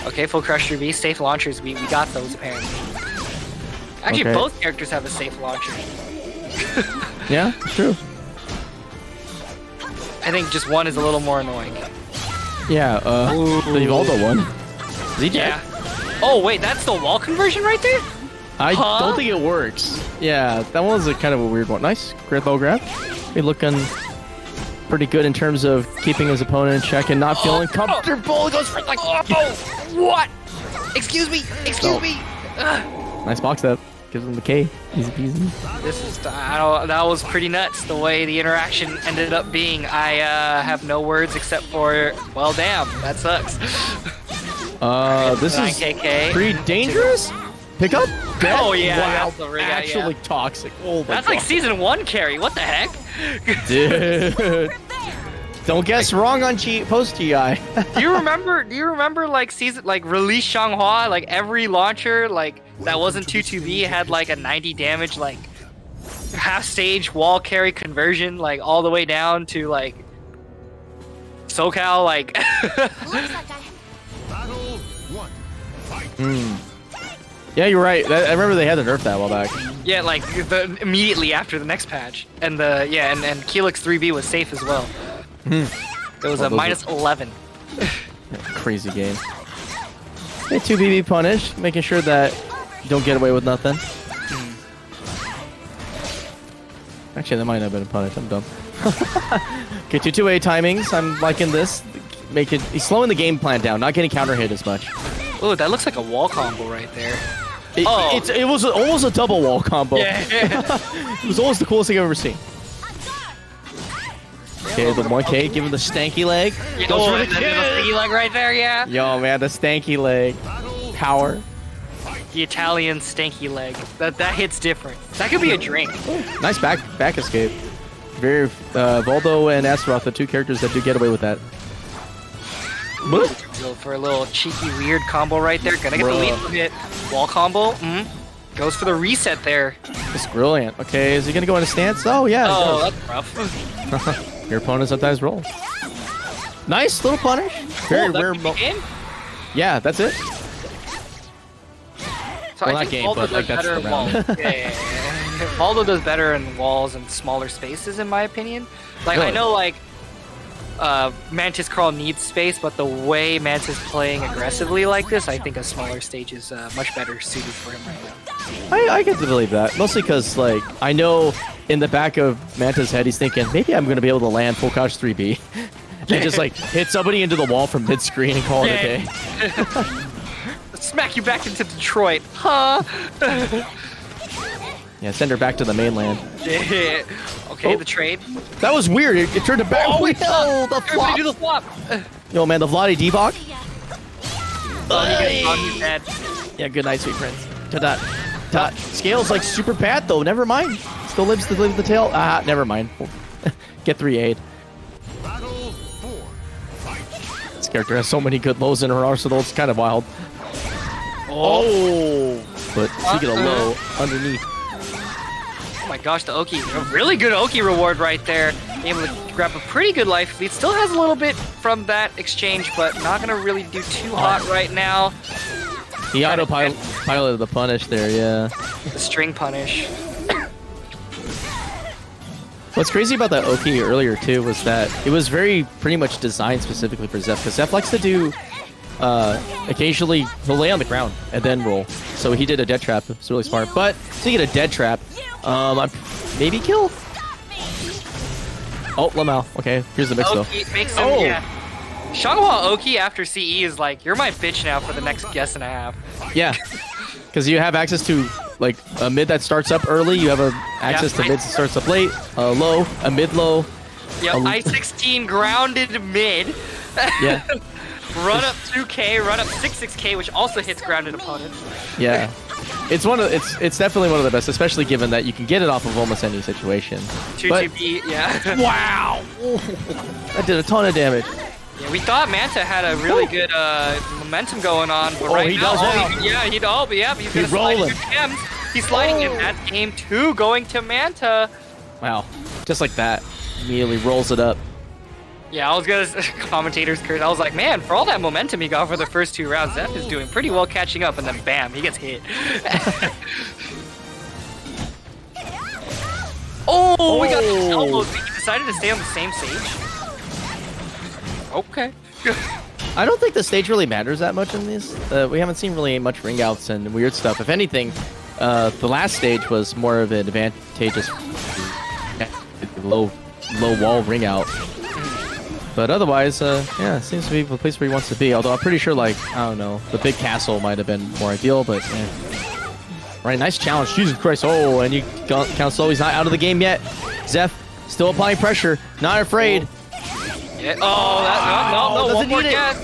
Okay, full crush 3B, safe launchers. We got those apparently. Actually, both characters have a safe launcher. Yeah, true. I think just one is a little more annoying. Yeah, the Evoldo one. Is he dead? Yeah. Oh wait, that's the wall conversion right there? I don't think it works. Yeah, that one was a kind of a weird one. Nice. Great low grab. Be looking pretty good in terms of keeping his opponent in check and not feeling comfortable. He goes for like... What? Excuse me. Nice box up. Gives him the K. Easy peasy. This is... that was pretty nuts, the way the interaction ended up being. I have no words except for, well, damn, that sucks. This is 9KK. pretty dangerous. Pick up? Oh yeah, Wow, that's the ring out, actually yeah. toxic. Oh my That's God. like season 1 carry. What the heck? Dude. Don't guess wrong on post GI. Do you remember like release Xianghua, like every launcher like that wasn't 2-2B had like a 90 damage like half stage wall carry conversion like all the way down to like SoCal like Battle 1. Fight. Yeah, you're right. I remember they had to nerf that a while back. yeah, like immediately after the next patch. And and Keelix 3B was safe as well. It was a minus 11. Crazy game. Hey, 2BB punish, making sure that you don't get away with nothing. Actually, that might not have been a punish. I'm dumb. Okay, 2-2A timings. I'm liking this. He's slowing the game plan down, not getting counter hit as much. Oh, that looks like a wall combo right there. It was almost a double wall combo. Yeah. It was almost the coolest thing I've ever seen. Okay, the 1K, give him the stanky leg. Yeah, Goes for the the kill. stanky leg right there, yeah. Yo, man, the stanky leg. Power. The Italian stanky leg. That hits different. That could be a drink. Nice back escape. Very Voldo and Astaroth, the two characters that do get away with that. Go for a little cheeky weird combo right there. Gonna get the lead from it. Wall combo. Goes for the reset there. It's brilliant. Okay, is he gonna go into stance? Oh yeah. Oh, that's rough. Your opponent sometimes rolls. Nice little punish. Very rare. Yeah, that's it. So Well, I not think game, Valdo but, like, does that's better the in walls. round. Yeah. Valdo does better in walls and smaller spaces, in my opinion. Like I Really? know, like Mantis Crawl needs space, but the way Mantis playing aggressively like this, I think a smaller stage is much better suited for him right now. I get to believe that. Mostly because, like, I know in the back of Manta's head, he's thinking, maybe I'm going to be able to land full couch 3B. And just, like, hit somebody into the wall from mid-screen and call it a day. Smack you back into Detroit, huh? Yeah, send her back to the mainland. Yeah. Okay, the trade. That was weird. It turned it back. Oh, Wait, no, the Everybody flop. do the flop. Yo, man, the Vladi debug. He's dead. Yeah, good night, sweet prince. Ta-da. Scale's like super bad, though. Never mind. Still lives to live the tail. Ah, never mind. Get 3-8. Battle 4. Fight. This character has so many good lows in her arsenal. It's kind of wild. Oh. But speaking of low, underneath. Oh my gosh, the Oki. A really good Oki reward right there. Able to grab a pretty good life lead. Still has a little bit from that exchange, but not going to really do too hot right now. He autopiloted the punish there, yeah. The string punish. What's crazy about that Oki earlier, too, was that it was pretty much designed specifically for Zeph, because Zeph likes to do, occasionally, he'll lay on the ground and then roll. So he did a dead trap. It's really smart. But, speaking of dead trap, maybe kill? Oh, Lamau. Okay, here's the mix, though. Oki makes him, yeah. Xianghua Oki after CE is like, you're my bitch now for the next guess and a half. Yeah, because you have access to, like, a mid that starts up early. You have access to mid that starts up late, low, a mid-low. Yep, I-16 grounded mid. Yeah. Run up 2K, run up 6K, which also hits grounded opponents. Yeah. It's definitely one of the best, especially given that you can get it off of almost any situation. 2-2B, yeah. Wow! That did a ton of damage. Yeah, we thought Manta had a really good momentum going on, but right he now, does now. he's gonna slide into gems. He's sliding in. That's game 2 going to Manta. Wow. Just like that. Immediately rolls it up. Yeah, I was gonna commentators curse. I was like, man, for all that momentum he got for the first 2 rounds, Zeph is doing pretty well catching up, and then bam, he gets hit. We got the elbows. He decided to stay on the same stage. Okay. I don't think the stage really matters that much in this. We haven't seen really much ring outs and weird stuff. If anything, the last stage was more of an advantageous low wall ring out. But otherwise, yeah, it seems to be the place where he wants to be. Although I'm pretty sure, like, I don't know, the big castle might have been more ideal, but yeah. Right, nice challenge. Jesus Christ. Oh, and you count slow. He's not out of the game yet. Zeph still applying pressure. Not afraid. Yeah. Oh, no, one more guess.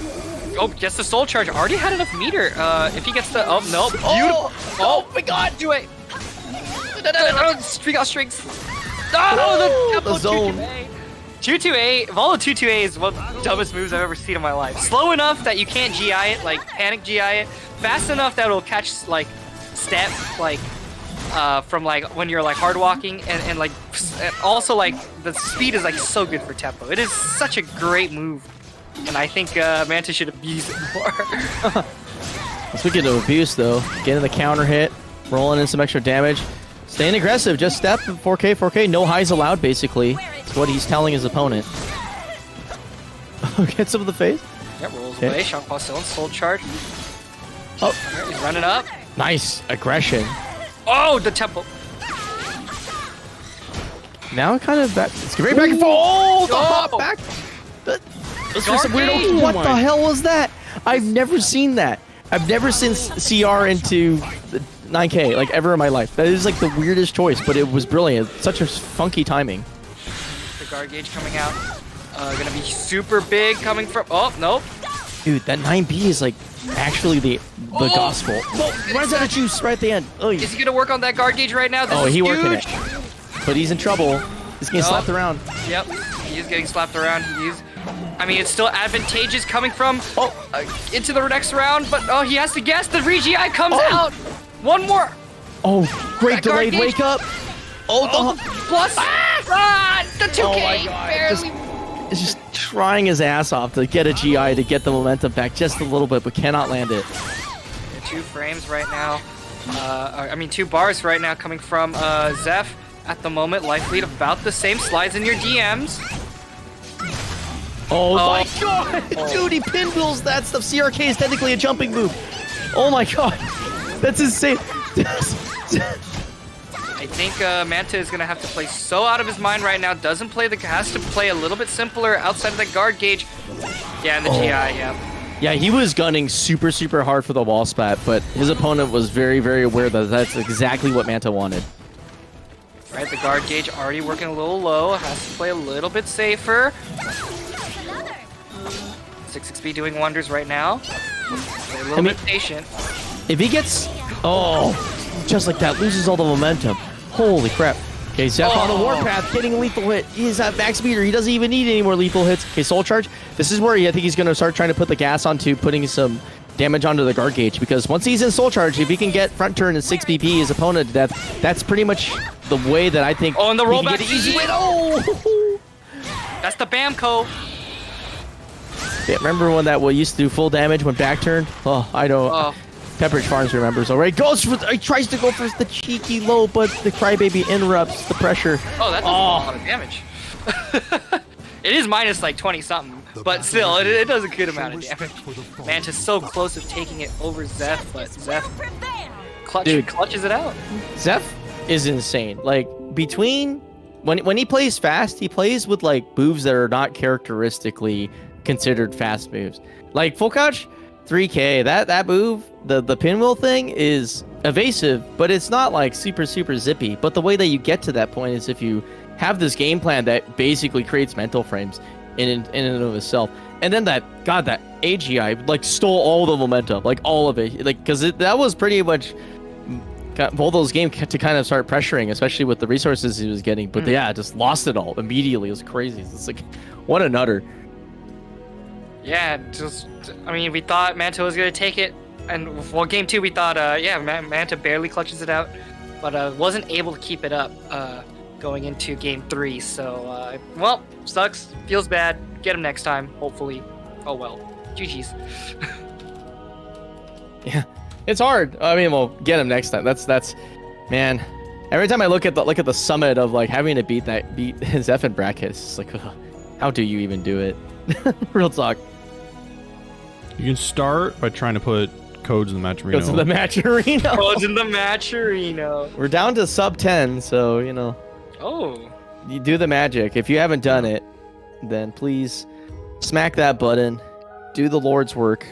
Oh, gets the soul charge. Already had enough meter. If he gets the... Oh, no. Oh my god. Do it. Streak out strings. Oh, the zone. 228. Volo 228 is one of the dumbest moves I've ever seen in my life. Slow enough that you can't GI it, like panic GI it. Fast enough that it'll catch like step, like from like when you're like hard walking, and like also like the speed is like so good for tempo. It is such a great move, and I think Manta should abuse it more. Speaking of abuse, though, getting the counter hit, rolling in some extra damage, staying aggressive, just step 4K, no highs allowed, basically. That's what he's telling his opponent. Gets him in the face. Yep, rolls away. Shock Paw still in soul charge. Oh, he's running up. Nice aggression. Oh, the tempo. Now kind of back. It's very back and forth. Oh, the hop back. That's just a weirdo. What the hell was that? I've never seen that. I've never seen CR into 9K like ever in my life. That is like the weirdest choice, but it was brilliant. Such a funky timing. The guard gauge coming out. Gonna be super big coming from. Oh, nope. Dude, that 9B is like actually the gospel. Runs out of juice right at the end. Oh, is he gonna work on that guard gauge right now? This is he huge. working it. But he's in trouble. He's getting slapped around. Yep, he is getting slapped around. I mean, it's still advantageous coming from into the next round, but he has to guess. The Regi comes out. One more. Oh, great delayed wake up. Oh, the plus. The 2K. Oh my God. Barely. Just trying his ass off to get a GI to get the momentum back just a little bit, but cannot land it. 2 frames right now. I mean, 2 bars right now coming from Zeph. At the moment, life lead about the same. Slides in your DMs. Oh my God! Dude, he pinwheels that stuff. CRK is technically a jumping move. Oh my God. That's insane. I think Manta is going to have to play so out of his mind right now. Has to play a little bit simpler outside of the guard gauge. Yeah, and the GI, yeah. Yeah, he was gunning super, super hard for the wall spat, but his opponent was very, very aware that that's exactly what Manta wanted. Right, the guard gauge already working a little low. Has to play a little bit safer. 6XP doing wonders right now. Play a little bit patient. If he gets... just like that, loses all the momentum. Holy crap. Okay, Zeph on the warpath, getting a lethal hit. He's at max meter. He doesn't even need any more lethal hits. Okay, soul charge. This is where I think he's going to start trying to put the gas onto putting some damage onto the guard gauge, because once he's in soul charge, if he can get front turn and 6 BP his opponent to death, that's pretty much the way that I think and the he rollback can get an easy win. That's the Bamco. Yeah, remember when that used to do full damage when back turned? Oh, I don't. Pepperidge Farms remembers. All right, he tries to go for the cheeky low, but the crybaby interrupts the pressure. Oh, that does a lot of damage. It is minus like 20 something, but still, it does a good amount of damage. Manta's so close to taking it over Zeph, but Zeph clutches it out. Zeph is insane. Like between when he plays fast, he plays with like moves that are not characteristically considered fast moves. Like full couch 3K, that move, the pinwheel thing is evasive, but it's not like super zippy. But the way that you get to that point is if you have this game plan that basically creates mental frames in and of itself. And then that AGI like stole all the momentum, like all of it, like because that was pretty much Voldo's game to kind of start pressuring, especially with the resources he was getting. But yeah, just lost it all immediately. It was crazy. It's like, what a nutter. Yeah, I mean, we thought Manta was going to take it. And well, game 2, we thought, Manta barely clutches it out. But wasn't able to keep it up going into game 3. So, well, sucks. Feels bad. Get him next time, hopefully. Oh, well. GG's. Yeah, it's hard. I mean, we'll get him next time. That's man. Every time I look at the summit of like having to beat Zeph in bracket, it's just like, ugh, how do you even do it? Real talk. You can start by trying to put codes in the Matcherino. Codes in the Matcherino. Codes in the Matcherino. We're down to sub 10, so you know. Oh. You do the magic. If you haven't done it, then please smack that button. Do the Lord's work.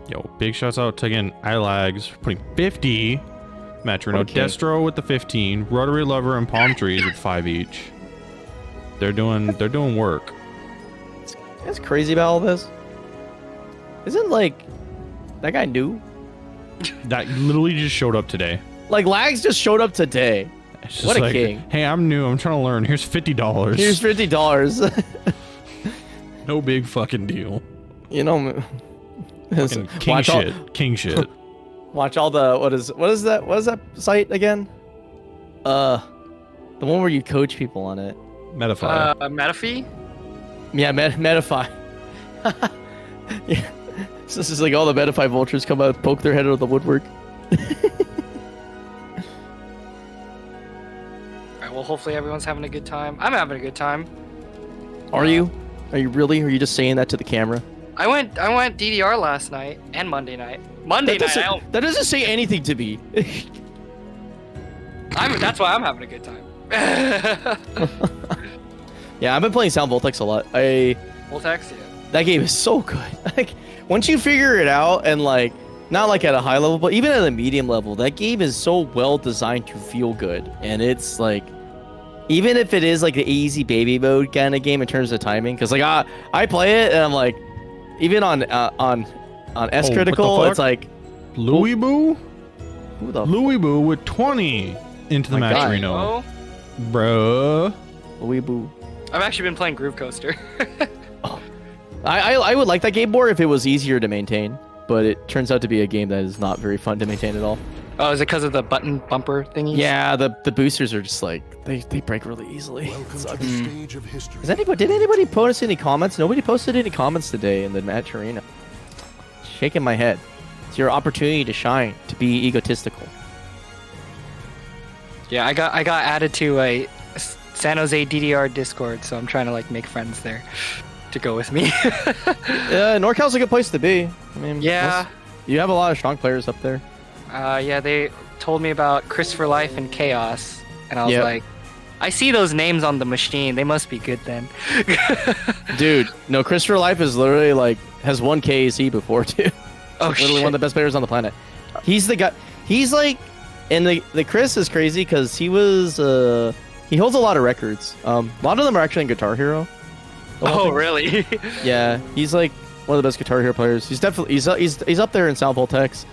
Yo, big shouts out to again iLags for putting 50 Matcherino. Okay. Destro with the 15, Rotary Lover and Palm Trees with 5 each. They're doing work. That's crazy about all this. Isn't like that guy new? That literally just showed up today. Like Lags just showed up today. It's just What a like, king. Hey, I'm new. I'm trying to learn. Here's $50. Here's $50. No big fucking deal. You know, Fucking king shit. King shit. Watch all the what is that site again? The one where you coach people on it. Metafy. Metafy? Yeah, Metafy. Yeah. So this is like all the Metafy vultures come out, poke their head out of the woodwork. Alright, well hopefully everyone's having a good time. I'm having a good time. Are you? Are you really? Or are you just saying that to the camera? I went DDR last night and Monday night. That doesn't say anything to me. That's why I'm having a good time. Yeah, I've been playing Sound Voltex a lot. Voltex, yeah. That game is so good. Like once you figure it out and like not like at a high level, but even at a medium level, that game is so well designed to feel good. And it's like even if it is like the easy baby mode kind of game in terms of timing, because like I play it and I'm like, even on S critical, it's like Louis Boo? Who the Louis Boo with 20 into the My match God. Reno. Bruh. Louis Boo. I've actually been playing Groove Coaster. I would like that game more if it was easier to maintain, but it turns out to be a game that is not very fun to maintain at all. Oh, is it because of the button bumper thingies? Yeah, the boosters are just like they break really easily. Welcome to the stage of history. Did anybody post any comments? Nobody posted any comments today in the match arena. Shaking my head. It's your opportunity to shine, to be egotistical. Yeah, I got added to a San Jose DDR Discord, so I'm trying to like make friends there to go with me. Yeah, NorCal's a good place to be. I mean, Yeah. you have a lot of strong players up there. Yeah, they told me about Christopher Life and Chaos, and I was Yep. like, I see those names on the machine. They must be good then. Dude, no, Christopher Life is literally like has won KAC before too. Oh Literally shit. one of the best players on the planet. He's the guy. He's like, and the Chris is crazy because he was he holds a lot of records. A lot of them are actually in Guitar Hero. Oh really? Yeah, he's like one of the best Guitar Hero players. He's definitely he's up there in Sound Voltex.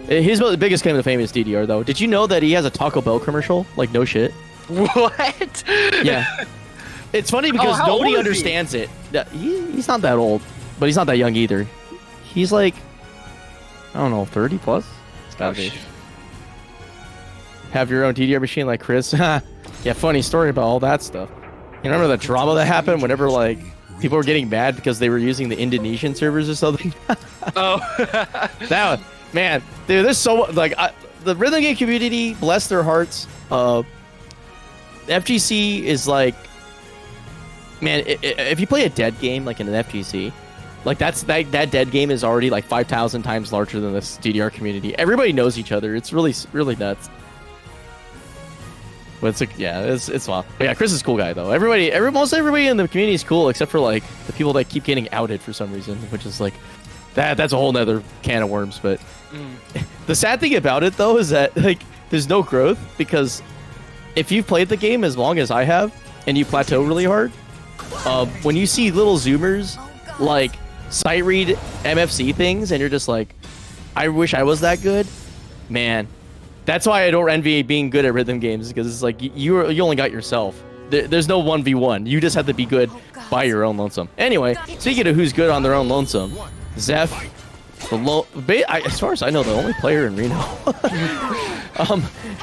His biggest claim to fame is DDR though. Did you know that he has a Taco Bell commercial? Like no shit. What? Yeah. It's funny because how nobody old is he? understands it. He's not that old, but he's not that young either. He's like, I don't know, 30 plus? It's gotta be. Have your own DDR machine like Chris. Yeah, funny story about all that stuff. You remember the drama that happened whenever like people were getting mad because they were using the Indonesian servers or something? Oh. That man, dude, there's so like the rhythm game community, bless their hearts. FGC is like, man, if you play a dead game like in an FGC, like that dead game is already like 5,000 times larger than this DDR community. Everybody knows each other. It's really nuts. But it's like, yeah, it's wild. But yeah, Chris is a cool guy though. Most everybody in the community is cool except for like the people that keep getting outed for some reason, which is like that's a whole nother can of worms. But the sad thing about it though is that like there's no growth because if you've played the game as long as I have and you plateau really hard, when you see little zoomers like sight read MFC things and you're just like, I wish I was that good, man. That's why I don't envy being good at rhythm games because it's like you only got yourself. There's no 1v1. You just have to be good by your own lonesome. Anyway, speaking of who's good on their own lonesome, Zeph, as far as I know, the only player in Reno.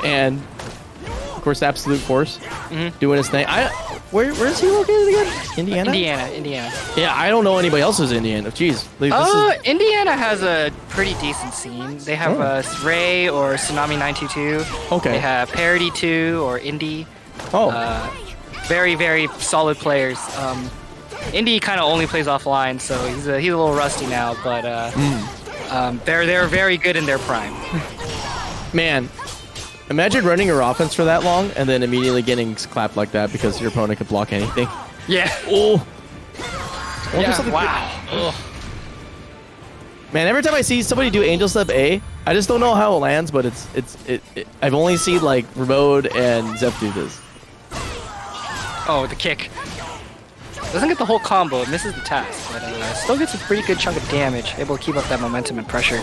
And of course, Absolute Force doing his thing. Where is he located again? Indiana? Indiana. Yeah, I don't know anybody else's Indiana. Jeez. Indiana has a pretty decent scene. They have Ray or Tsunami 922. Okay. They have Parody 2 or Indie. Oh. Very, very solid players. Indy kind of only plays offline, so he's a little rusty now, but they're very good in their prime. Man, imagine running your offense for that long and then immediately getting clapped like that because your opponent could block anything. Yeah. Oh. Yeah. Wow. Ugh. Man, every time I see somebody do Angel Step A, I just don't know how it lands, but I've only seen like Ramode and Zeph do this. Oh, the kick. Doesn't get the whole combo, misses the task, but still gets a pretty good chunk of damage. Able to keep up that momentum and pressure.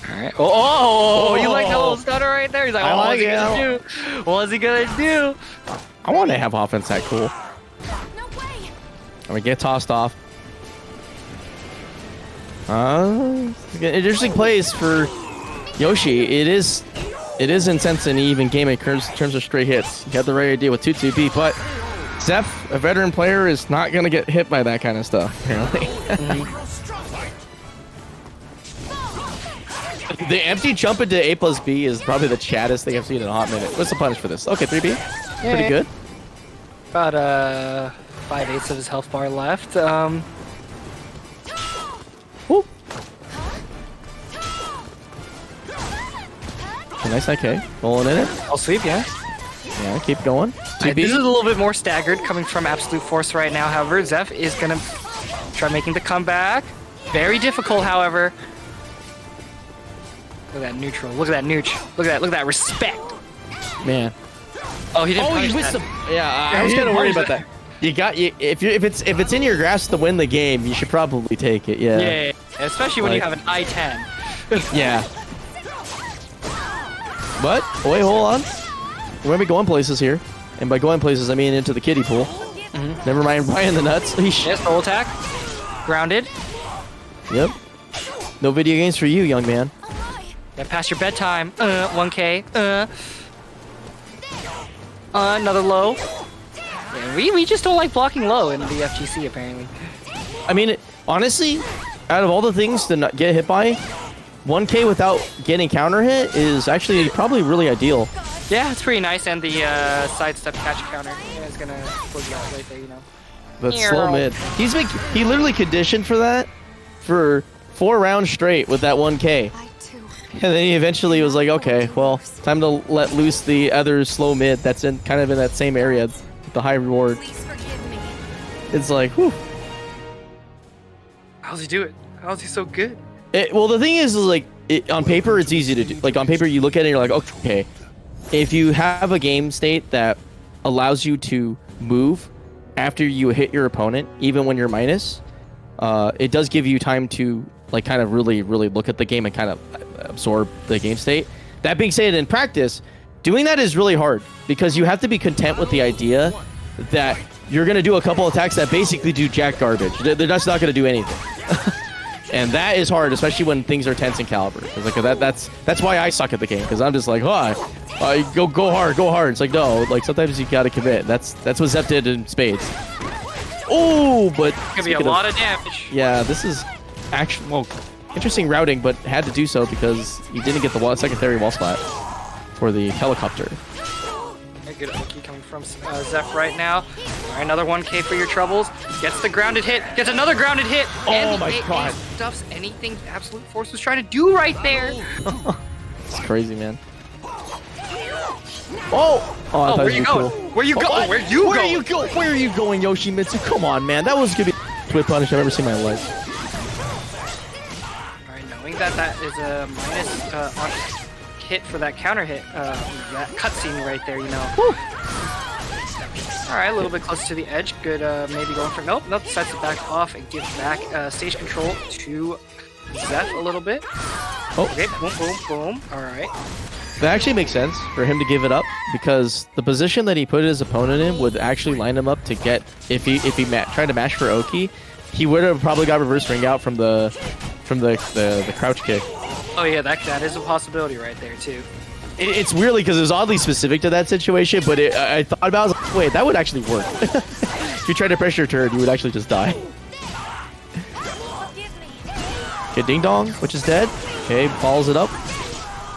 Alright. Oh, you like that little stutter right there? He's like, what's he gonna do? What's he gonna do? I want to have offense that cool. I'm gonna get tossed off. Interesting plays for Yoshi. It is intense in an even game in terms of straight hits. You got the right idea with 2-2-B, but Zeph, a veteran player, is not gonna get hit by that kind of stuff, apparently. The empty jump into A+B is probably the chattest thing I've seen in a hot minute. What's the punish for this? Okay, 3B. Pretty good. About 5/8 of his health bar left. Whoop. A nice IK. Rolling in it. I'll sweep, yeah. Yeah, keep going. This is a little bit more staggered coming from Absolute Force right now. However, Zeph is gonna try making the comeback. Very difficult, however. Look at that neutral. Look at that nooch. Look at that respect. Man. Oh, he didn't. Oh, you missed the. Yeah, I was kind of worried about that. If it's in your grasp to win the game, you should probably take it. Yeah. Yeah, especially when you have an I-10. Yeah. But wait, hold on. We're gonna be going places here, and by going places I mean into the kiddie pool. Never mind Brian the nuts. Yes, full attack. Grounded. Yep. No video games for you, young man. Yeah, past your bedtime. 1K. Another low. Yeah, we just don't like blocking low in the FGC apparently. I mean, honestly, out of all the things to not get hit by, 1K without getting counter hit is actually probably really ideal. Yeah, it's pretty nice, and the sidestep catch counter is gonna put you out right there, you know. But slow mid. He literally conditioned for that for 4 rounds straight with that 1K. And then he eventually was like, okay, well, time to let loose the other slow mid that's kind of in that same area with the high reward. It's like, whew. How's he do it? How's he so good? Well, the thing is like, on paper, it's easy to do. Like, on paper, you look at it and you're like, okay, if you have a game state that allows you to move after you hit your opponent, even when you're minus, it does give you time to like kind of really look at the game and kind of absorb the game state. That being said, in practice, doing that is really hard because you have to be content with the idea that you're going to do a couple attacks that basically do jack garbage. They're just not going to do anything. And that is hard, especially when things are tense in Caliber. Like that's why I suck at the game, because I'm just like, go hard. It's like, no, like sometimes you got to commit. That's what Zep did in spades. Oh, but it's gonna be a lot of damage. Yeah, this is actually interesting routing, but had to do so because he didn't get the secondary wall spot for the helicopter. Good Oki coming from Zeph right now. All right, another 1K for your troubles. Gets the grounded hit. Gets another grounded hit. Oh my god. Stuffs anything Absolute Force was trying to do right there. It's crazy, man. Oh, where you going? Cool. Where you going? Where you going? Where are you going, Yoshimitsu? Come on, man. That was gonna be the twist punish I've ever seen in my life. All right, knowing that is a minus on hit for that counter hit, that cutscene right there, you know. Woo. All right, a little bit closer to the edge. Good, maybe going for nope. Decides to back off and give back stage control to Zeph a little bit. Oh, okay, boom. All right. That actually makes sense for him to give it up because the position that he put his opponent in would actually line him up to get if he tried to mash for Oki, he would have probably got reverse ring out from the crouch kick. Oh yeah, that is a possibility right there too. It's weirdly because it was oddly specific to that situation, but I thought about it, I was like, wait, that would actually work. If you try to press your turn, you would actually just die. Okay, Ding Dong, which is dead. Okay, follows it up.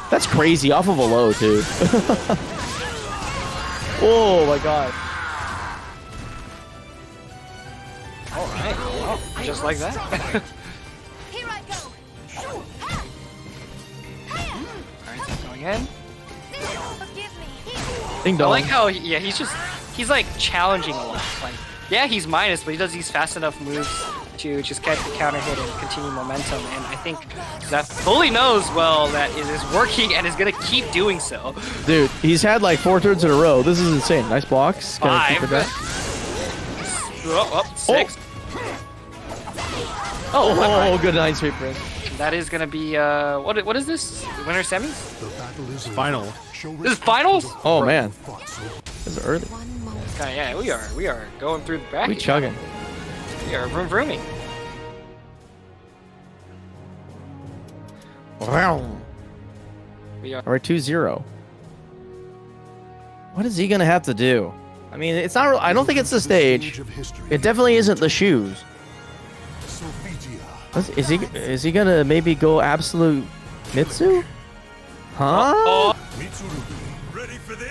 That's crazy, off of a low too. Oh my god. All right, well, just like that. Here I go. Alright, so going in. Ding Dong. I like how, he's like challenging a lot. Like, yeah, he's minus, but he does these fast enough moves to just catch the counter hit and continue momentum. And I think Zeph fully knows well that it is working and is going to keep doing so. Dude, he's had like 4 turns in a row. This is insane. Nice blocks. Gotta keep it 5. back. 6. Oh, good 9 sweep ring. That is going to be, what is this? Winner semis? Final. This is finals? Oh, man. This is early. Okay, yeah, we are going through the bracket. We chugging. We are vrooming. Wow. We are. All right, 2-0. What is he gonna have to do? I mean, it's not. I don't think it's the stage. It definitely isn't the shoes. Is he gonna maybe go absolute Mitsu? Huh?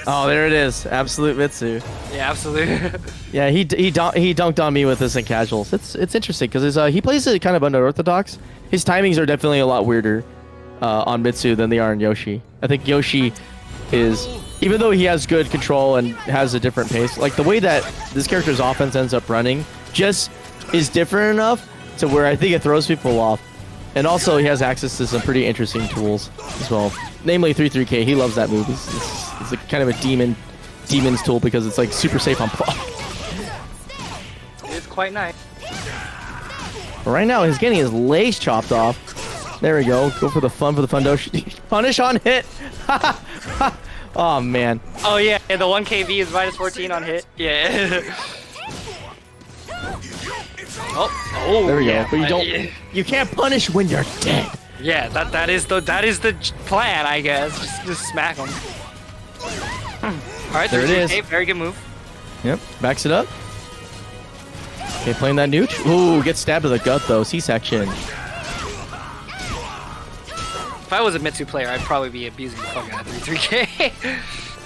Oh, there it is. Absolute Mitsu. Yeah, absolutely. Yeah, he dunked on me with this in casuals. It's interesting because he plays it kind of unorthodox. His timings are definitely a lot weirder on Mitsu than they are on Yoshi. I think Yoshi is, even though he has good control and has a different pace, like the way that this character's offense ends up running just is different enough to where I think it throws people off. And also he has access to some pretty interesting tools as well. Namely 3-3K. He loves that move. It's a kind of a demon's tool because it's like super safe on block. It's quite nice. But right now he's getting his legs chopped off. There we go. Go for the fundoshi. Punish on hit. Oh man. Oh yeah, the 1KV is -14 on hit. Yeah. Oh, there we yeah, go. But you can't punish when you're dead. Yeah, that is the plan, I guess. Just smack him. All right, there it is. Very good move. Yep, backs it up. Okay, playing that nooch. Ooh, gets stabbed in the gut though. C-section. If I was a Mitsu player, I'd probably be abusing the fuck out of 3K.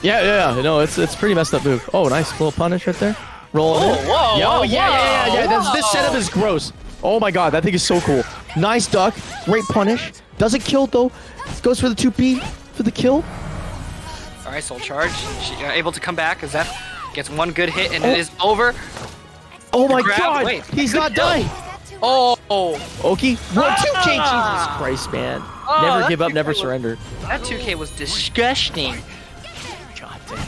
Yeah. No, it's pretty messed up move. Oh, nice little punish right there. Roll in. Whoa, Yeah. This setup is gross. Oh my god, that thing is so cool. Nice duck. Great punish. Doesn't kill though. Goes for the 2P for the kill. All right, soul charge. She able to come back as Zeph gets one good hit and it is over. Oh my god, wait, he's not dying. Oh. Oki. 1-2K. Jesus Christ, man. Never give up, never surrender. That 2K was disgusting. God damn.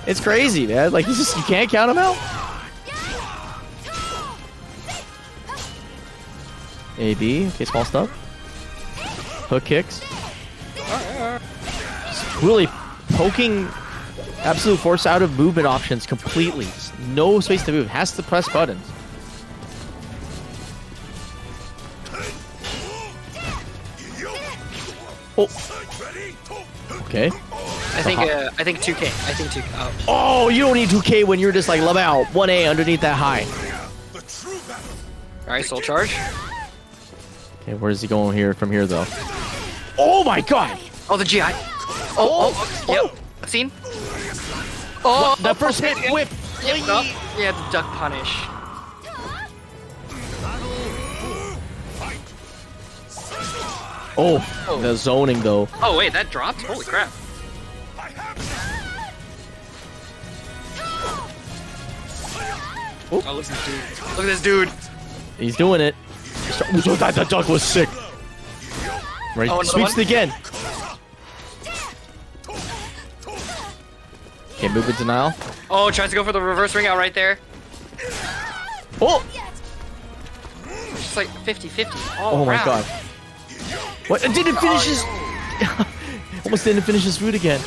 It's crazy, man. Like, you can't count him out. AB. Okay, small stuff. Hook kicks. Just really poking absolute force out of movement options completely. Just no space to move. Has to press buttons. Oh. Okay. I think 2K. I think 2K. Oh, you don't need 2K when you're just like love out 1A underneath that high. All right, soul charge. Okay, where's he going here from here though? Oh my god! Oh, the GI. Yep. Seen? Oh, the first hit whip. Yeah, the duck punish. Oh, the zoning though. Oh wait, that dropped? Holy crap. Oh, look at this dude. Look at this dude. He's doing it. Oh, that duck was sick. Right, sweeps it again. Okay, move in denial. Oh, tries to go for the reverse ring out right there. Oh! It's just like 50-50. Oh my god. What? It didn't finish his... Almost didn't finish his food again.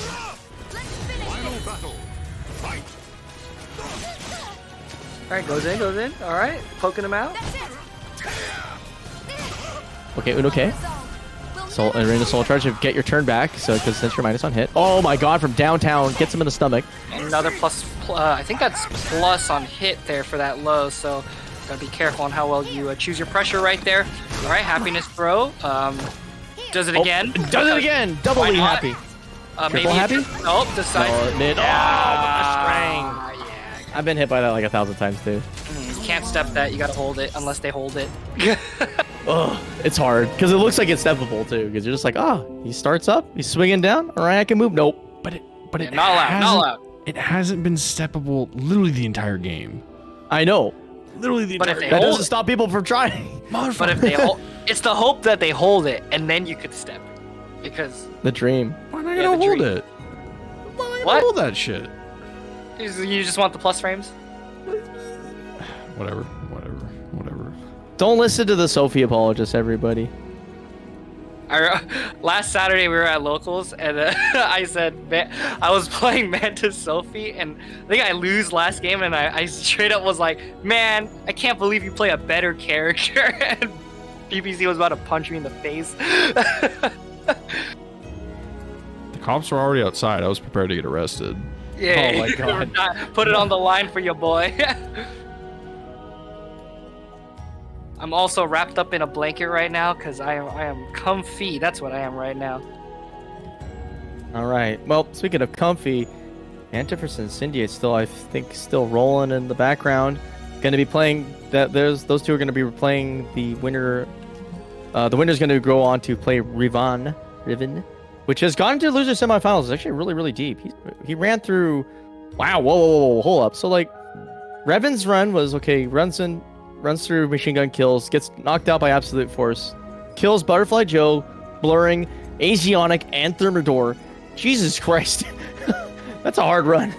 Alright, goes in. Alright, poking him out. Okay, Uno-K. Soul, and Arena Soul Charge to get your turn back, so because since you're minus on hit. Oh my god, from downtown, gets him in the stomach. Another plus, I think that's plus on hit there for that low, so gotta be careful on how well you choose your pressure right there. Alright, happiness throw. Does it again. Does it again! Doubly happy. Triple happy? Oh, decide. No, mid. Yeah. I've been hit by that like 1,000 times too. You can't step that, you gotta hold it, unless they hold it. Ugh, it's hard, because it looks like it's steppable too, because you're just like, he starts up, he's swinging down, alright, I can move. Nope. But yeah, not allowed. It hasn't been steppable literally the entire game. I know. Literally the But if entire they That hold doesn't stop people from trying. But if they hold, it's the hope that they hold it, and then you could step. Because The dream. Why am I Yeah, gonna the hold dream. it? Why am I gonna What? hold that shit? you just want the plus frames. Whatever. Don't listen to the Sophie apologists, everybody. Last Saturday we were at locals, and I said, I was playing Mantis Sophie, and I think I lose last game, and I straight up was like, man, I can't believe you play a better character. And PPC was about to punch me in the face. The cops were already outside. I was prepared to get arrested. Yeah, Oh my God. Put it on the line for your boy. I'm also wrapped up in a blanket right now because I am comfy. That's what I am right now. All right. Well, speaking of comfy, Antiphris and Cindy is still, I think, still rolling in the background. Going to be playing that. Those two are going to be playing the winner. The winner's going to go on to play Riven, which has gone to loser semifinals. It's actually really, really deep. He ran through. Wow. Whoa. Hold up. So like, Revan's run was okay. Runs through machine gun kills, gets knocked out by absolute force, kills Butterfly Joe, Blurring, Asionic, and Thermidor. Jesus Christ. That's a hard run.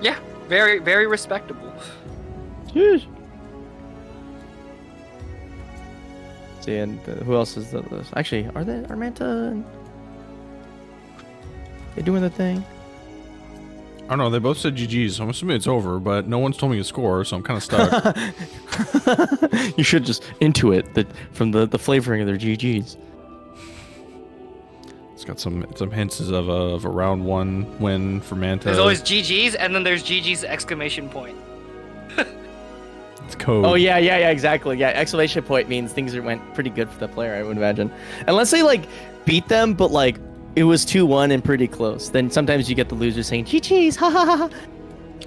Yeah, very, very respectable. Jeez. See, and who else is the list? Actually, are Manta and they doing the thing? I don't know. They both said GG's. So I'm assuming it's over, but no one's told me the score, so I'm kind of stuck. You should just intuit that from the flavoring of their GG's. It's got some hints of a round 1 win for Manta. There's always GG's, and then there's GG's exclamation point. It's code. Oh yeah, exactly. Yeah, exclamation point means things went pretty good for the player, I would imagine. Unless they like beat them, but like it was 2-1 and pretty close. Then sometimes you get the loser saying GG's, ha ha ha.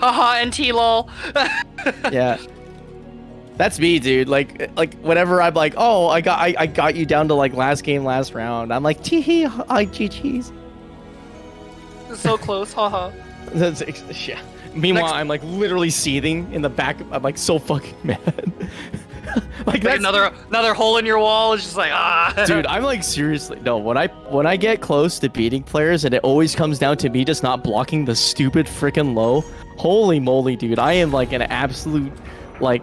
Haha, NT lol. Yeah. That's me, dude. Like whenever I'm like, oh, I got you down to like last game, last round. I'm like, tee hee, GG's. So close, haha. That's yeah. Meanwhile, Next- I'm like literally seething in the back. I'm like so fucking mad. Like that's Another hole in your wall is just like dude. I'm like seriously no. When I get close to beating players and it always comes down to me just not blocking the stupid freaking low. Holy moly, dude! I am like an absolute like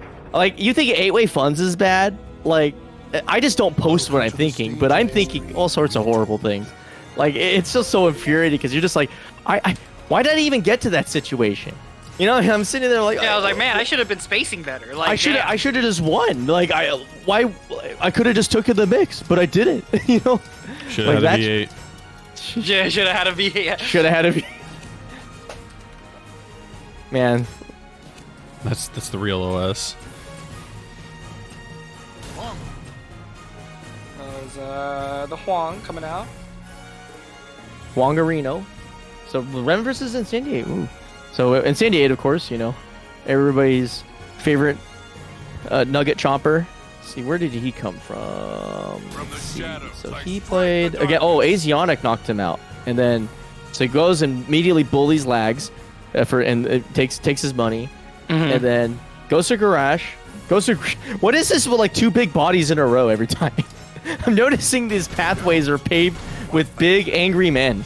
you think 8-way funds is bad? Like I just don't post what I'm thinking, but I'm thinking all sorts of horrible things. Like it's just so infuriating because you're just like why did I even get to that situation? You know, I'm sitting there like yeah. I was like, man, I should have been spacing better. Like I should have just won. Like I could have just took the mix, but I didn't. You know, Should have like had a V8. Yeah, should have had a V. Yeah. Should have had a V. Man, That's the real OS. That was the Huang coming out. Wongarino. So Ren versus Incendiate. Ooh. So Incendiate, of course, you know, everybody's favorite nugget chomper. Let's see, where did he come from? From the shadows, So I he strike played the again. Oh, Asionic knocked him out, and then so he goes and immediately bullies Lags, and it takes his money, and then goes to Garage. What is this with like two big bodies in a row every time? I'm noticing these pathways are paved with big angry men.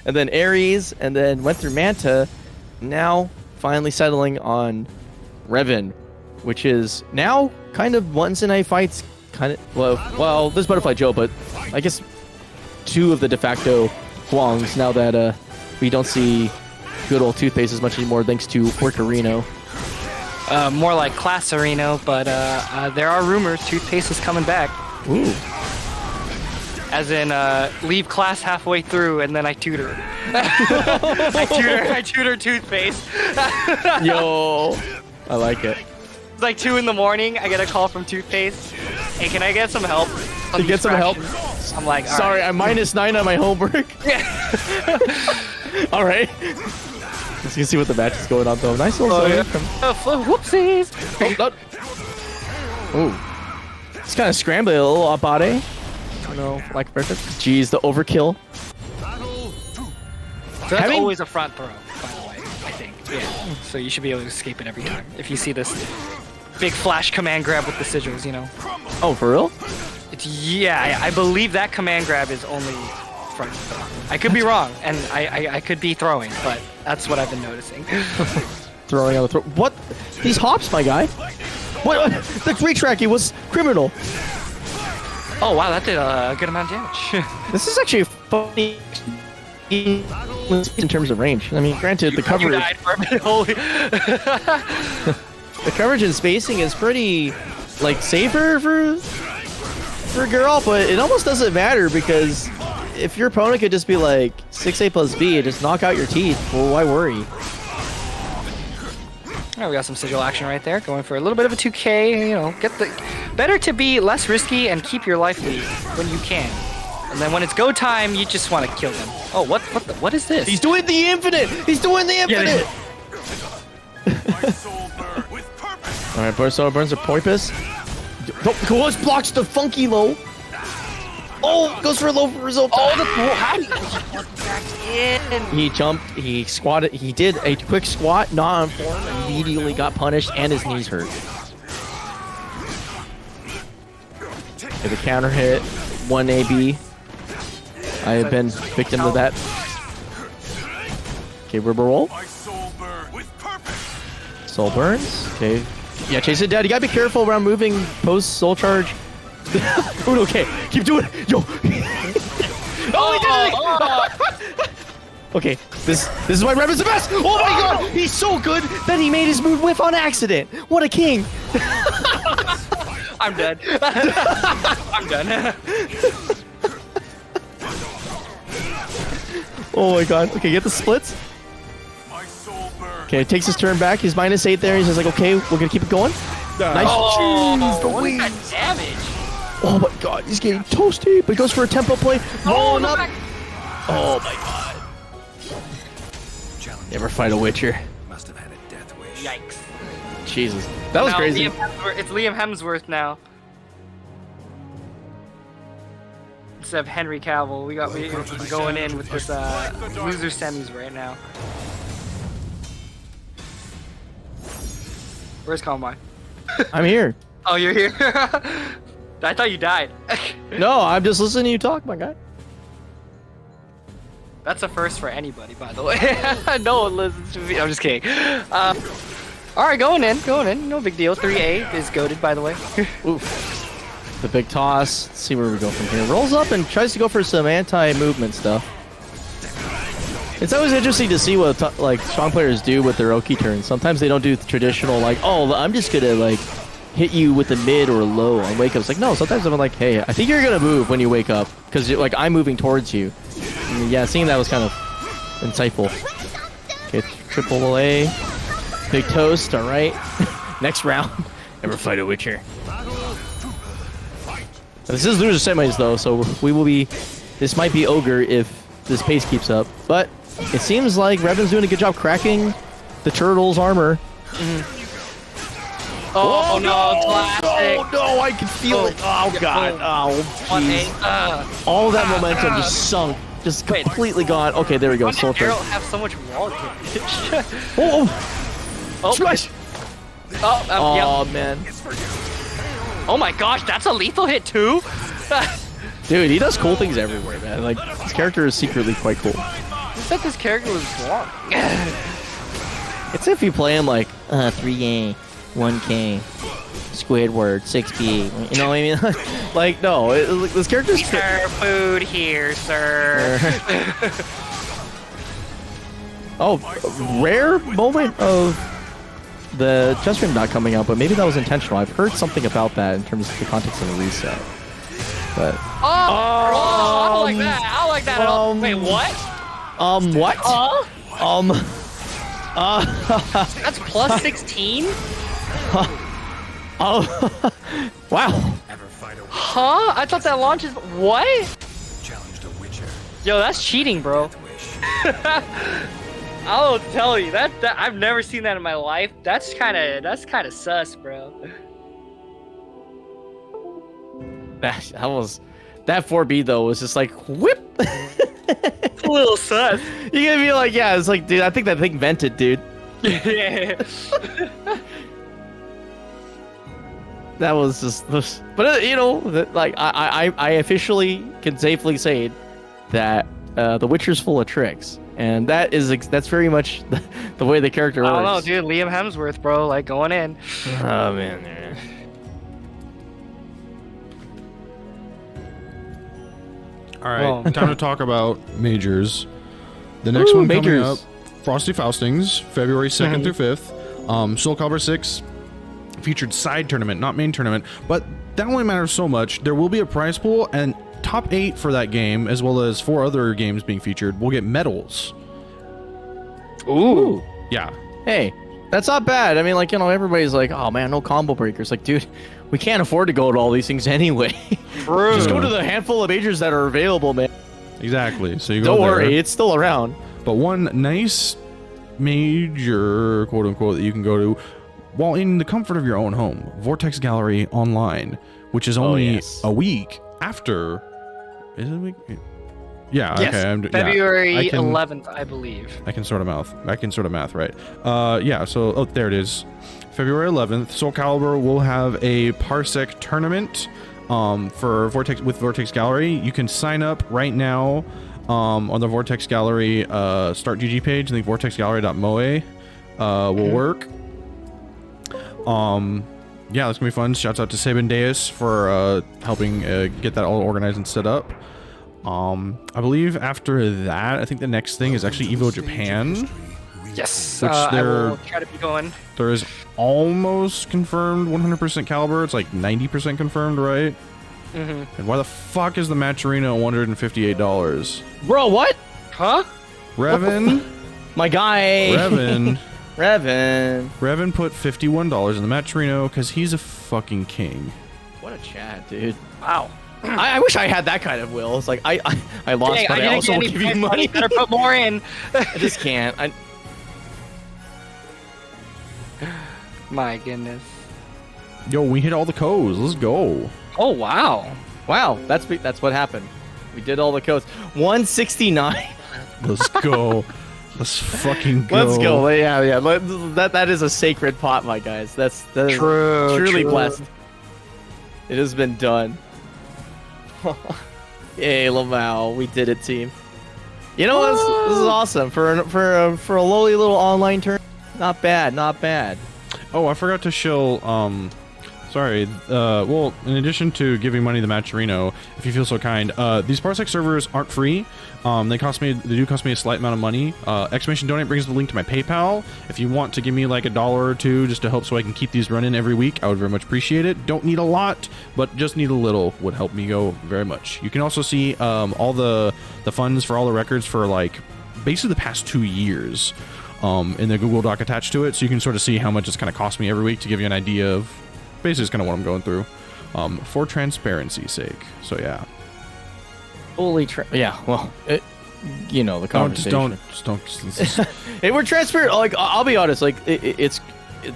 And then Ares, and then went through Manta, now finally settling on Revan, which is now kind of once in a fights, kind of well, there's Butterfly Joe, but I guess two of the de facto Huangs now that we don't see good old Toothpaste as much anymore thanks to Porcorino. More like Classarino, but there are rumors Toothpaste is coming back. Ooh. As in, leave class halfway through and then I tutor. I tutor Toothpaste. Yo, I like it. It's like 2 in the morning. I get a call from Toothpaste. Hey, can I get some help? To get some help? I'm like, all Sorry, right. I'm -9 on my homework. All right. Let's see what the match is going on though. Nice little Whoopsies. Oh, it's kind of scrambling a little Abade. No, like perfect. Jeez, the overkill. So that's always a front throw, by the way, I think. Yeah, so you should be able to escape it every time if you see this big flash command grab with the sigils, you know. Oh, for real? Yeah, I believe that command grab is only front. I could be wrong, and I could be throwing, but that's what I've been noticing. Throwing on the throw. What? These hops, my guy. What? The free tracking was criminal. Oh wow, that did a good amount of damage. This is actually funny in terms of range. I mean, granted, the coverage. You died for a minute, holy. The coverage and spacing is pretty, like, safer for Geralt, but it almost doesn't matter because if your opponent could just be like 6A plus B and just knock out your teeth, well, why worry? Oh, we got some sigil action right there, going for a little bit of a 2K. You know, better to be less risky and keep your life lead when you can. And then when it's go time, you just want to kill them. Oh, what is this? He's doing the infinite. He's doing the infinite. All right, Burso burns a porpoise. Goes blocks the funky low. Oh, goes for a low result. Oh, how do you back in? He jumped, he squatted, he did a quick squat, not on form, immediately got punished, and his knees hurt. Okay, the counter hit, 1 AB. I have been victim to that. Okay, river roll. Soul burns. Okay. Yeah, chase it down. You gotta be careful around moving post soul charge. Ooh, okay, keep doing it. Yo. Oh, he did it! Okay, this is why Revan's the best. Oh my god, he's so good that he made his move whiff on accident. What a king! I'm dead. I'm done. Oh my god. Okay, get the splits. Okay, takes his turn back. He's -8 there. He's just like, okay, we're gonna keep it going. Nice. Oh, the win. Damage. Oh my god, he's getting toasty, but he goes for a tempo play. Rolling up. Oh my god. Never fight a Witcher. Must have had a death wish. Yikes. Jesus. That was now, crazy. It's Liam Hemsworth now. Instead of Henry Cavill, we're going in with this loser semis right now. Where's Konmai? I'm here. Oh, you're here? I thought you died. No, I'm just listening to you talk, my guy. That's a first for anybody, by the way. No one listens to me. I'm just kidding. Alright, going in. No big deal. 3A is goated, by the way. Oof. The big toss. Let's see where we go from here. Rolls up and tries to go for some anti-movement stuff. It's always interesting to see what strong players do with their Oki turns. Sometimes they don't do the traditional like, oh, I'm just gonna like hit you with the mid or low on wake up. It's like, no, sometimes I'm like, hey, I think you're gonna move when you wake up because like I'm moving towards you. And yeah, seeing that was kind of insightful. Okay, triple A, big toast. All right, next round. Never fight a Witcher. This is loser semis though, so we will be. This might be ogre if this pace keeps up, but it seems like Revan's doing a good job cracking the turtle's armor. Oh no, classic. Oh no, I can feel it. Oh god. Oh jeez. All that momentum just sunk. Just completely gone. Okay, there we go. Soul Charge. Have so much wall damage. Oh! Smash! Oh man. Oh my gosh, that's a lethal hit too? Dude, he does cool things everywhere, man. Like, his character is secretly quite cool. Who said this character was wrong? It's if you play him like 3A, 1K, Squidward, 6B. You know what I mean? Like, no, this character's Sir, food here, sir. Oh, rare moment of the chest stream not coming out, but maybe that was intentional. I've heard something about that in terms of the context of the reset. But I don't like that. I don't like that at all. Wait, what? What? That's plus 16? Oh, wow. Huh? I thought that launches. What? Yo, that's cheating, bro. I'll tell you that I've never seen that in my life. That's kind of sus, bro. That 4B though was just like whip. It's a little sus. You're gonna be like, yeah, it's like, dude, I think that thing vented, dude. Yeah. That was just, but you know, like I officially can safely say that The Witcher's full of tricks, and that's very much the way the character works. I don't know, dude. Liam Hemsworth, bro, like going in. Oh man. All right, Well- time to talk about majors. The next Ooh, one coming majors. up, Frosty Faustings, February 2nd through 5th. SoulCalibur 6 featured side tournament, not main tournament, but that only matters so much. There will be a prize pool, and top 8 for that game, as well as 4 other games being featured, will get medals. Ooh. Yeah. Hey, that's not bad. I mean, like, you know, everybody's like, oh man, no combo breakers. Like, dude, we can't afford to go to all these things anyway. True. Just go to the handful of majors that are available, man. Exactly. So you go Don't there. worry, it's still around. But one nice major, quote unquote, that you can go to while in the comfort of your own home, Vortex Gallery Online, which is only a week after. Is it a week? Yeah. Yes, Okay. February 11th, I believe. I can sort of math, right? Yeah. So, there it is. February 11th, SoulCalibur will have a Parsec tournament for Vortex Gallery. You can sign up right now on the Vortex Gallery Start GG page. I think vortexgallery.moe will work. Yeah, that's gonna be fun. Shouts out to SabinDeus for helping get that all organized and set up. I believe after that, I think the next thing is actually Evo Japan. Yes, Which I will try to be going. There is almost confirmed 100% caliber. It's like 90% confirmed, right? Mm-hmm. And why the fuck is the match arena $158? Bro, what? Huh? Revan, My guy. Revan Revan. put $51 in the match arena because he's a fucking king. What a chat, dude. Wow. I wish I had that kind of will. It's like I lost, Dang, but I didn't also get will any give you prize money. Better put more in. I just can't. My goodness. Yo, we hit all the codes. Let's go. Oh wow. Wow, that's what happened. We did all the codes. 169. Let's go. Let's fucking go. Let's go. Yeah. That is a sacred pot, my guys. That is truly blessed. It has been done. Yay, Lamau, we did it, team. You know what? This is awesome for a lowly little online turn. Not bad. Oh, I forgot to shill. Sorry. Well, in addition to giving money to Matcherino, if you feel so kind, these Parsec servers aren't free. They do cost me a slight amount of money. Exclamation donate brings the link to my PayPal. If you want to give me like $1 or $2 just to help so I can keep these running every week, I would very much appreciate it. Don't need a lot, but just need a little would help me go very much. You can also see all the funds for all the records for like basically the past 2 years in the Google Doc attached to it, so you can sort of see how much it's kind of cost me every week to give you an idea of basically kind of what I'm going through for transparency's sake. So yeah. Holy yeah, well, the conversation. Just don't. Hey, we're transparent. Like, I'll be honest. Like, it's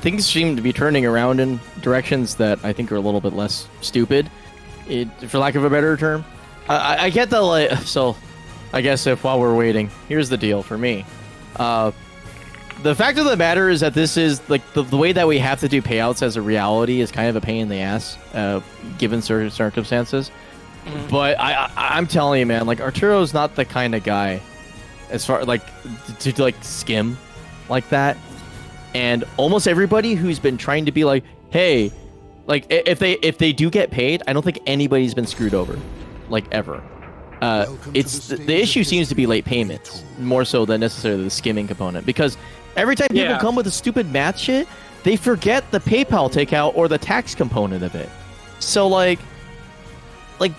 things seem to be turning around in directions that I think are a little bit less stupid, for lack of a better term. I get the like. So, I guess if while we're waiting, here's the deal for me. The fact of the matter is that this is like the way that we have to do payouts as a reality is kind of a pain in the ass, given certain circumstances. But I'm telling you, man, like Arturo's not the kind of guy, as far like to like skim like that. And almost everybody who's been trying to be like, hey, like if they do get paid, I don't think anybody's been screwed over, like ever. It's the issue seems to be late payments more so than necessarily the skimming component, because every time people come with a stupid math shit, they forget the PayPal takeout or the tax component of it. So like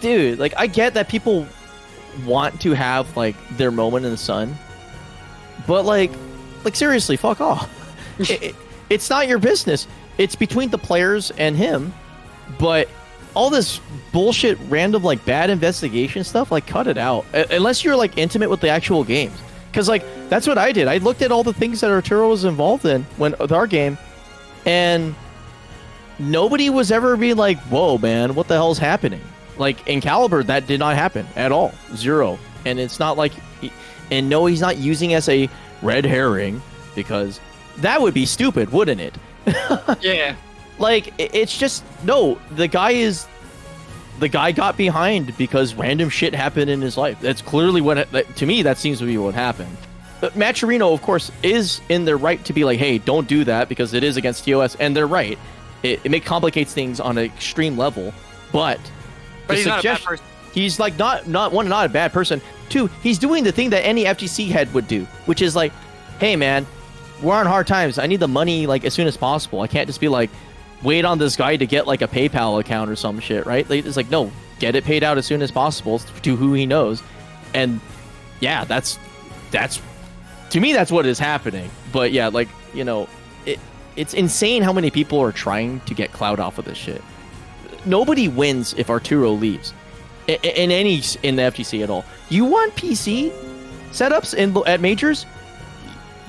dude, like I get that people want to have like their moment in the sun, but like seriously, fuck off. It's not your business. It's between the players and him. But all this bullshit, random like bad investigation stuff, like cut it out. Unless you're like intimate with the actual games, because like that's what I did. I looked at all the things that Arturo was involved in with our game, and nobody was ever being like, "Whoa, man, what the hell's happening?" Like in Calibur, that did not happen at all. Zero. And it's not like, and no, he's not using as a red herring, because that would be stupid, wouldn't it? Yeah. Like, it's just, no, the guy got behind because random shit happened in his life. That's clearly to me, that seems to be what happened. But Maturino, of course, is in their right to be like, hey, don't do that because it is against TOS, and they're right. It complicates things on an extreme level, but he's not a bad person. He's like not a bad person. Two, he's doing the thing that any FGC head would do, which is like, hey man, we're on hard times. I need the money like as soon as possible. I can't just be like, wait on this guy to get like a PayPal account or some shit, right? Like, it's like, no, get it paid out as soon as possible to who he knows. And yeah, that's to me, that's what is happening. But yeah, like, you know, it's insane how many people are trying to get clout off of this shit. Nobody wins if Arturo leaves in the FGC at all. You want PC setups at majors?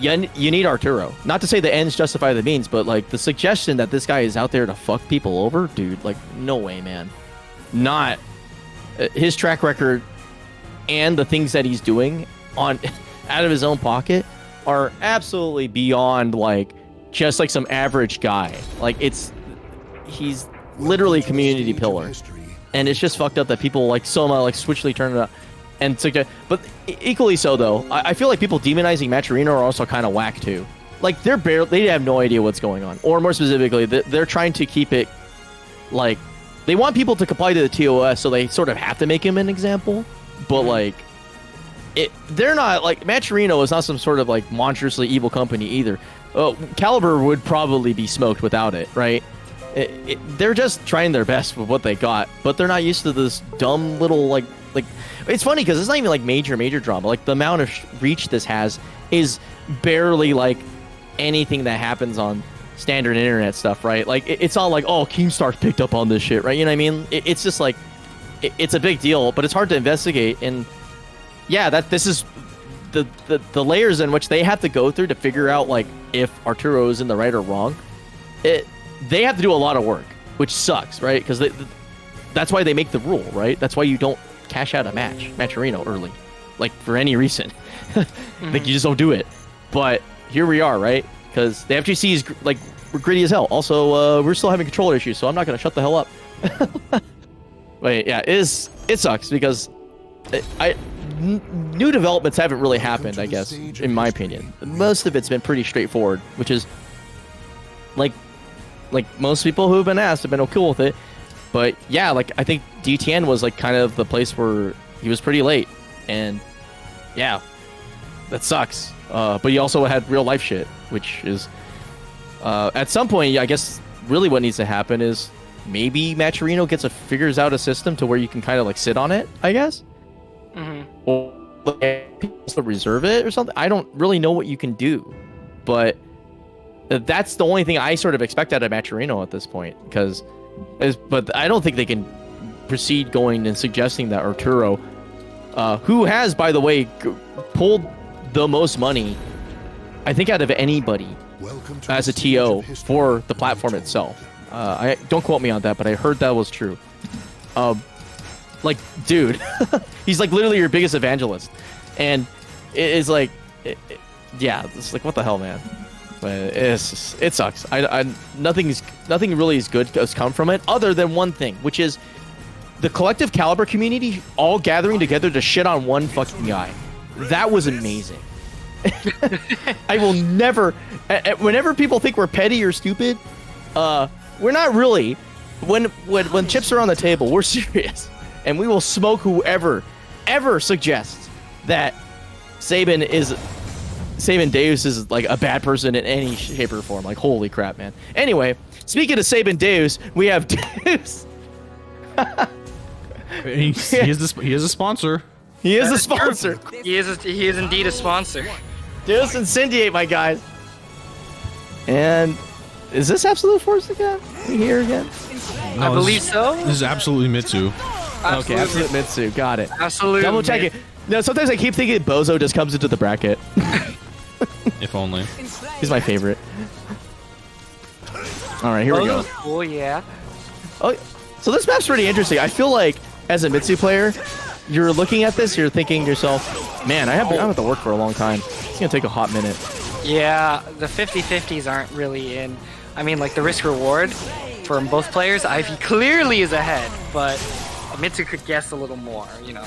You need Arturo. Not to say the ends justify the means, but like the suggestion that this guy is out there to fuck people over, dude, like no way, man. Not his track record and the things that he's doing on out of his own pocket are absolutely beyond like just like some average guy. Like he's literally a community pillar, and it's just fucked up that people like somehow like switchly turn it up and suggest. But equally so though, I feel like people demonizing Maturino are also kind of whack too. Like they have no idea what's going on, or more specifically, they're trying to keep it like they want people to comply to the TOS, so they sort of have to make him an example. But like they're not like Maturino is not some sort of like monstrously evil company either. Calibur would probably be smoked without it, right? They're just trying their best with what they got, but they're not used to this dumb little like it's funny because it's not even like major drama. Like the amount of reach this has is barely like anything that happens on standard internet stuff, right? Like it's not like, oh, Keemstar's picked up on this shit, right? You know what I mean? It's just like it's a big deal, but it's hard to investigate. And yeah, this is the layers in which they have to go through to figure out like if Arturo is in the right or wrong. They have to do a lot of work, which sucks, right? Because that's why they make the rule, right? That's why you don't cash out a Maturino early, like for any reason. Like you just don't do it. But here we are, right? Because the FGC is like we're gritty as hell. Also, we're still having controller issues, so I'm not gonna shut the hell up. But yeah, it sucks because new developments haven't really happened, I guess, in my opinion. Most of it's been pretty straightforward, which is like most people who have been asked have been cool with it. But yeah, like I think DTN was like kind of the place where he was pretty late, and yeah, that sucks. But he also had real life shit, which is at some point, I guess really what needs to happen is maybe Maturino figures out a system to where you can kind of like sit on it, I guess. Or also reserve it or something. I don't really know what you can do, but that's the only thing I sort of expect out of Maturino at this point. But I don't think they can proceed going and suggesting that Arturo, who has, by the way, pulled the most money, I think, out of anybody as a TO for the platform itself. I don't quote me on that, but I heard that was true. Like, dude, he's like literally your biggest evangelist, and it is like, yeah, it's like what the hell, man. But it sucks. Nothing really is good has come from it, other than one thing, which is the collective Calibur community all gathering together to shit on one fucking guy. That was amazing. I will never. Whenever people think we're petty or stupid, we're not really. When chips are on the table, we're serious, and we will smoke whoever ever suggests that SabinDeus is like a bad person in any shape or form. Like, holy crap, man. Anyway, speaking of SabinDeus, we have Deus. he is a sponsor. He is a sponsor. He is indeed a sponsor. Deus Incendiate, my guys. And is this Absolute Force again? We here again? No, I believe so. This is absolutely Mitsu. Okay, Absolute Mitsu. Got it. Absolutely. Double check it. No, sometimes I keep thinking Bozo just comes into the bracket. If only. He's my favorite. All right, here we go. Oh yeah. Oh, so this map's pretty interesting. I feel like as a Mitsu player, you're looking at this, you're thinking to yourself, man, I haven't to work for a long time. It's gonna take a hot minute. Yeah, the 50-50s aren't really in. I mean, like the risk reward for both players, Ivy clearly is ahead, but Mitsu could guess a little more, you know.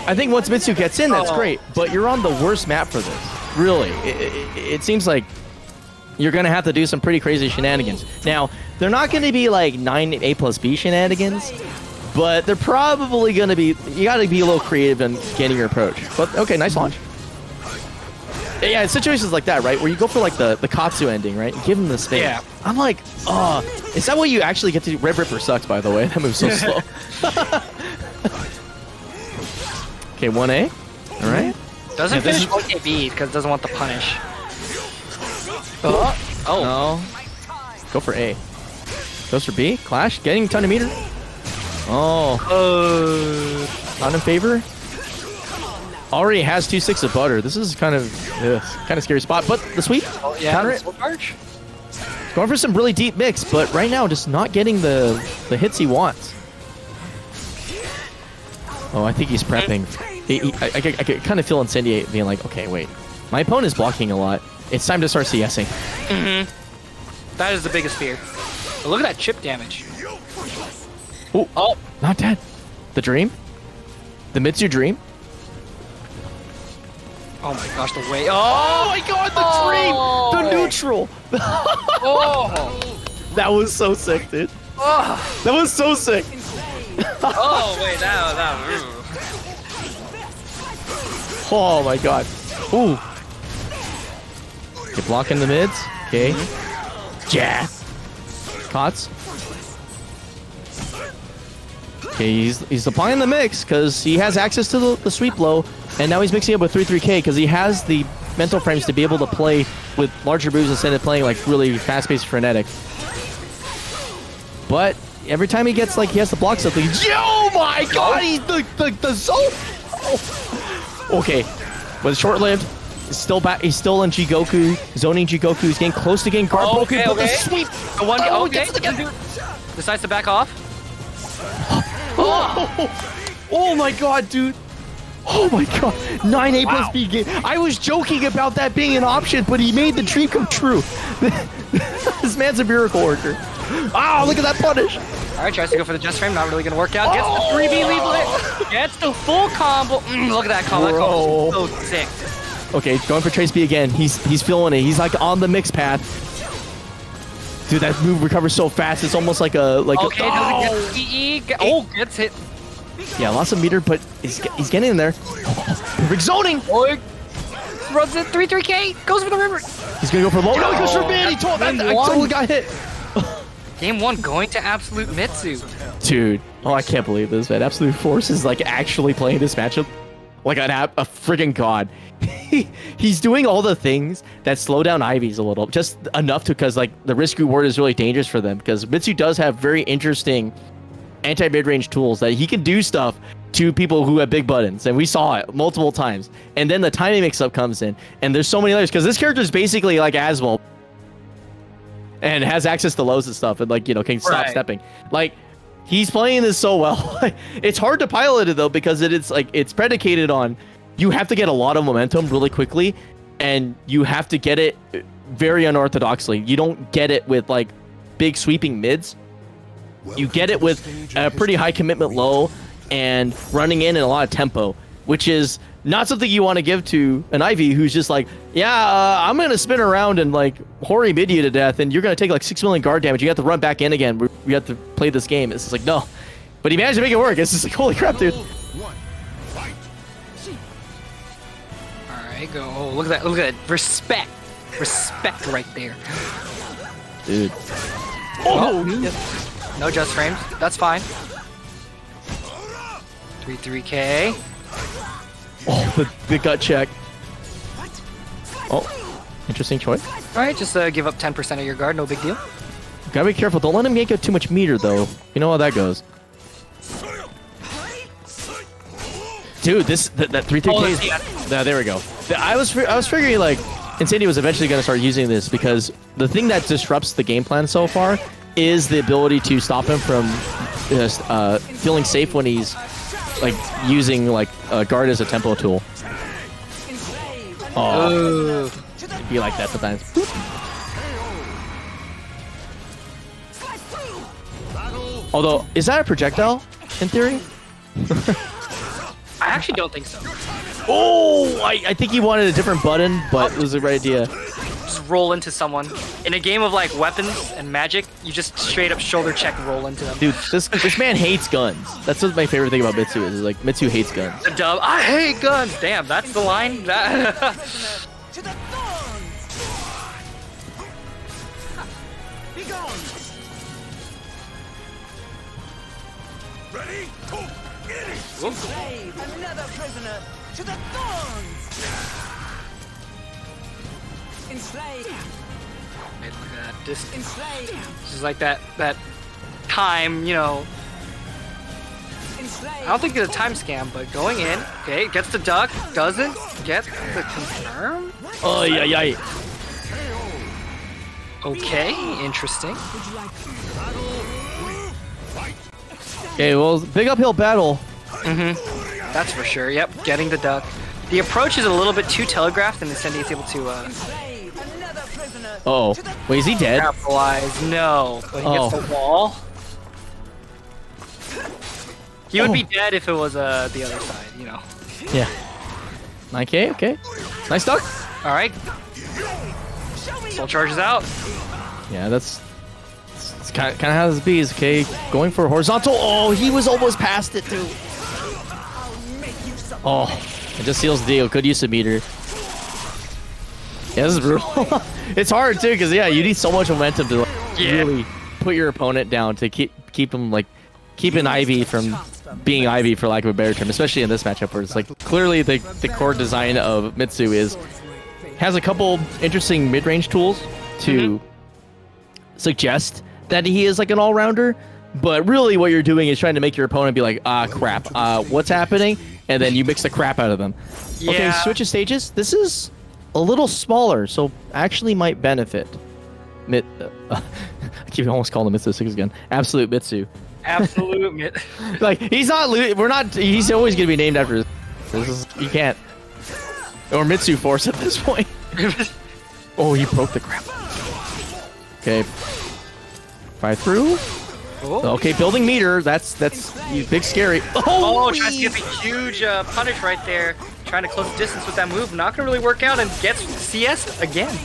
I think once Mitsu gets in, that's great, but you're on the worst map for this. Really, it seems like you're gonna have to do some pretty crazy shenanigans. Now, they're not gonna be like 9 A plus B shenanigans, but they're probably gonna be. You gotta be a little creative in getting your approach. But okay, nice launch. Yeah, it's situations like that, right? Where you go for like the Katsu ending, right? You give him the space. Yeah. I'm like, is that what you actually get to do? Red Ripper sucks, by the way. That moves so slow. Okay, 1A. All right. Doesn't finish 1KB because it doesn't want the punish. Oh. No. Go for A. Goes for B. Clash. Getting a ton of meter. Oh. Not in favor. Already has 2-6 of butter. This is kind of scary spot. But the sweep. Oh, yeah. Counter it. Going for some really deep mix, but right now just not getting the hits he wants. Oh, I think he's prepping. I kind of feel Incendiate being like, okay, wait. My opponent is blocking a lot. It's time to start CSing. That is the biggest fear. But look at that chip damage. Ooh. Oh, not dead. The dream? The Mitsu dream? Oh my gosh, the way. Oh my god, the dream! The neutral! That was so sick, dude. That was so sick. Oh, wait, that. Oh my god. Ooh. You're blocking the mids. Okay. Yeah. Cots. Okay, he's applying the mix because he has access to the sweep low, and now he's mixing up with 3-3K because he has the mental frames to be able to play with larger moves instead of playing like really fast-paced frenetic. But every time he gets like he has to block something, oh my god, he's the zone. Oh. Okay, but it's short-lived. He's still back. He's still in Jigoku, zoning Jigoku. He's getting close to getting guard broken. Okay, but the sweep. The one. Oh, Okay. Decides to back off. Oh my god, dude. Oh my god. 9A plus B game. I was joking about that being an option, but he made the dream come true. This man's a miracle worker. Oh, look at that punish. Alright, tries to go for the just frame. Not really going to work out. Gets the 3B lead. Gets the full combo. Look at that combo. That combo is so sick. Okay, going for Trace B again. He's feeling it. He's like on the mix path. Dude, that move recovers so fast. It's almost like a okay, doesn't get EE. Gets hit. Yeah, lots of meter, but he's getting in there. Perfect zoning. Runs it 3-3K. Goes for the river. He's gonna go for low. No, he goes for mid. He told that. I totally got hit. Game 1 going to Absolute Mitsu. Dude, I can't believe this, man. Absolute Force is like actually playing this matchup like a friggin' god. He's doing all the things that slow down Ivies a little, just enough to, because like the risk reward is really dangerous for them, because Mitsu does have very interesting anti-mid-range tools that he can do stuff to people who have big buttons, and we saw it multiple times. And then the timing mix-up comes in, and there's so many layers, because this character is basically like Asmo and has access to lows and stuff, and like, you know, can stop stepping. Like, he's playing this so well. It's hard to pilot it though, because it's predicated on you have to get a lot of momentum really quickly, and you have to get it very unorthodoxly. You don't get it with like big sweeping mids. You get it with a pretty high commitment low and running in a lot of tempo, which is not something you want to give to an Ivy who's just like, I'm going to spin around and like Hori mid you to death, and you're going to take like 6 million guard damage. You have to run back in again. We have to play this game. It's just like, no. But he managed to make it work. It's just like, holy crap, dude. Go. Oh, look at that. Look at that. Respect right there. Dude. Oh! No just frames. That's fine. 3-3K. Oh, the gut check. Oh, interesting choice. Alright, just give up 10% of your guard. No big deal. Gotta be careful. Don't let him yank out too much meter, though. You know how that goes. Dude, that 3-3K is... there we go. I was figuring, like, Incendio was eventually going to start using this, because the thing that disrupts the game plan so far is the ability to stop him from feeling safe when he's, like, using, like, guard as a tempo tool. Oh. be like that sometimes. Although, is that a projectile in theory? I actually don't think so. Oh, I think he wanted a different button, but it was the right idea. Just roll into someone. In a game of like weapons and magic, you just straight up shoulder check roll into them. Dude, this man hates guns. That's what my favorite thing about Mitsu is like Mitsu hates guns. The dub, I hate guns. Damn, that's the line. Ready? Go! Get it! Slave another prisoner to the thorns. Enslaved. Look at that distance. Enslaved. Just like that time, you know. Enslaved. I don't think it's a time scam, but going in, okay, gets the duck, doesn't get the confirm. Oh yeah. Okay, interesting. Okay, well, big uphill battle. That's for sure. Yep, getting the duck. The approach is a little bit too telegraphed, and Incendio is able to Another prisoner. Oh, wait, is he dead? capitalize. No, but he gets the wall. He would be dead if it was the other side, you know. Yeah. 9K, okay. Nice duck. All right. Soul charges out. Yeah, that's kind of how this bees. Okay, going for horizontal. Oh, he was almost past it too. Oh, it just seals the deal. Good use of meter. Yeah, this is brutal. It's hard too, because yeah, you need so much momentum to really put your opponent down to keep him like keeping Ivy from being Ivy, for lack of a better term, especially in this matchup where it's like clearly the core design of Mitsu has a couple interesting mid-range tools to suggest that he is like an all-rounder, but really what you're doing is trying to make your opponent be like, ah, crap, what's happening? And then you mix the crap out of them. Yeah. Okay, switch of stages. This is a little smaller, so actually might benefit. I keep almost calling him Mitsu 6 again. Absolute Mitsu. Absolute. Like, he's not, we're not, he's always going to be named after this is, you can't. Or Mitsu Force at this point. Oh, he broke the crap. Okay. Fire through. Oh. Okay, building meter. That's big scary. Oh, tries to get the huge punish right there. Trying to close the distance with that move. Not going to really work out and gets CS again.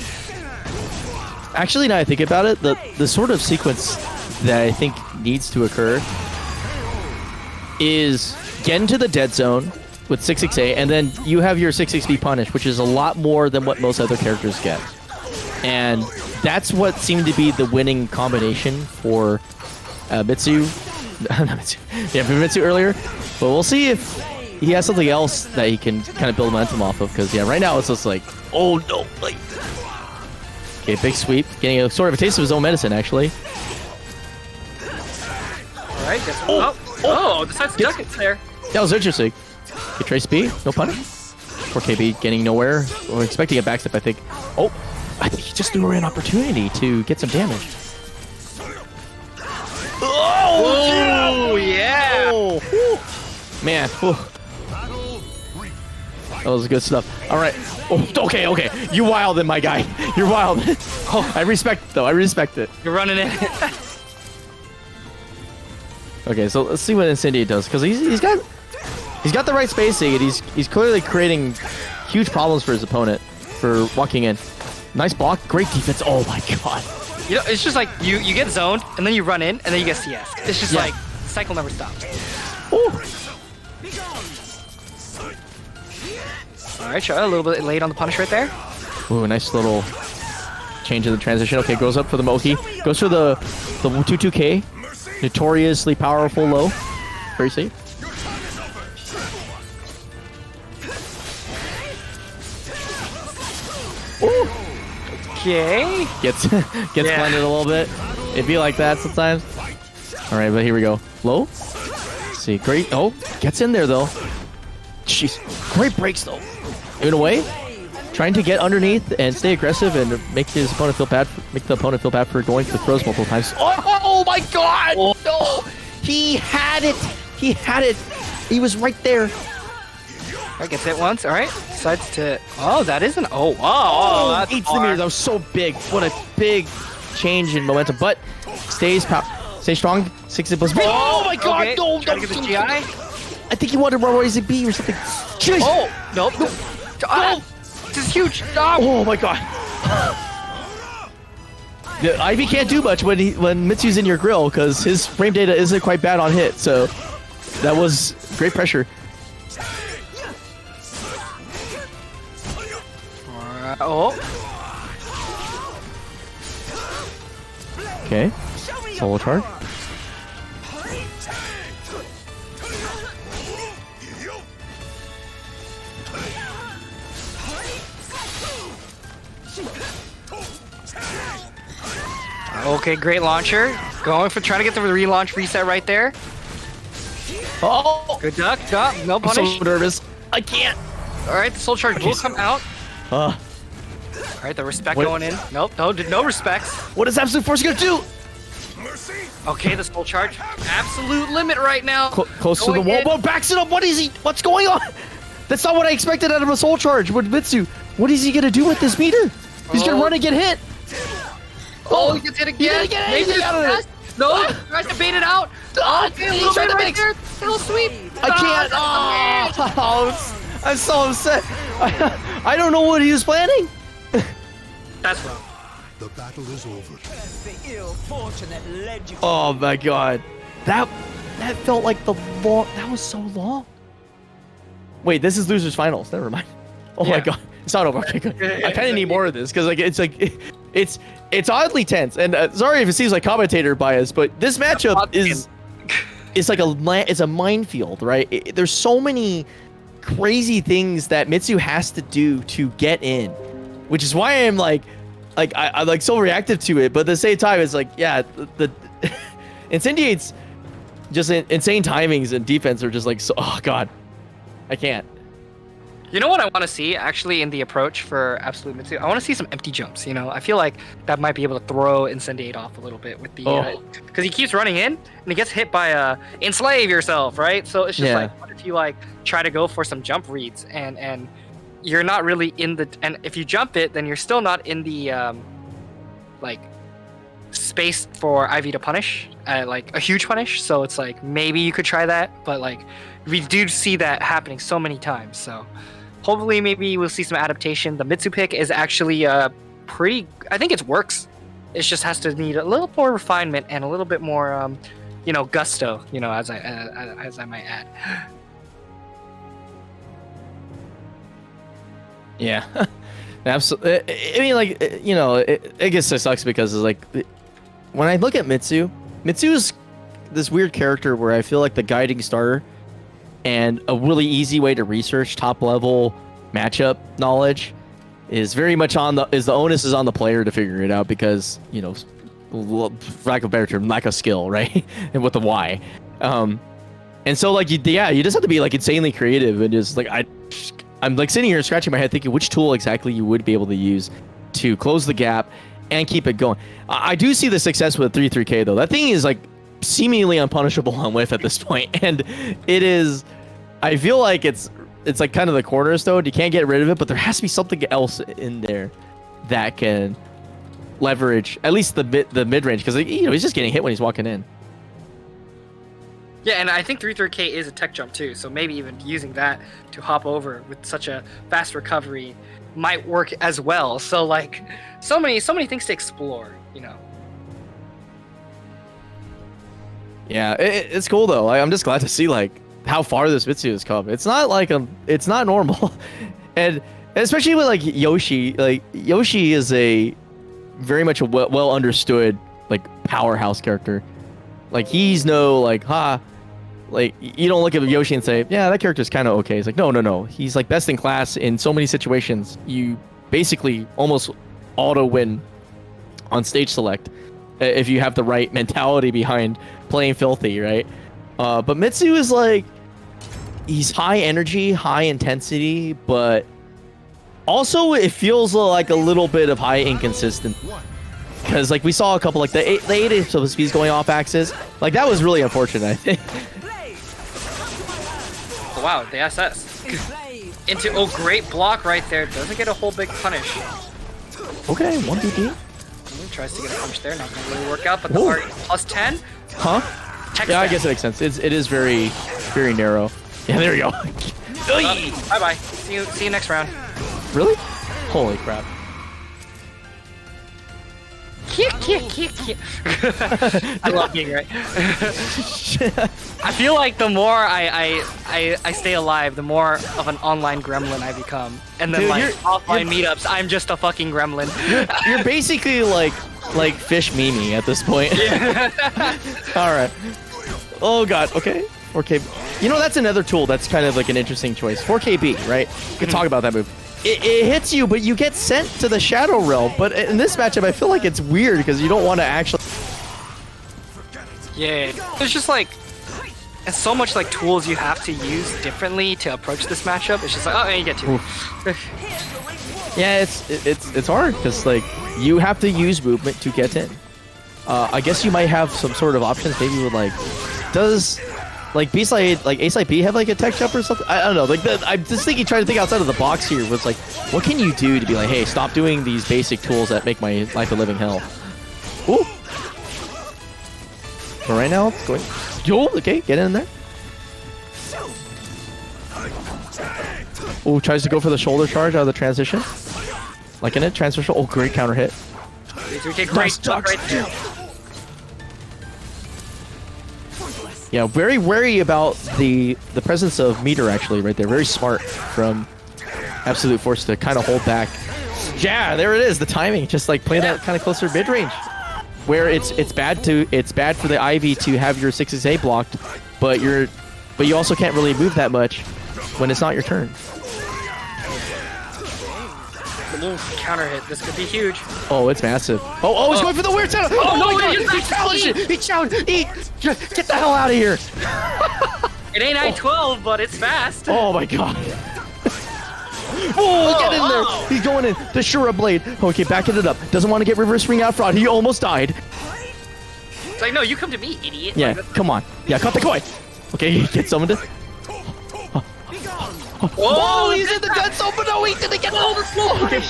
Actually, now I think about it, the sort of sequence that I think needs to occur is get into the dead zone with 668, and then you have your 660 punish, which is a lot more than what most other characters get. And that's what seemed to be the winning combination for Mitsu. Not Mitsu. Yeah, for Mitsu earlier. But we'll see if he has something else that he can kind of build momentum off of, because yeah, right now it's just like, oh no, like. Okay, big sweep, getting a sort of a taste of his own medicine, actually. All right, guess what? Decides to duck it there. That was interesting. Okay, Trace B, no punish. Poor KB getting nowhere. We're expecting a backstep, I think. Oh, I think he just threw away an opportunity to get some damage. Oh, yeah. Oh, whew. Man, whew. That was good stuff. All right. Oh, okay. You wildin', my guy. You're wild. Oh, I respect it, though. I respect it. You're running in. Okay, so let's see what Incendio does, because he's got the right spacing, and he's clearly creating huge problems for his opponent for walking in. Nice block, great defense. Oh my god. You know, it's just like you get zoned, and then you run in, and then you get CS. It's just like the cycle never stops. Ooh. All right, try a little bit late on the punish right there. Ooh, nice little change in the transition. Okay, goes up for the Moki. Goes for the 2-2K. Notoriously powerful low. Very safe. Ooh. Okay. Gets blended a little bit. It'd be like that sometimes. All right, but here we go. Low. Let's see, great. Oh, gets in there though. Jeez, great breaks though. In a way, trying to get underneath and stay aggressive and make his opponent feel bad. Make the opponent feel bad for going for throws multiple times. Oh my God! Oh. No, he had it. He had it. He was right there. Alright, gets hit once. Alright, decides to. Oh, that isn't. Oh, wow. That's Eats the mirror. That was so big. What a big change in momentum. But stays strong. 60 plus. Oh my god! Okay. No, Trying to get the GI. I think he wanted more Rise B or something. Jeez. Oh, nope. This is huge. Oh my god. The Ivy can't do much when Mitsu's in your grill because his frame data isn't quite bad on hit. So that was great pressure. Oh. Okay. Solo charge. Okay, great launcher. Going for trying to get the relaunch reset right there. Oh! Good duck. No punish. I'm so nervous. I can't. All right, the soul charge will come out. All right, the respect going in. Nope, no respects. What is Absolute Force gonna do? Okay, the soul charge. Absolute limit right now. Close to the wall. Whoa, backs it up. What is he? What's going on? That's not what I expected out of a soul charge with Mitsu. What is he gonna do with this meter? He's gonna run and get hit. Oh, he gets hit again. Maybe out of it. No, tries to bait it out. Okay, a little bit right there. Still sweep. I can't. Oh, I'm so upset. I don't know what he was planning. That's wrong. The battle is over. The ill fortune that led you. Oh my god. That felt like the long. That was so long. Wait, this is losers finals. Never mind. Oh my god. It's not over. Okay, good. I kind of need more of this because it's oddly tense. And sorry if it seems like commentator bias, but this matchup is like it's a minefield, right? There's so many crazy things that Mitsu has to do to get in, which is why I'm I'm like so reactive to it. But at the same time, it's like, yeah, the Incendiate's just insane timings and defense are just like, so, oh god, I can't. You know what I want to see actually in the approach for Absolute Mitsu? I want to see some empty jumps. You know, I feel like that might be able to throw Incendiate off a little bit with the because he keeps running in and he gets hit by enslave yourself, right? So it's just like, what if you try to go for some jump reads and you're not really in the, and if you jump it, then you're still not in the space for Ivy to punish, like a huge punish. So it's like maybe you could try that, but we do see that happening so many times. So hopefully maybe we'll see some adaptation. The Mitsu pick is actually pretty, I think it works. It just has to need a little more refinement and a little bit more gusto, as I might add. Yeah, absolutely. I mean, I guess it sucks because it's when I look at Mitsu is this weird character where I feel like the guiding star and a really easy way to research top level matchup knowledge is very much the onus is on the player to figure it out because, for lack of a better term, lack of skill, right? And with the why. And so you just have to be insanely creative and just I'm sitting here scratching my head thinking which tool exactly you would be able to use to close the gap and keep it going. I do see the success with 3-3K though. That thing is seemingly unpunishable on whiff at this point, and it is. I feel like it's kind of the cornerstone. You can't get rid of it, but there has to be something else in there that can leverage at least the mid range because he's just getting hit when he's walking in. Yeah, and I think 3-3K is a tech jump too, so maybe even using that to hop over with such a fast recovery might work as well. So so many things to explore, Yeah, it's cool though. I'm just glad to see how far this Mitsu has come. It's not it's not normal, and especially with Yoshi. Yoshi is a very much a well understood powerhouse character. He's no you don't look at Yoshi and say, yeah, that character's kind of okay. It's no. He's best in class in so many situations. You basically almost auto win on stage select if you have the right mentality behind playing filthy, right? But Mitsu is he's high energy, high intensity, but also it feels like a little bit of high inconsistent. Because we saw a couple the 8 speeds going off axis. That was really unfortunate, I think. Oh, wow, the SS. Into great block right there. Doesn't get a whole big punish. Okay, 1 Tries to get a punch there. Not gonna really work out. But the party plus 10. Huh? Yeah, I guess it makes sense. It is very narrow. Yeah, there we go. Bye bye. See you next round. Really? Holy crap. I love being right. I feel like the more I stay alive, the more of an online gremlin I become. And then Dude, offline meetups, I'm just a fucking gremlin. You're basically like Fish Mimi at this point. All right. Oh god. Okay. 4K. You know, that's another tool that's kind of like an interesting choice. 4KB, right? We can talk about that move. It hits you, but you get sent to the Shadow Realm. But in this matchup, I feel like it's weird because you don't want to actually. Yeah. There's just like so much like tools you have to use differently to approach this matchup. It's just like, oh, you get to. Yeah, it's hard because like you have to use movement to get in. I guess you might have some sort of options. Maybe with like, does like B-side, like A-side B have like a tech jump or something? I don't know. Like I'm just trying to think outside of the box here. Where it's like, what can you do to be like, hey, stop doing these basic tools that make my life a living hell? Ooh. But right now, it's going. Yo, okay, get in there. Ooh, tries to go for the shoulder charge out of the transition. Like in it, transfer. Oh, great counter hit. Great stuff right there. Yeah, very wary about the presence of meter actually right there. Very smart from Absolute Force to kind of hold back. Yeah, there it is. The timing, just like play that kind of closer mid range, where it's bad for the Ivy to have your 6A blocked, but you also can't really move that much when it's not your turn. The little counter hit. This could be huge. Oh, it's massive. Oh, he's going for the weird setup. Oh no, he challenged it. He challenged. Get the hell out of here. It ain't I-12, but it's fast. Oh my god. Oh, get in there. He's going in. The Shura Blade. Okay, backing it up. Doesn't want to get reverse ring out fraud. He almost died. It's like, no, you come to me, idiot. Yeah, come on. Yeah, cut the coin. Okay, he gets summoned it. Oh, he's in the dead zone, but no, he didn't get all the slow. Okay.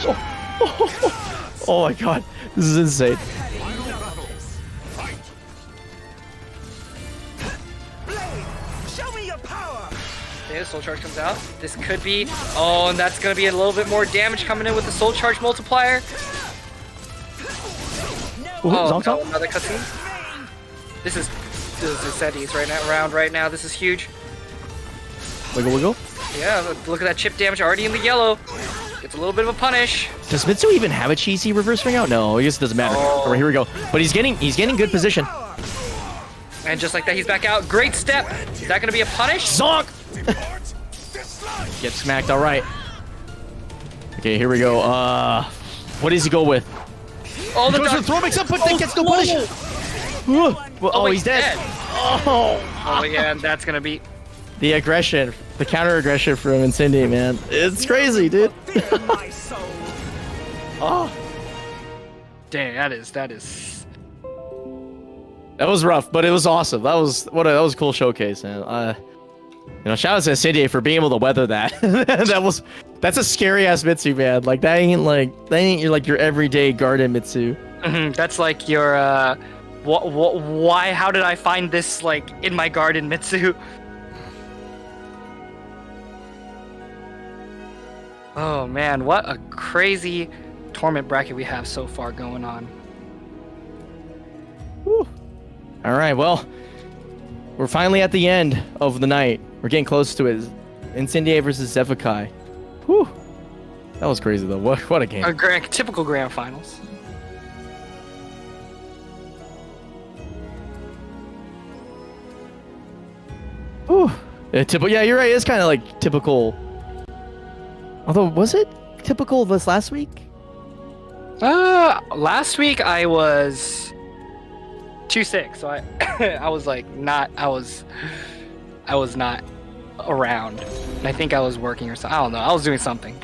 Oh my god, this is insane. Show me your power. Okay, the soul charge comes out. This could be. Oh, and that's gonna be a little bit more damage coming in with the soul charge multiplier. Ooh, oh, no, another cutscene. This is SETI's round right now. This is huge. Wiggle. Yeah, look at that chip damage already in the yellow. Gets a little bit of a punish. Does Mitsu even have a cheesy reverse ring out? No, I guess it doesn't matter. Oh. All right, here we go. But he's getting good position. And just like that, he's back out. Great step. Is that gonna be a punish? Zonk! Get smacked. All right. Okay, here we go. What does he go with? Oh, the goes for throw mix up, but then gets no punish. Oh, he's dead. Oh yeah, and that's gonna be the aggression, the counter aggression from Incendiary, man. It's crazy, dude. Oh, dang, that is. That was rough, but it was awesome. That was a cool showcase, man. Shout out to Incendiary for being able to weather that. That's a scary ass Mitsu, man. Like that ain't your everyday garden Mitsu. That's like your why? How did I find this like in my garden Mitsu? Oh man, what a crazy tournament bracket we have so far going on. Whew. All right, well, we're finally at the end of the night. We're getting close to it. Incendiary versus Zevakai. Whew. That was crazy though. What a game. Typical grand finals. Whew. Yeah, you're right. It's kind of like typical. Although, was it typical this last week? Last week I was 2-6, so I was like I was not around. And I think I was working or something. I don't know. I was doing something.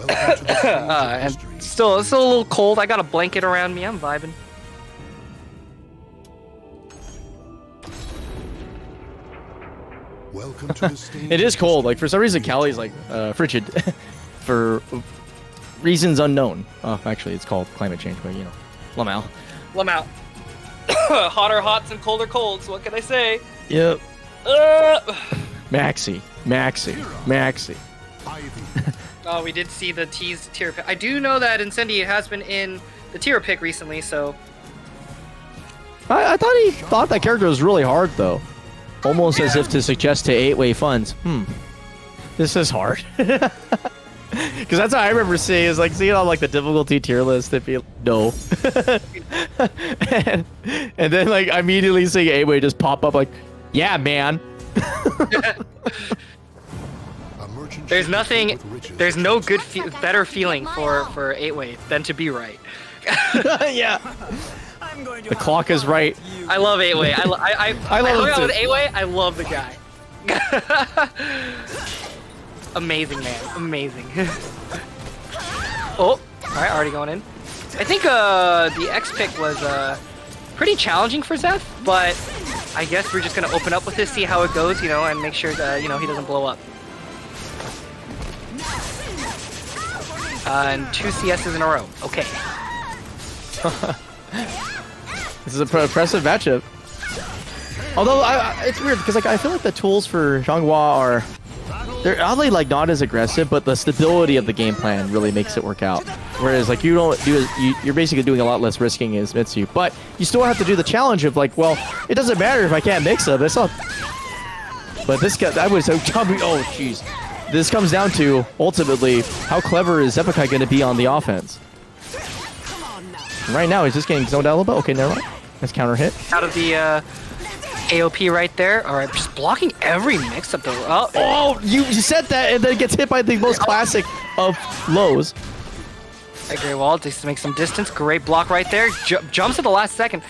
And still, it's still a little cold. I got a blanket around me. I'm vibing. Welcome to the stage. It is cold. Like for some reason, Cali's like frigid for reasons unknown. Oh, actually, it's called climate change, but you know, Lamau. Lamau. Hotter hots and colder colds. What can I say? Yep. Maxi. Oh, we did see the tease tier pick. I do know that Incendiary has been in the tier pick recently, so. I thought he thought that character was really hard though, almost as if to suggest to 8-way funds. This is hard. Because that's how I remember seeing is like seeing on like the difficulty tier list. It'd be no, and then like immediately seeing 8-way just pop up like, yeah, man. There's nothing. There's no good, better feeling for 8-way than to be right. Yeah. The clock is right. I love 8-way. I love him too. With 8-way, I love the guy. Amazing, man. Amazing. Oh, alright, already going in. I think the X pick was pretty challenging for Zeph, but I guess we're just gonna open up with this, see how it goes, you know, and make sure that, you know, he doesn't blow up. And 2 CSs in a row. Okay. This is a impressive matchup. Although it's weird because like I feel like the tools for Xianghua are they're oddly like not as aggressive, but the stability of the game plan really makes it work out. Whereas like you don't do you're basically doing a lot less risking as Mitsu, but you still have to do the challenge of like, well, it doesn't matter if I can't mix them. It's not. But this guy, I was so chubby. Oh jeez. This comes down to ultimately how clever is Zephkai going to be on the offense. Right now he's just getting zoned out a little bit. Okay, never mind. Nice counter hit. Out of the AOP right there. All right, just blocking every mix-up though. Oh, you said that, and then it gets hit by the most classic of lows. Hey, Grey Wall just to make some distance. Great block right there. Jumps at the last second.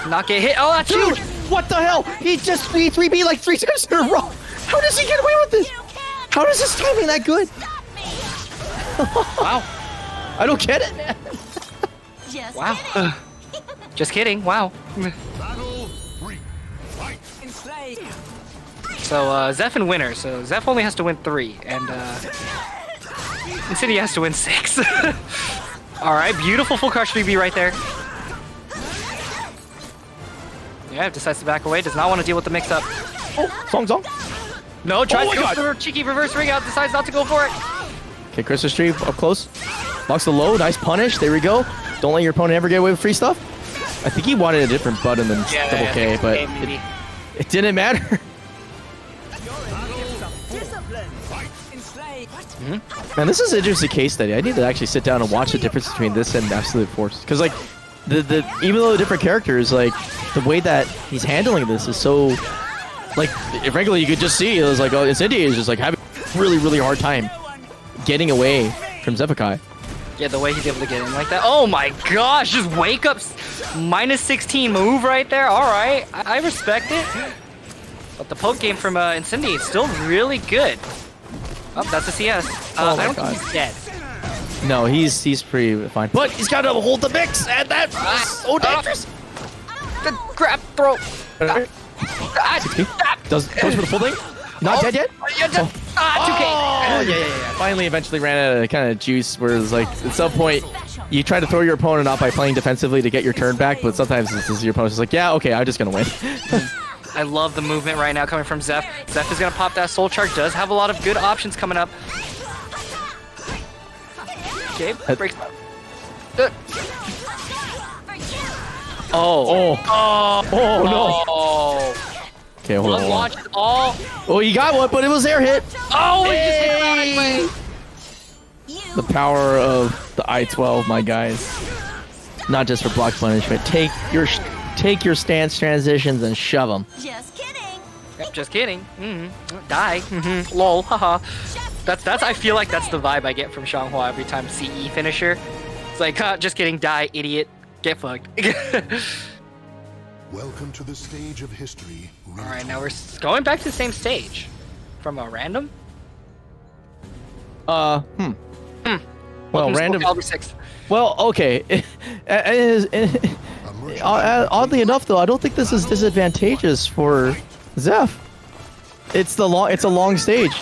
Not get hit. Oh, that's huge. What the hell? He just 3B like 3 times in a row. How does he get away with this? How is his timing that good? Wow. I don't get it, man. Wow. Just kidding. Wow. So, Zeph and winner. So, Zeph only has to win 3, and Insidia has to win 6. Alright, beautiful full crush 3B right there. Yeah, decides to back away. Does not want to deal with the mix-up. Oh, Song. No, tries to go for a cheeky reverse ring out. Decides not to go for it. Okay, Christmas tree up close. Locks the low. Nice punish. There we go. Don't let your opponent ever get away with free stuff. I think he wanted a different button than double K, but it didn't matter. Man, this is an interesting case study. I need to actually sit down and watch the difference between this and Absolute Force. Because, like, even though the different characters, like, the way that he's handling this is so... Like, regularly you could just see, it was like, oh, Incendiary is just, like, having a really, really hard time getting away from Zephkai. Yeah, the way he's able to get in like that. Oh my gosh, just wake up -16 move right there. All right, I respect it. But the poke game from Incendiary is still really good. Oh, that's a CS. I don't think he's dead. No, he's pretty fine. But he's got to hold the mix, and that's so dangerous. The grab throw. Goes for the full thing. Not dead yet? 2K. Oh, yeah. Finally, eventually ran out of kind of juice where it's like, at some point, you try to throw your opponent off by playing defensively to get your turn back, but sometimes your opponent's just like, yeah, okay, I'm just going to win. I love the movement right now coming from Zeph. Zeph is going to pop that soul charge. Does have a lot of good options coming up. Okay, breaks. Oh, no. Okay, hold on. Launch all. Oh, you got one, but it was air hit. Oh, he just hit the The power of the I-12, my guys. Not just for block punishment. Take your stance transitions and shove them. Just kidding. Yep, just kidding. Die. Lol. Haha. That's. I feel like that's the vibe I get from Xianghua every time CE finisher. It's like, just kidding. Die, idiot. Get fucked. Welcome to the stage of history. All right, now we're going back to the same stage. From a random? Well, random. SoulCalibur 6. Well, okay. Oddly enough, though, I don't think this is disadvantageous for Zeph. It's a long stage.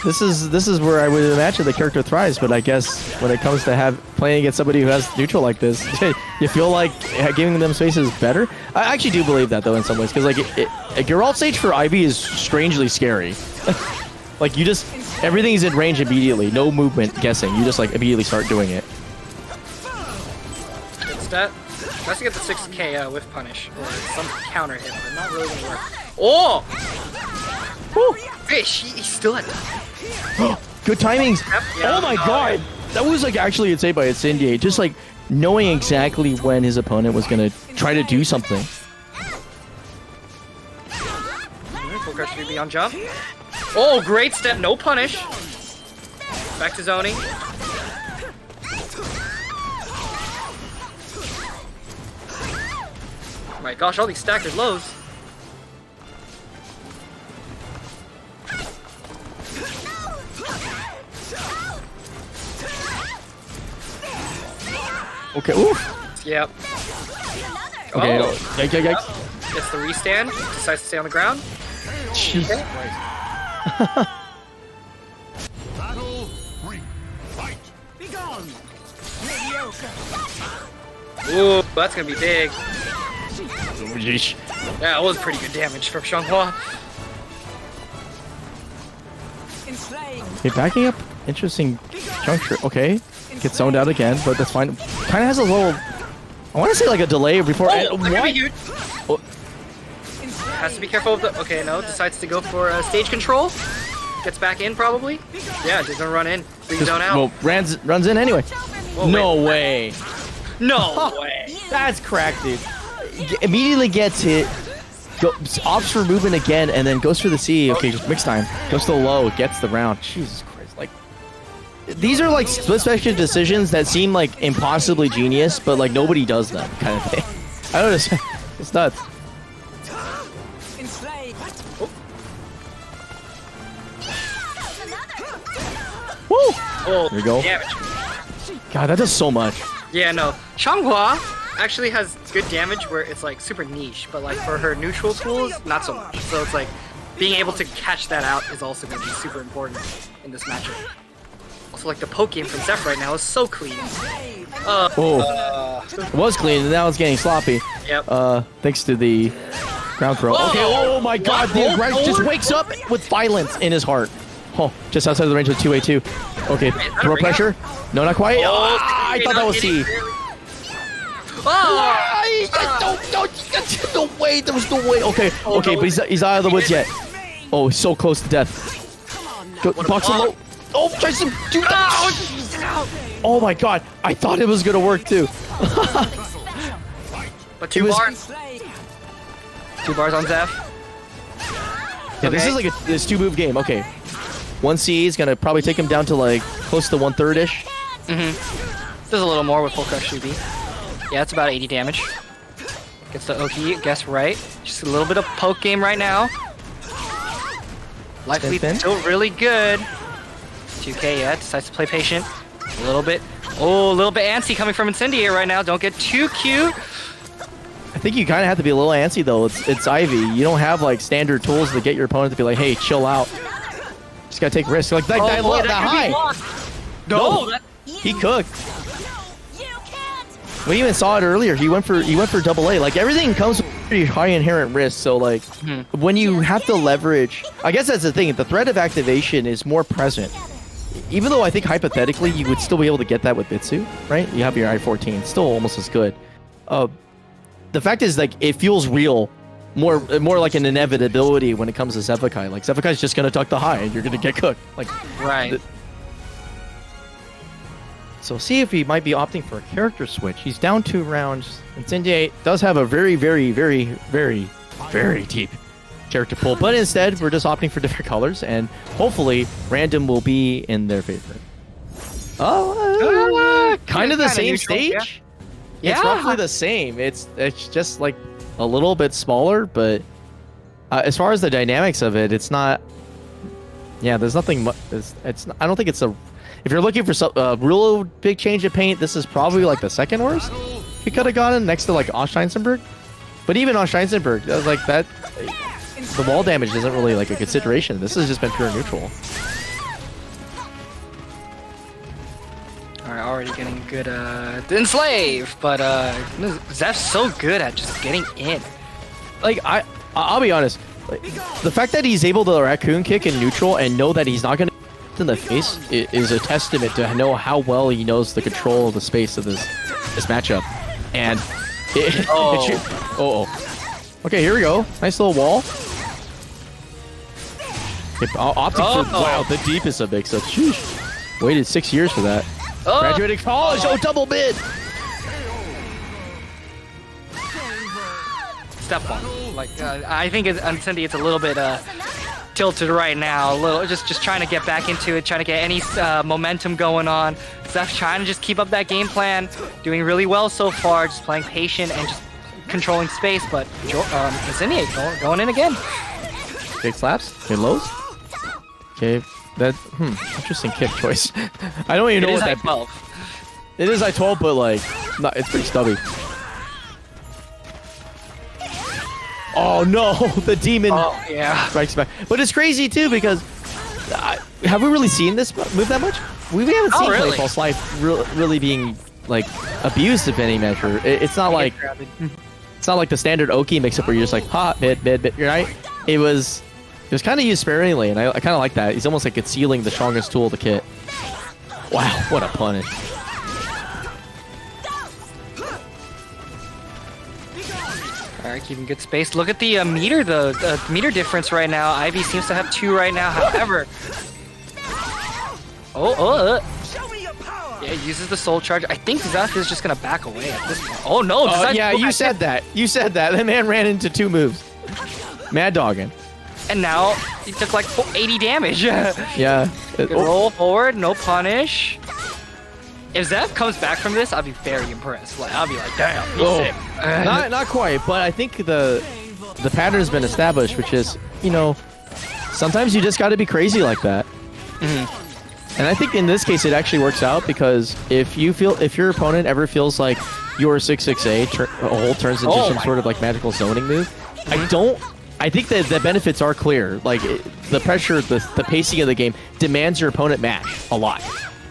This is where I would imagine the character thrives, but I guess when it comes to playing against somebody who has neutral like this, you feel like giving them space is better. I actually do believe that though in some ways, because like your alt stage for Ivy is strangely scary. Like you just everything's in range immediately, no movement guessing. You just like immediately start doing it. Good stat. Nice to get the 6k with punish or some counter hit, but not really gonna work. Oh! Woo! Fish, he's still at Good timings. Yep, yeah. Oh my god. That was like actually insane by Incendiate. Just like knowing exactly when his opponent was gonna try to do something. Full crush 3B on jump. Oh, great step, no punish. Back to zoning. Oh my gosh, all these stackers lows. Okay, oof. Yep. Okay, Oh. yikes. Gets the restand, decides to stay on the ground. Jesus Okay. Christ. Battle 3. Fight. Be gone. Mediocre. Ooh, that's gonna be big. Yeesh. Yeah, that was pretty good damage from Xianghua. Enslaved. Okay, backing up. Interesting juncture. Okay. Gets zoned out again, but that's fine. Kind of has a little... I want to say like a delay before... Oh, that could be huge. Oh. Has to be careful of the... Okay, no, decides to go for stage control. Gets back in, probably. Yeah, just gonna run in. Bring zone out. Well, runs in anyway. Whoa, No wait. way. No way. That's cracked, dude. Immediately gets hit. Opts for movement again, and then goes for the C. Okay, just mix time. Goes to the low, gets the round. Jesus Christ. Like, these are like split-second decisions that seem like impossibly genius, but like nobody does them kind of thing. I don't know. It's nuts. Enslaved. Woo! Oh, There you go. damage. God, that does so much. Yeah, no. Xianghua actually has good damage where it's like super niche, but like for her neutral tools, not so much. So it's like being able to catch that out is also going to be super important in this matchup. Also, like the poke game from Zeph right now is so clean. It was clean, and now it's getting sloppy. Yep. Thanks to the ground throw. Okay, oh my god, the aggressor just wakes up with violence in his heart. Oh, just outside of the range of 2A2. Okay, throw pressure. No, not quite. Oh, I thought that was C. No way, there was no way. Okay, okay, but he's out of the woods yet. Oh, he's so close to death. Go, box him low. Oh, tries to do that. Oh my god, I thought it was gonna work too. But two bars. 2 bars on Zeph. Yeah, this is like this 2-move game. Okay, 1C is gonna probably take him down to like close to 1/3ish. Does a little more with full crush 2B. Yeah, it's about 80 damage. Gets the Oki, guess right. Just a little bit of poke game right now. Life lead still really good. 2K, yeah, decides to play patient. A little bit. Oh, a little bit antsy coming from Incendiary right now. Don't get too cute. I think you kind of have to be a little antsy though. It's Ivy. You don't have like standard tools to get your opponent to be like, hey, chill out. Just gotta take risks. Like that high. No, he cooked. We even saw it earlier. He went for double A. Like everything comes with pretty high inherent risk. So like when you have to leverage, I guess that's the thing. The threat of activation is more present. Even though I think hypothetically you would still be able to get that with Bitsu, right? You have your I-14, still almost as good. The fact is like it feels real, more like an inevitability when it comes to SCVI. Like SCVI's just gonna tuck the high and you're gonna get cooked. Like right. So see if he might be opting for a character switch. He's down 2 rounds. Incendiate does have a very, very, very, very, very deep character pool, but instead we're just opting for different colors, and hopefully random will be in their favor. Oh, kind of the same neutral, stage. Yeah. It's roughly the same. It's just like a little bit smaller, but as far as the dynamics of it, it's not. Yeah, there's nothing. It's. I don't think it's a. If you're looking for a real big change of paint, this is probably like the second worst you could have gotten next to like Osteinsenberg. But even Osteinsenberg, that was like that. the wall damage isn't really like a consideration. This has just been pure neutral. Alright, already getting good to enslave, but Zeph's so good at just getting in. Like I'll be honest, like, the fact that he's able to raccoon kick in neutral and know that he's not gonna in the face is a testament to know how well he knows the control of the space of this matchup. And okay, here we go. Nice little wall. Okay, opting for wow, the deepest of mix-up. Sheesh. Waited 6 years for that. Graduated college. Double bid. Step one. Like I think on Cindy it's a little bit tilted right now. A little just trying to get back into it, trying to get any momentum going on. Zeph trying to just keep up that game plan, doing really well so far, just playing patient and just controlling space. But Cindy going in again. Big slaps. Okay, lows. Okay, that interesting kick choice. I don't even know what that. 12. It is I-12, but like, it's pretty stubby. Oh no, the demon strikes back. But it's crazy too because have we really seen this move that much? We haven't seen Playful's life really being like abused of any measure. It's not like the standard Oki mix-up where you're just like hot mid, right? It was kind of used sparingly, and I kind of like that. He's almost like concealing the strongest tool of the kit. Wow, what a punish. Alright, keeping good space. Look at the meter, the meter difference right now. Ivy seems to have 2 right now. However, yeah, uses the soul charge. I think Zeph is just gonna back away at this point. Oh no! Yeah, you said that. You said that. That man ran into 2 moves. Mad dogging. And now he took like 80 damage. Yeah. Roll forward, no punish. If Zeph comes back from this, I'll be very impressed. Like I'll be like, damn, he's sick. Not quite, but I think the pattern's been established, which is, you know, sometimes you just got to be crazy like that. And I think in this case it actually works out because if your opponent ever feels like your 6-6A hold turns into some sort of like magical zoning move, I think that the benefits are clear. Like the pressure, the pacing of the game demands your opponent mash a lot.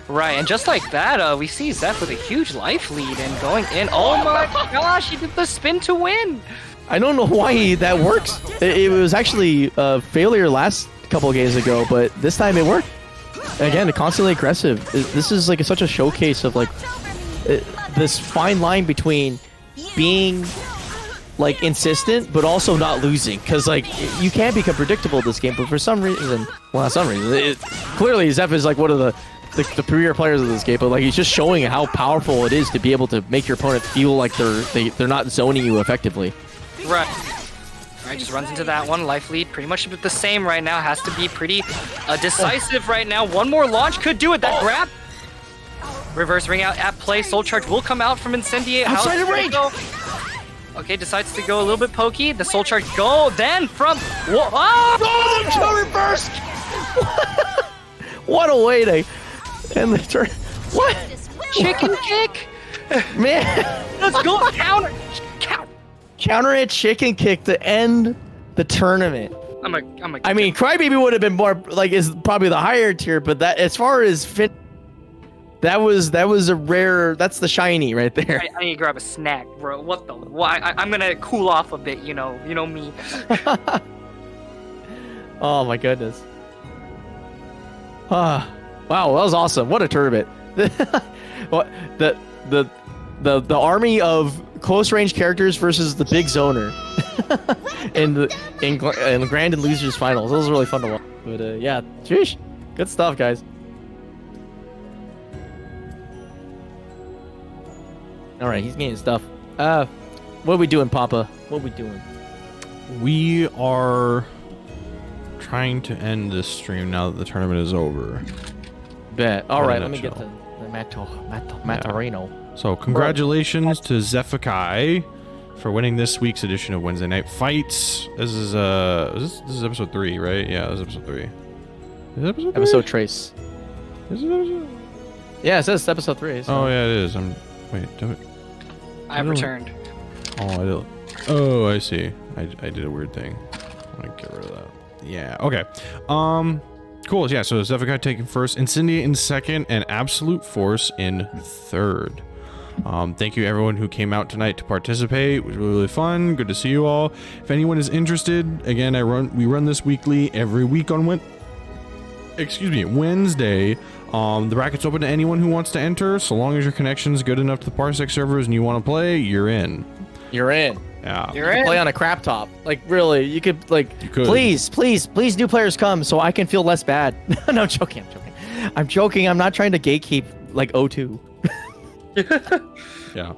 Right, and just like that, we see Zeph with a huge life lead and going in. Oh my gosh, he did the spin to win. I don't know why that works. It was actually a failure last couple of games ago, but this time it worked. Again, constantly aggressive. This is like such a showcase of like this fine line between being like insistent but also not losing, because like you can become predictable in this game, but for some reason, well, not some reason, clearly Zeph is like one of the premier players of this game, but like he's just showing how powerful it is to be able to make your opponent feel like they're not zoning you effectively. Right. Alright, just runs into that one. Life lead pretty much the same right now. Has to be pretty decisive right now. One more launch could do it. That grab. Reverse ring out at play. Soul charge will come out from Incendiate. Outside of range. Okay, decides to go a little bit pokey. The soul charge go. Then from reverse. What a way to end the turn. What? Chicken kick. Man. Let's go. Counter it chicken kick to end the tournament. I mean, Crybaby would have been more like is probably the higher tier, but that as far as that was a rare. That's the shiny right there. I need to grab a snack, bro. What the? Why? I'm gonna cool off a bit. You know me. Oh my goodness. Wow, that was awesome. What a tournament. What the army of close range characters versus the big zoner in the Grand and Losers finals. It was really fun to watch. But yeah, sheesh. Good stuff, guys. All right, he's getting stuff. What are we doing, Papa? What are we doing? We are trying to end this stream now that the tournament is over. Bet. All right, let me get the Matarino. So congratulations to Zephikai for winning this week's edition of Wednesday Night Fights. This is episode 3, right? Yeah, this is episode 3. Is it episode 3? Episode trace. Is it episode? Yeah, it says episode 3. So. Oh yeah, it is. I've returned. Oh, I see. I did a weird thing. Let me get rid of that. Yeah. Okay. Cool. Yeah. So Zephyr taking first, Incendia in second, and Absolute Force in third. Thank you everyone who came out tonight to participate. It was really, really fun. Good to see you all. If anyone is interested, again, we run this weekly every week on Wednesday. The bracket's open to anyone who wants to enter, so long as your connection's good enough to the Parsec servers and you want to play, you're in. You're in. Yeah. You can play on a crap top. Like, really, you could, please, new players come so I can feel less bad. No, I'm joking. I'm joking. I'm not trying to gatekeep, like, O2. Yeah.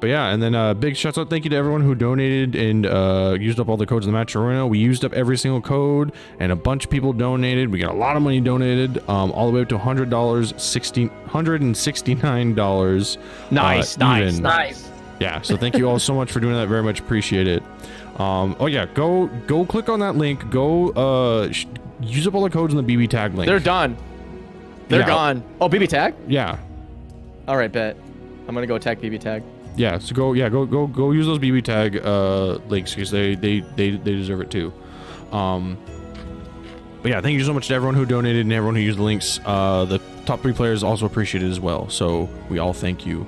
But yeah, and then big shouts out, thank you to everyone who donated and used up all the codes in the match arena. We used up every single code, and a bunch of people donated. We got a lot of money donated, all the way up to $100, $169. Nice. Yeah, so thank you all so much for doing that. Very much appreciate it. Oh yeah, go click on that link. Go use up all the codes in the BB tag link. They're done. They're gone. Oh, BB tag? Yeah. All right, bet. I'm gonna go attack BB tag. Yeah, so go use those BB tag links because they deserve it too. But yeah, thank you so much to everyone who donated and everyone who used the links. The top 3 players also appreciate it as well, so we all thank you.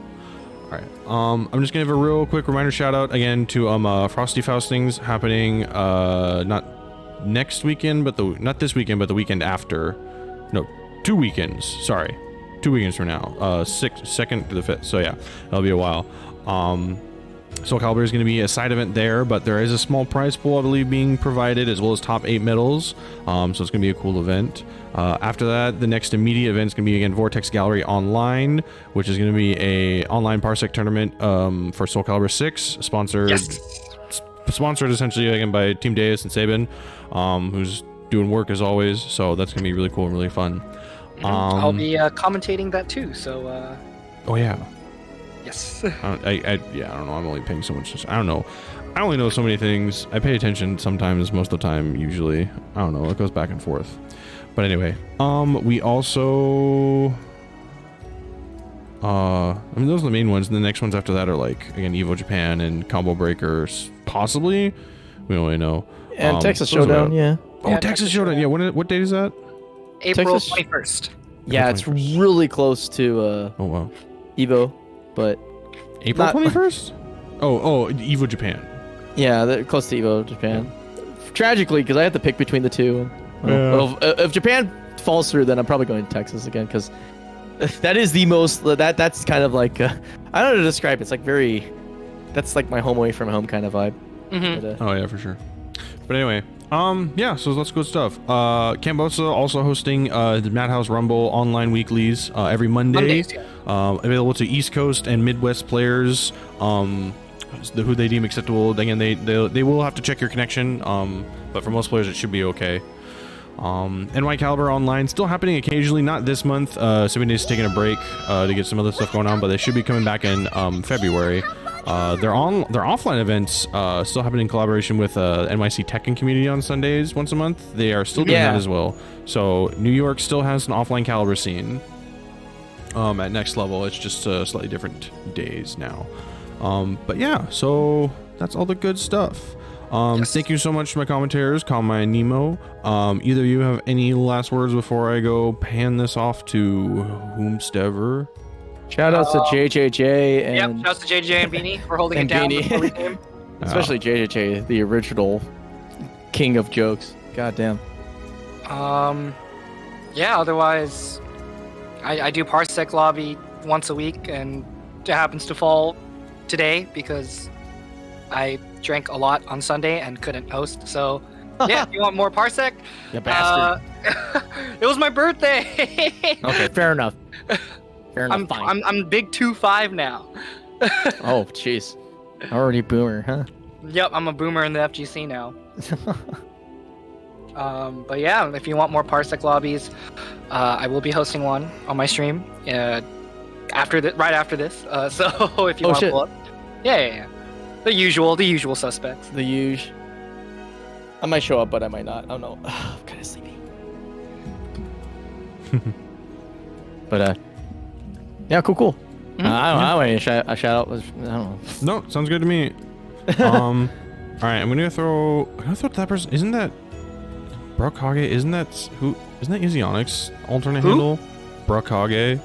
All right, I'm just gonna give a real quick reminder shout out again to Frosty Faustings happening not next weekend, but not this weekend, but the weekend after. No, 2 weekends. Sorry. 2 weekends from now, 2nd to the 5th. So yeah, that'll be a while. SoulCalibur is going to be a side event there, but there is a small prize pool, I believe, being provided, as well as top 8 medals. So it's going to be a cool event. After that, the next immediate event is going to be again Vortex Gallery Online, which is going to be a online Parsec tournament for SoulCalibur 6, sponsored essentially again by Team Deus and Sabin, who's doing work as always. So that's going to be really cool and really fun. I'll be commentating that too, so oh yeah. Yes. I don't know. I'm only paying so much. I don't know. I only know so many things. I pay attention sometimes, most of the time, usually. I don't know. It goes back and forth. But anyway, we also I mean, those are the main ones, and the next ones after that are like again Evo Japan and Combo Breakers, possibly. We don't really know. And Texas Showdown, yeah. Oh, yeah, Texas Showdown, yeah. What date is that? April 21st. Yeah, it's really close to oh wow, Evo, but April 21st. Oh, Evo Japan. Yeah, they're close to Evo Japan. Yeah. Tragically, because I had to pick between the two. Well, if Japan falls through, then I'm probably going to Texas again, because that is the most. That's kind of like I don't know how to describe it. It's like very. That's like my home away from home kind of vibe. Mm-hmm. But, oh yeah, for sure. But anyway. Yeah, so that's good stuff. Cambosa also hosting the Madhouse Rumble online weeklies every Monday. Available to East Coast and Midwest players who they deem acceptable. Again, they will have to check your connection, but for most players it should be okay. NorCal online still happening occasionally, not this month. SabinDeus is taking a break to get some other stuff going on, but they should be coming back in February. Their offline events still happen in collaboration with NYC Tech and Community on Sundays once a month. They are still doing that as well. So New York still has an offline Caliber scene at Next Level. It's just slightly different days now. But yeah, so that's all the good stuff. Thank you so much to my commentators, Konmai and Nemo. Either of you have any last words before I go pan this off to whomstever? Shout outs to JJJ and yep, shouts to JJJ and Beanie for holding it down before we came. Especially JJJ, the original king of jokes. Goddamn. Yeah, otherwise I do Parsec lobby once a week, and it happens to fall today because I drank a lot on Sunday and couldn't host. So yeah, if you want more Parsec, you bastard. It was my birthday. Okay, fair enough. Fair enough. I'm big 2-5 now. Oh, jeez. Already boomer, huh? Yep, I'm a boomer in the FGC now. But yeah, if you want more Parsec lobbies, I will be hosting one on my stream right after this. So if you want to pull up, yeah, the usual suspects. The usual. I might show up, but I might not. I don't know. I'm kind of sleepy. But yeah, cool. Mm-hmm. I don't know. A shout out was, I don't know. No, sounds good to me. right, I'm gonna throw that person. Isn't that Brokage? Isn't that Ezionics alternate handle? Brokage.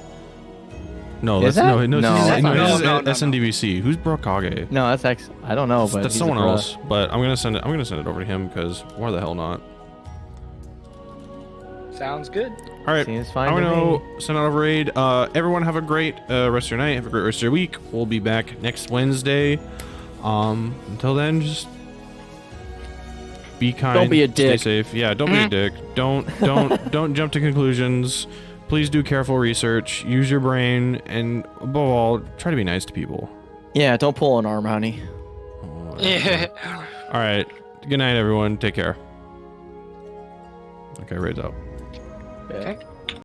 No, Is that's that? no, No, this is no. SNDBC. Who's Brokage? No, that's I don't know, but That's he's someone a bruh. else. But I'm gonna send it over to him because why the hell not? Sounds good. All right, Seems fine I'm to gonna me. send out a raid. Everyone have a great rest of your night. Have a great rest of your week. We'll be back next Wednesday. Until then, just be kind. Don't be a dick. Stay safe. Yeah, don't be a dick. Don't jump to conclusions. Please do careful research. Use your brain, and above all, try to be nice to people. Yeah, don't pull an arm, honey. Yeah. All right. Good night, everyone. Take care. Okay, raid's out. Okay.